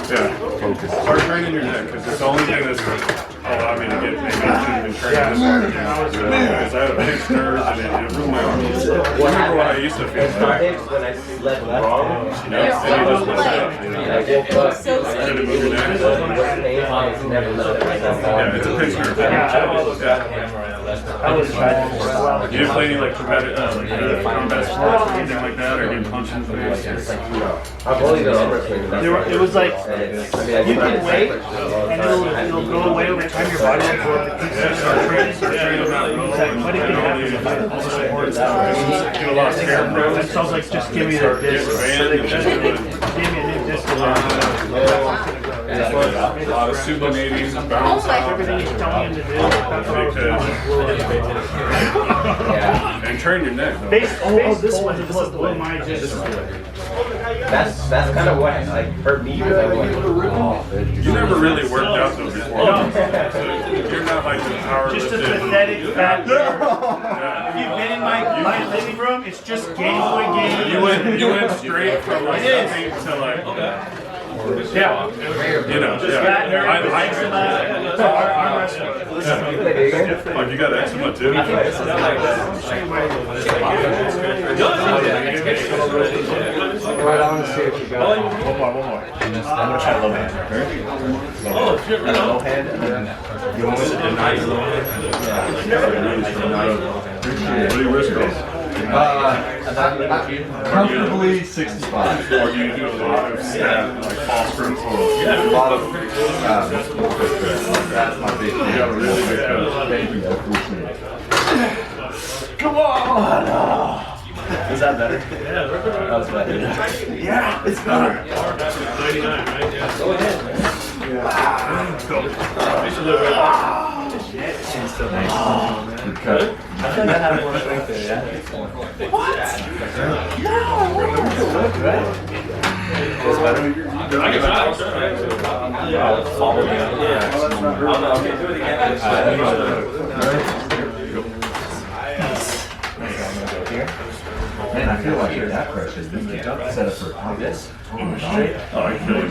to focus. Start training your neck, because it's the only thing that's allowed me to get maybe I shouldn't have been training this. I had a fixed nerve and it ruined my arm. Remember what I used to feel like? When I slept wrong, You know, and you just mess up. You know, I woke up. you gotta move your neck. Yeah, it's a fixed nerve. I was trying for a while. You didn't play any like competitive, combat sports or anything like that, or getting punched in the face? I've only been on wrestling. It was like, you can wait, and it'll go away over time, your body will go up, it keeps start training, but it can happen if I also support that. Do a lot of care. And so I was like, just give me the disc. So they just gave me a new disc. A lot of supinating, bounce out, Everything he's telling him to do. and train your neck. Though. This is the one my disc. That's kind of what like hurt me. Because I was like, You never really worked out though before. So you're not like the power Just a lifting. pathetic factor. If you've been in my living room, it's just Game Boy game. You went straight from like nothing to like. Yeah. You know, Arm wrestling. Like you got eczema too. Right on to see what you got. One more. I'm gonna try low hand. Oh, shit, right Low hand, and then you want me to deny your low hand? What do you risk on? Comfortably 65. Or do you do a lot of like false growth? A lot of that's my big thing. You got a really big cut. Thank you, I appreciate it. Come on! is that better? Yeah, That was better. Yeah, it's better. 99, right? Yeah. Go ahead. Good cut. I feel like I have more strength there, yeah? I can try. Yeah, follow me. Yeah. Okay, do it again. Man, I feel like you're that pressure. You can set up for like this. Straight. Oh, I feel it.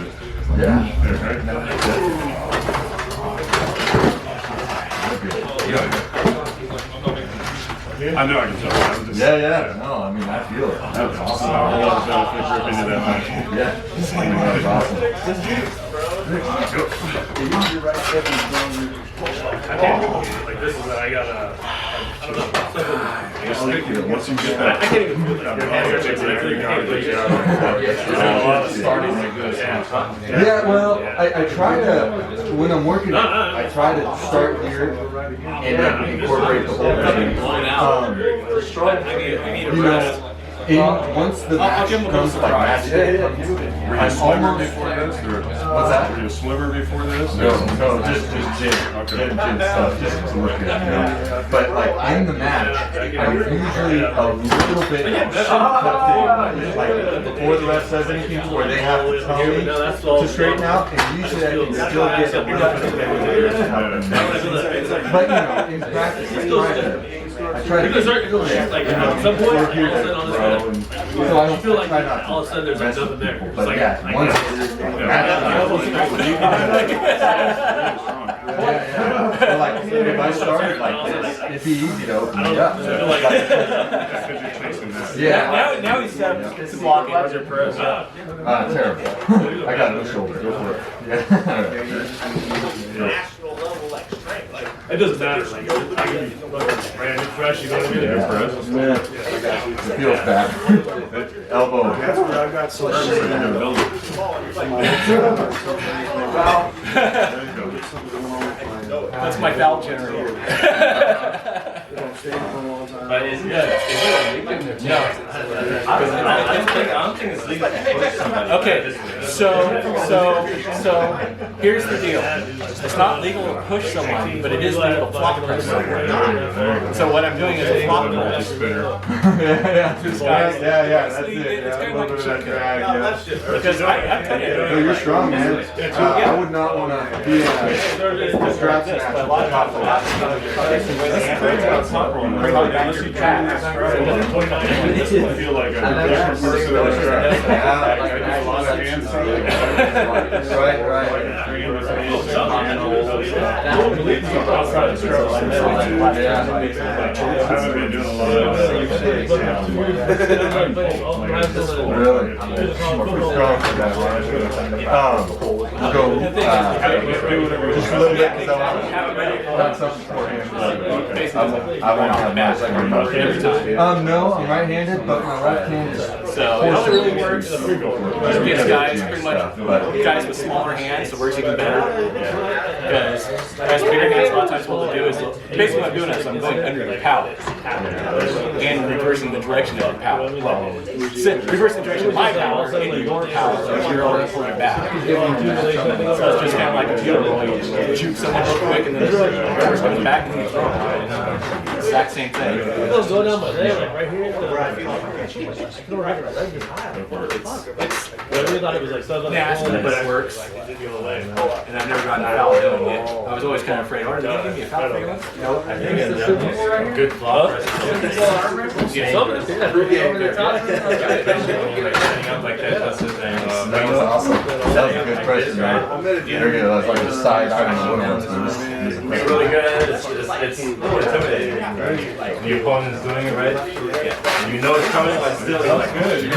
I know I can tell. I'm just, Yeah. No, I mean, I feel it. That was awesome. I love that if you're into that match. Yeah. That was awesome. I can't, like, this is what I got I don't know. Once you get that, I can't even feel that. your hands are taking a lot of starting like this. Yeah, well, I try to, when I'm working, I try to start here and then incorporate the whole thing. You know, once the match comes to like match day, Were you I'm swimmer almost, before this? Or, what's that? Were you a swimmer before this? No, just gym. Okay. Gym stuff, just to look at, you know. But like in the match, I'm usually a little bit like before the ref says anything, where they have to tell me to straighten out, and usually I can still get a little bit. But you know, in practice, I try to. Because like at some point, all of a sudden on this side, So I you feel like try not all of a sudden there's like nothing there. It's But like, yeah, once But like if I started like this, it'd be easy to open it up. Yeah. Now he's got this blocking. How's your press? Terrible. I got no shoulder. Go for it. Yeah. It doesn't matter. Like, I can be brand new fresh, you know what I mean? It feels bad. Elbow. That's where I got some That's my valve generator. But is it? No. I don't think it's legal to push somebody. Okay, So here's the deal. It's not legal to push someone, but it is legal to flop press someone. So what I'm doing is a flop press. Yeah, that's it. It's kind of like a cheat code. Yeah. Because I tell you, No, you're strong, man. I would not want to be in a distraction match. but a lot of times, I feel like a different person in the strap. Like I do a lot of hand stuff. Right. I haven't been doing a lot of Really? We're strong for that one. Go, just a little bit because I want something for him. I won't have much. No, I'm right-handed, but my left hand is. so it only really works against guys pretty much guys with smaller hands, so it works even better. Because guys with bigger hands, a lot of times what they'll do is basically what I'm doing is I'm going under the pallet and reversing the direction of the pallet. Well, reversing the direction of my pallet into your pallet, so you're already pulling back. So it's just kind of like a judo roll. You shoot someone real quick and then reverse coming back and then you throw it. Exact same thing. It'll go down my leg, like right here. I really thought it was like something. Nasty, but it works. And I've never gotten a foul doing it. I was always kind of afraid. Oh, did you give me a foul for this? No, I think it's good flop. That was awesome. That was a good question, right? That's like a side item. It's really good. It's intimidating. Like the opponent's doing it right. You know it's coming, but still it's like good.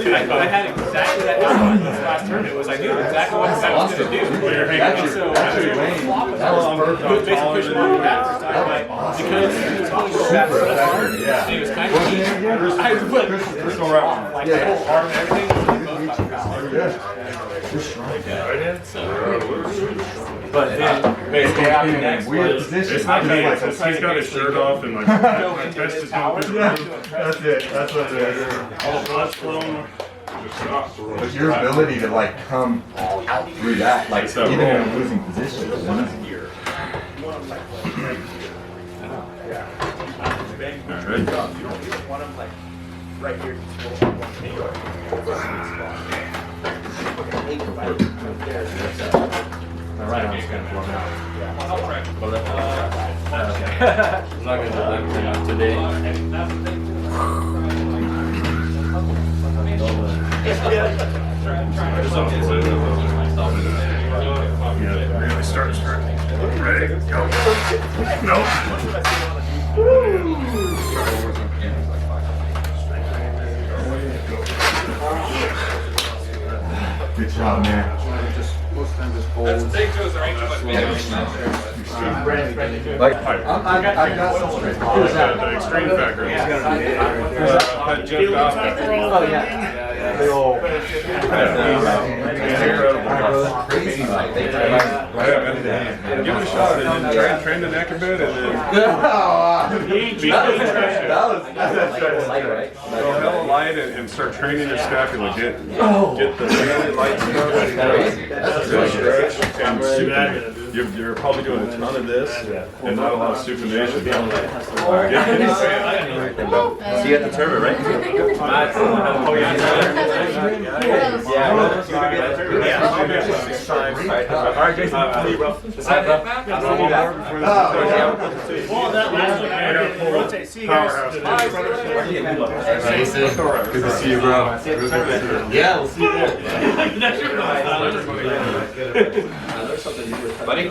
I had exactly that outline this last turn. It was I knew exactly what I was going to do. That was perfect. Basically pushing him back because he was going back so hard. And it was kind of easy. I put Crystal round. like the whole arm and everything. But then basically after the next Weird was position. It's not me. It's he's got his shirt off and like best is That's it. That's what it is. all blood flowing. Just stop. But your ability to like come out through that, like even in a losing position, is easier. Right here. Alright, I'm just gonna blow out. I'm not gonna do that today. Yeah, really start. Ready? Go. Nope. Good job, man. Most times it's cold. Like, I got some strength. Who's that? The extreme factor. Jeff Goff. Oh, yeah. They all. Crazy. Give it a shot and then train the neck a bit and then go hella light and start training your scapula. Get the really light and you're probably doing a ton of this and not a lot of supination. So you got the turbo, right? Alright, Jason, how you, bro? Well, that last one, I gotta rotate. See you guys. Jason, good to see you, bro. Yeah, we'll see you there. Buddy?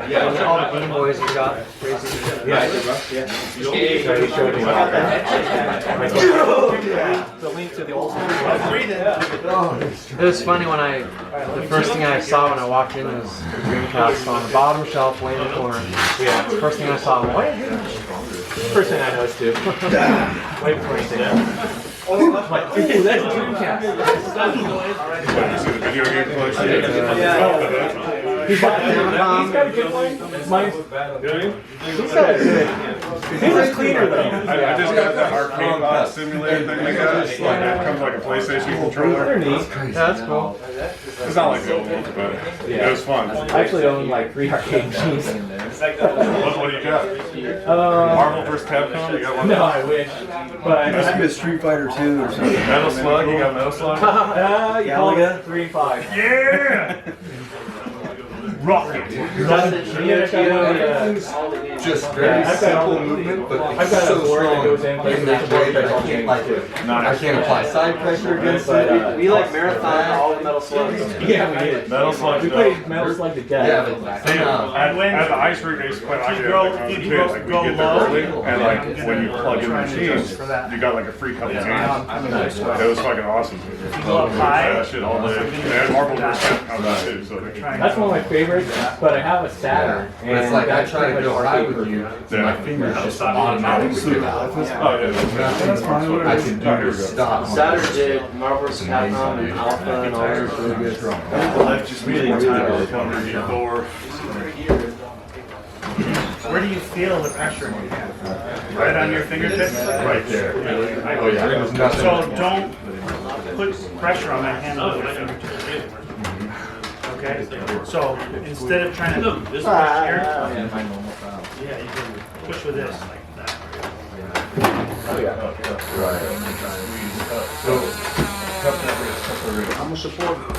Yeah, all the Game Boys you got. Crazy. the link to the old It was funny when the first thing I saw when I walked in was Dreamcast on the bottom shelf way in the corner. Yeah, the first thing I saw, what? First thing I noticed too. Way before anything. Ooh, that's a Dreamcast. You see the video game collection? He's got a good one. Mine's, he's got a good. His is cleaner though. I just got that arcade bot simulator thing. Like that. Like it comes like a PlayStation controller. They're neat. Yeah, that's cool. It's not like the old ones, but it was fun. I actually own like 3 arcade machines. What do you got? Marvel vs. Capcom? You got one? No, I wish. But Must be a Street Fighter 2 or something. Metal Slug? You got Metal Slug? Galaga 3 and 5. Yeah! Rocket. Just very simple movement, but I've got a so board that strong goes in in that way that I can't like I can't apply side pressure against it. We like marathon all the Metal Slugs. Yeah, we did. Metal Slug. We played Metal Slug to death. Yeah, but At the ice rink, I used to play like If you go like we low, get there early, and like I'm when you gonna plug in the try and machines, adjust for that. you got like a free couple games. Yeah. It was fucking awesome. you go up high, That shit all day. And Marvel vs. Capcom too. So That's one of my favorites, but I have a Saturn. But it's like I try to go high with you, so my fingers just automatically go out. oh yeah, I can do your stop. Saturn did Marvel vs. Capcom and Alpha and all those really good. the left just really tight under your door. where do you feel the pressure in your hand? Right on your fingertips? Right there. Oh yeah, there's nothing. So don't put pressure on that hand with your fingertips. Okay? So instead of trying to push here, yeah, you can push with this. I'm a supporter.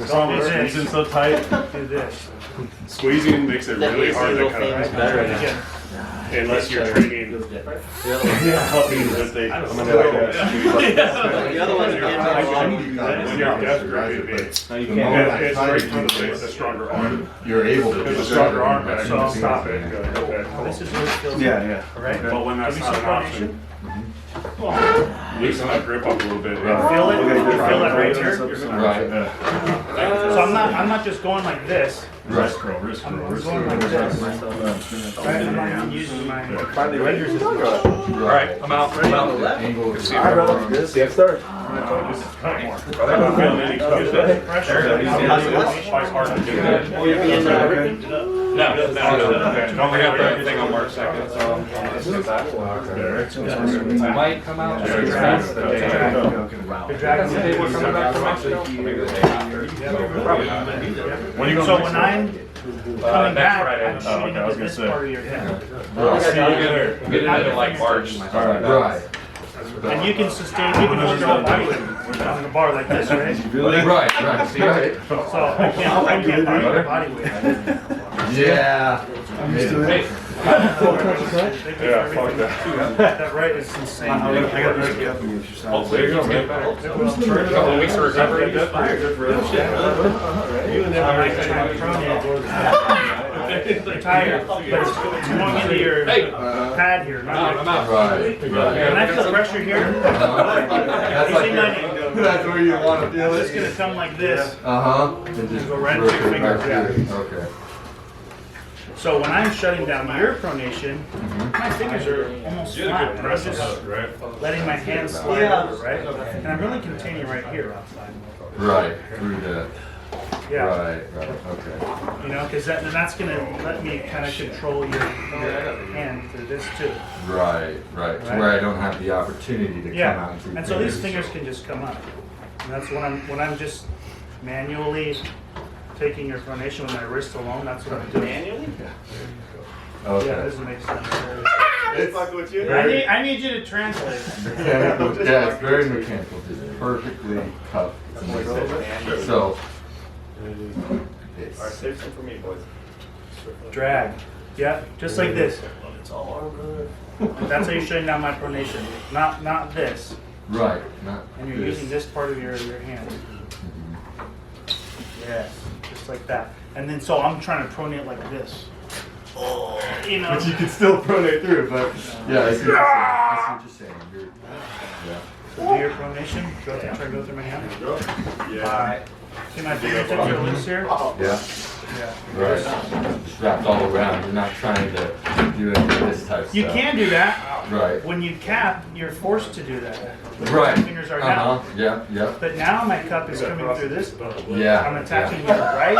Squeezing so tight. Do this. Squeezing makes it really hard to cut it. Again. Unless you're training. Helping with the. I'm gonna The other one's when you're deaf grip, it's right through the face, a stronger arm. You're able to. Because a stronger arm can actually stop it. Okay. This is what it feels Yeah. like. Right? But when that's Give me not an some option, loosen that grip up a little bit. Feel it? You feel that right here? Right. So I'm not just going like this. Wrist curl, wrist curl, I'm wrist going curl. like this. Right? I'm not even using my. Alright, I'm out. I'm out. Angle of Alright, brother. Good. Get started. I don't feel any pressure. It's hard to do that. No, don't forget the everything on March 2nd, so let's get that. I might come out to the fence the day. That's the day we're coming back from Mexico. Maybe the day after. Probably not. When you go So when I'm coming back, Friday. I'm shooting I was into this gonna say. part of your head. Get it into like March. Right. And you can sustain, you can hold your whole body weight on the bar like this, right? Right. See, right. So I can't body your body weight. Yeah. Hey, Yeah, fuck that. That right is insane. I got this. oh, there you go, man. A couple of weeks of recovery. I'm tired, but it's going into your pad here. I'm out. Right. When I feel pressure here, That's like that's where you want to feel it's it. gonna come like this. And just Go right into your fingers, yeah. Okay. So when I'm shutting down your pronation, my fingers are almost flat, and I'm just letting my hands slide over, right? And I'm really containing right here. Right. Through the. Yeah. Right. Okay. You know, because that's going to let me kind of control your hand through this too. Right. To where I don't have the opportunity to come out Yeah. through And so these fingers can just come up. And that's when I'm just manually taking your pronation with my wrist alone. That's what I'm doing. Manually? Okay. Yeah, this makes sense. It's fucking with you. I need you to translate. Mechanical. Yeah, it's very mechanical. Just perfectly cupped. So. Alright, save some for me, boys. Drag. Yeah, just like this. That's how you're shutting down my pronation. Not this. Right. Not And you're this. using this part of your hand. Yes, just like that. And then so I'm trying to pronate like this. Oh, you know. But you can still pronate through, but yeah, I see what you're saying. Yeah. So do your pronation. Try to go through my hand. Yeah. See my fingertips are loose here? Yeah. Yeah. Right. Just wrapped all around. You're not trying to do any of this type of You stuff. can do that. Right. When you cap, you're forced to do that. Right. My fingers are down. Yeah. But now my cup is coming through this. Yeah. I'm attacking your right.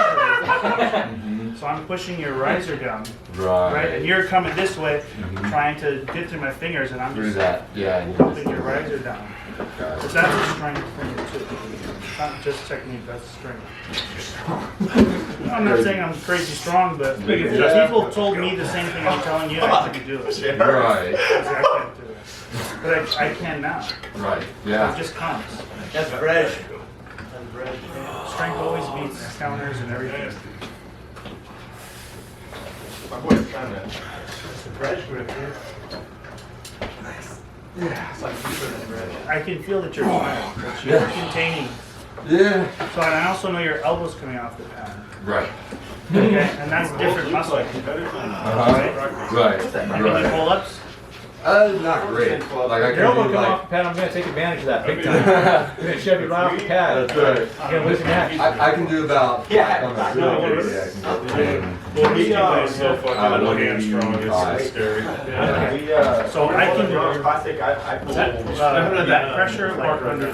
So I'm pushing your riser down, Right. right? And you're coming this way, trying to get through my fingers, and I'm Through just that, yeah. pumping your riser down. But that's a strength thing too. It's not just technique, that's strength. I'm not saying I'm crazy strong, but people told me the same thing I'm telling you. I couldn't do it. Right. I can't do it. But I can now. Right. Yeah. It just comes. That's fresh. Strength always beats counters and everything. My boy's trying to. It's a fresh grip here. Yeah, it's like I can feel that you're fine, that you're containing. Yeah. So and I also know your elbows coming off the pad. Right. Okay, and that's different muscle. Right. Can you do pull-ups? Not great. Like I Your elbow can do come off like. the pad, I'm gonna take advantage of that big time. I'm gonna shove you right off the pad. That's right. You're gonna lose your match. I can do about. Yeah. On a really good day, I can do 10. Well, he plays so fucking low hand strong, it's scary. So I can do that pressure like under.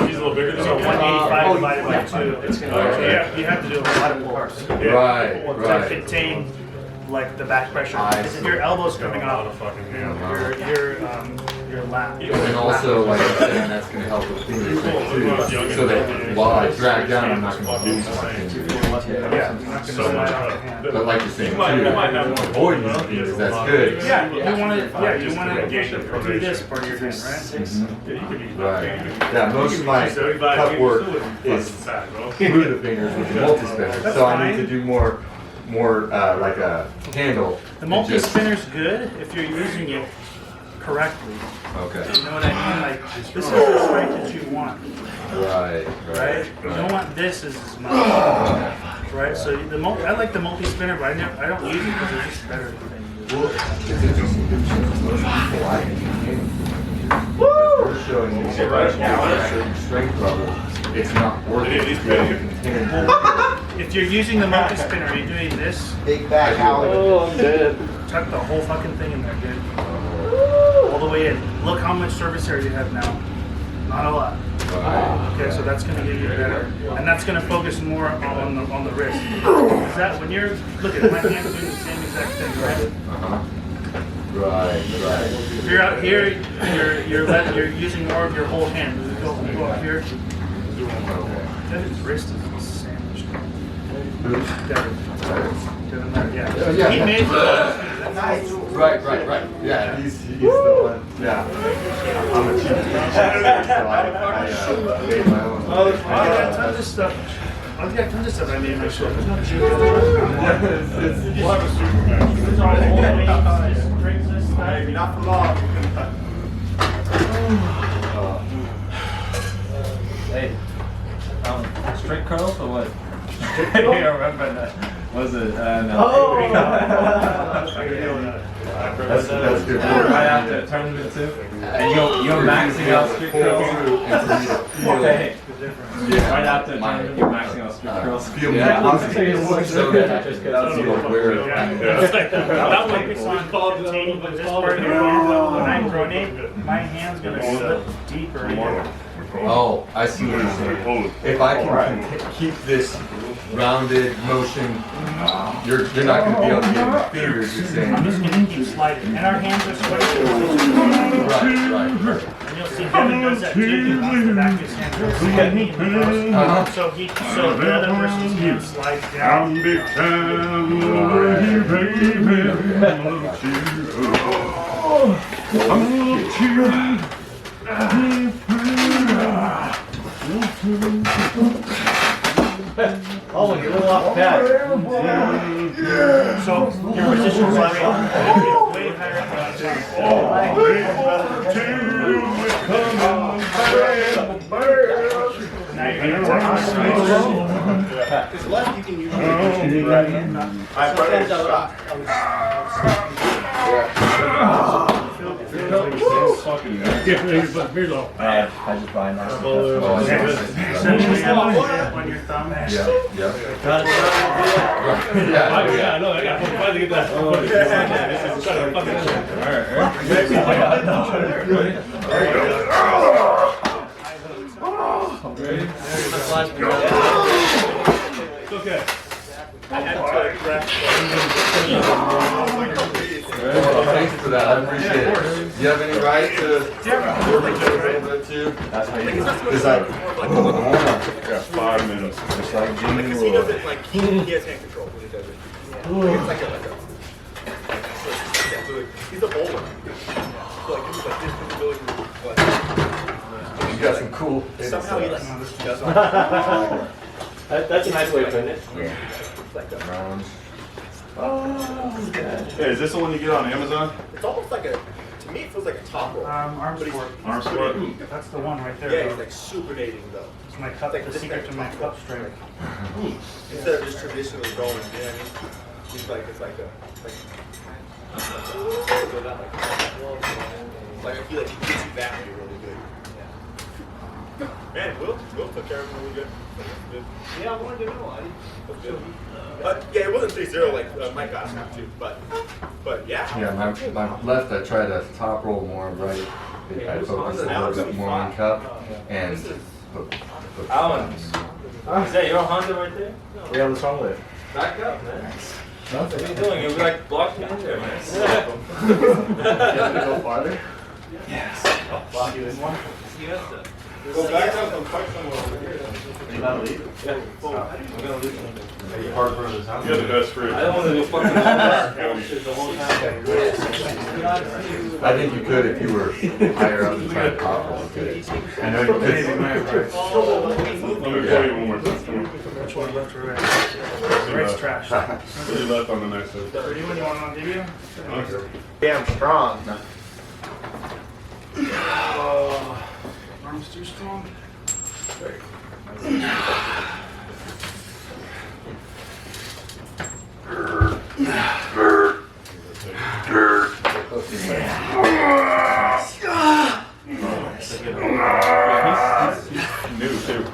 He's a little bigger than So 185 divided by 2. It's gonna. So you have to do a lot of pull-ups. Right. To Right. contain like the back pressure. Because if your elbow's coming off, your lap. And also, like I'm saying, that's going to help with finger strength too. So that while I drag down, I'm not going to lose my finger. Yeah, I'm not gonna slide out the hand. But like you're saying too, avoiding these fingers, that's good. Yeah, you want to do this part of your hand, right? Right. Yeah, most of my cup work is through the fingers with the multi-spinner. So I need to do more like a handle. The multi-spinner's good if you're using it correctly. Okay. You know what I mean? Like, this is the strength that you want. Right. Right? You don't want this as much. Right? So I like the multi-spinner, but I don't use it because it's just better than Well, it's interesting to we're showing you right now at a certain strength level, it's not working. If you're using the multi-spinner, you're doing this. Big back, Howard. Oh, I'm dead. Tuck the whole fucking thing in there, dude. All the way in. Look how much surface area you have now. Not a lot. Okay, so that's going to give you better, and that's going to focus more on the wrist. Is that when you're look at my hand doing the same exact thing, right? Right. If you're out here, you're using more of your whole hand. Go up here. Devin's wrist is sandwiched. Devin. Yeah. He made Right. Yeah, he's the one. Yeah. I'm a cheap so I made my own. I got tons of stuff. I've got tons of stuff I made myself. There's no juice. We'll have a super match. It's all homemade. Drinks this stuff. Maybe not for long. Hey, straight curls or what? I can't remember that. Was it? No. That's good. Right after the tournament too? And you're maxing out street curls? Okay. Right after the tournament, you're maxing out street curls? Yeah, I was so good. I just got out where That way it's on containing with this part of your hand. When I pronate, my hand's going to slip deeper in. Oh, I see what you're saying. If I can keep this rounded motion, you're not going to be able to get your fingers, you're saying. I'm just going to keep sliding. And our hands are sweating. Right. And you'll see Devin does that too. He wants the back of his hand. So the other person's hand slides down. Oh, when you're a little off the pad. So your position is way higher than now you're going to Because left you can use your right hand. I put it in the shot. I just buy now. Essentially have a grip on your thumb. Yeah. Yeah, no, I got to get that. It's okay. you have any right to work with it a little bit too? That's how you do it. It's like, Yeah, 5 minutes. it's like Jimmy Because he does it like he has hand control when he does it. Like it's like a he's a bowler. So like he's like this visibility, but you got some cool. somehow he like does it. That's a nice way of putting it. Yeah. Like that. Rounds. Hey, is this the one you get on Amazon? It's almost like a. To me, it feels like a top roll. Arm But he's- sport. Arm sport? That's the one right there. Yeah, though. he's like supinating though. It's my cup, Like the this secret to my top cup roll. strength. Instead of just traditionally rolling, you know what I mean? He's like, it's like a, like I feel like he gets you back really good. Man, Will took care of him really good. Yeah, I wanted to know. Yeah, it wasn't 3-0 like Mike got us too, but yeah. Yeah, my left, I try to top roll more, right? I focus a little bit more on cup and. Alan, is that your Honda right there? Yeah, what's wrong with it? Back up, man. What are you doing? You're like blocking in there, man. You have to go farther? Yes. Block you in one? Go back up and fight somewhere over here. You about to leave? Yeah. I'm gonna leave. Hard for this house. You're the best fruit. I don't want to do fucking bullshit the whole time. I think you could if you were higher up and try to top roll. You could. I know you could. Let me show you one more time. Which one, left or right? Right's trash. Put your left on the next one. Pretty one, you want it on video? Okay. Damn strong. Arms too strong? New too.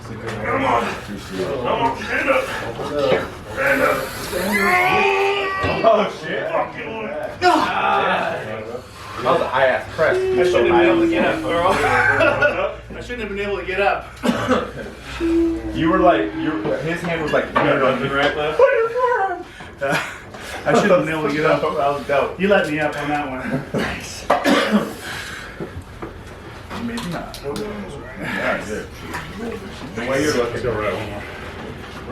Come on. Come on, stand up. Stand up. Oh shit. That was a high ass press. I shouldn't have been able to get up, Earl. I shouldn't have been able to get up. You were like, his hand was like, You got nothing right left? I should have been able to get up. That was dope. You let me up on that one. Nice. Maybe not. Yeah, good. The way you're looking. Go right one more.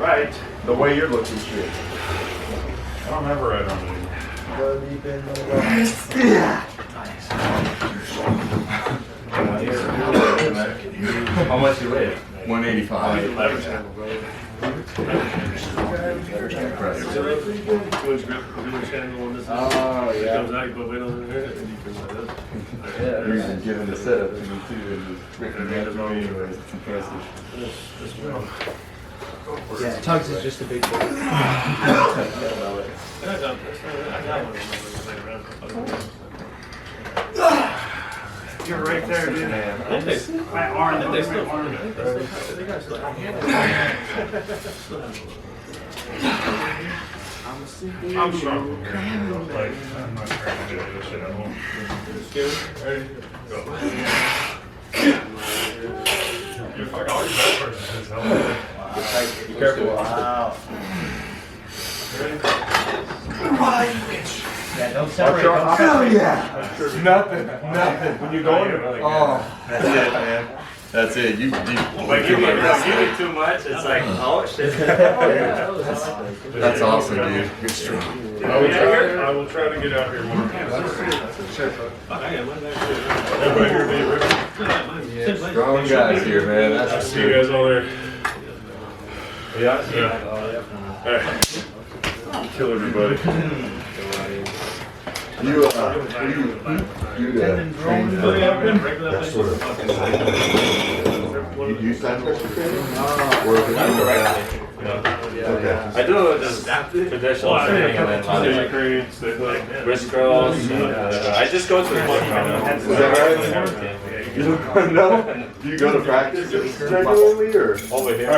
Right. The way you're looking shit. I don't have a right on it. How much you weigh? 185. Oh, yeah. You've been given the setup to me too, and just ripping it me anyways. It's impressive. Yeah, Tugs is just a big boy. You're right there, dude. My arm. I'm strong. Like, I'm not trying to do this shit at home. Ready? Go. You're fucking all your best persons. Be careful. Wow. Yeah, don't separate. Hell yeah! Nothing. When you go in, Oh, that's it, man. That's it. You Like you get too much, it's like, oh shit. That's awesome, dude. You're strong. I will try to get out here more. Everybody here be ripping. Strong guys here, man. That's See you guys all there. Yeah. Hey. Kill everybody. You train that sort of you cycle training? Okay. I do just traditional training and then wrist curls. I just go to the gym. Is that right? You don't know? Do you go to practice regularly or? Over here.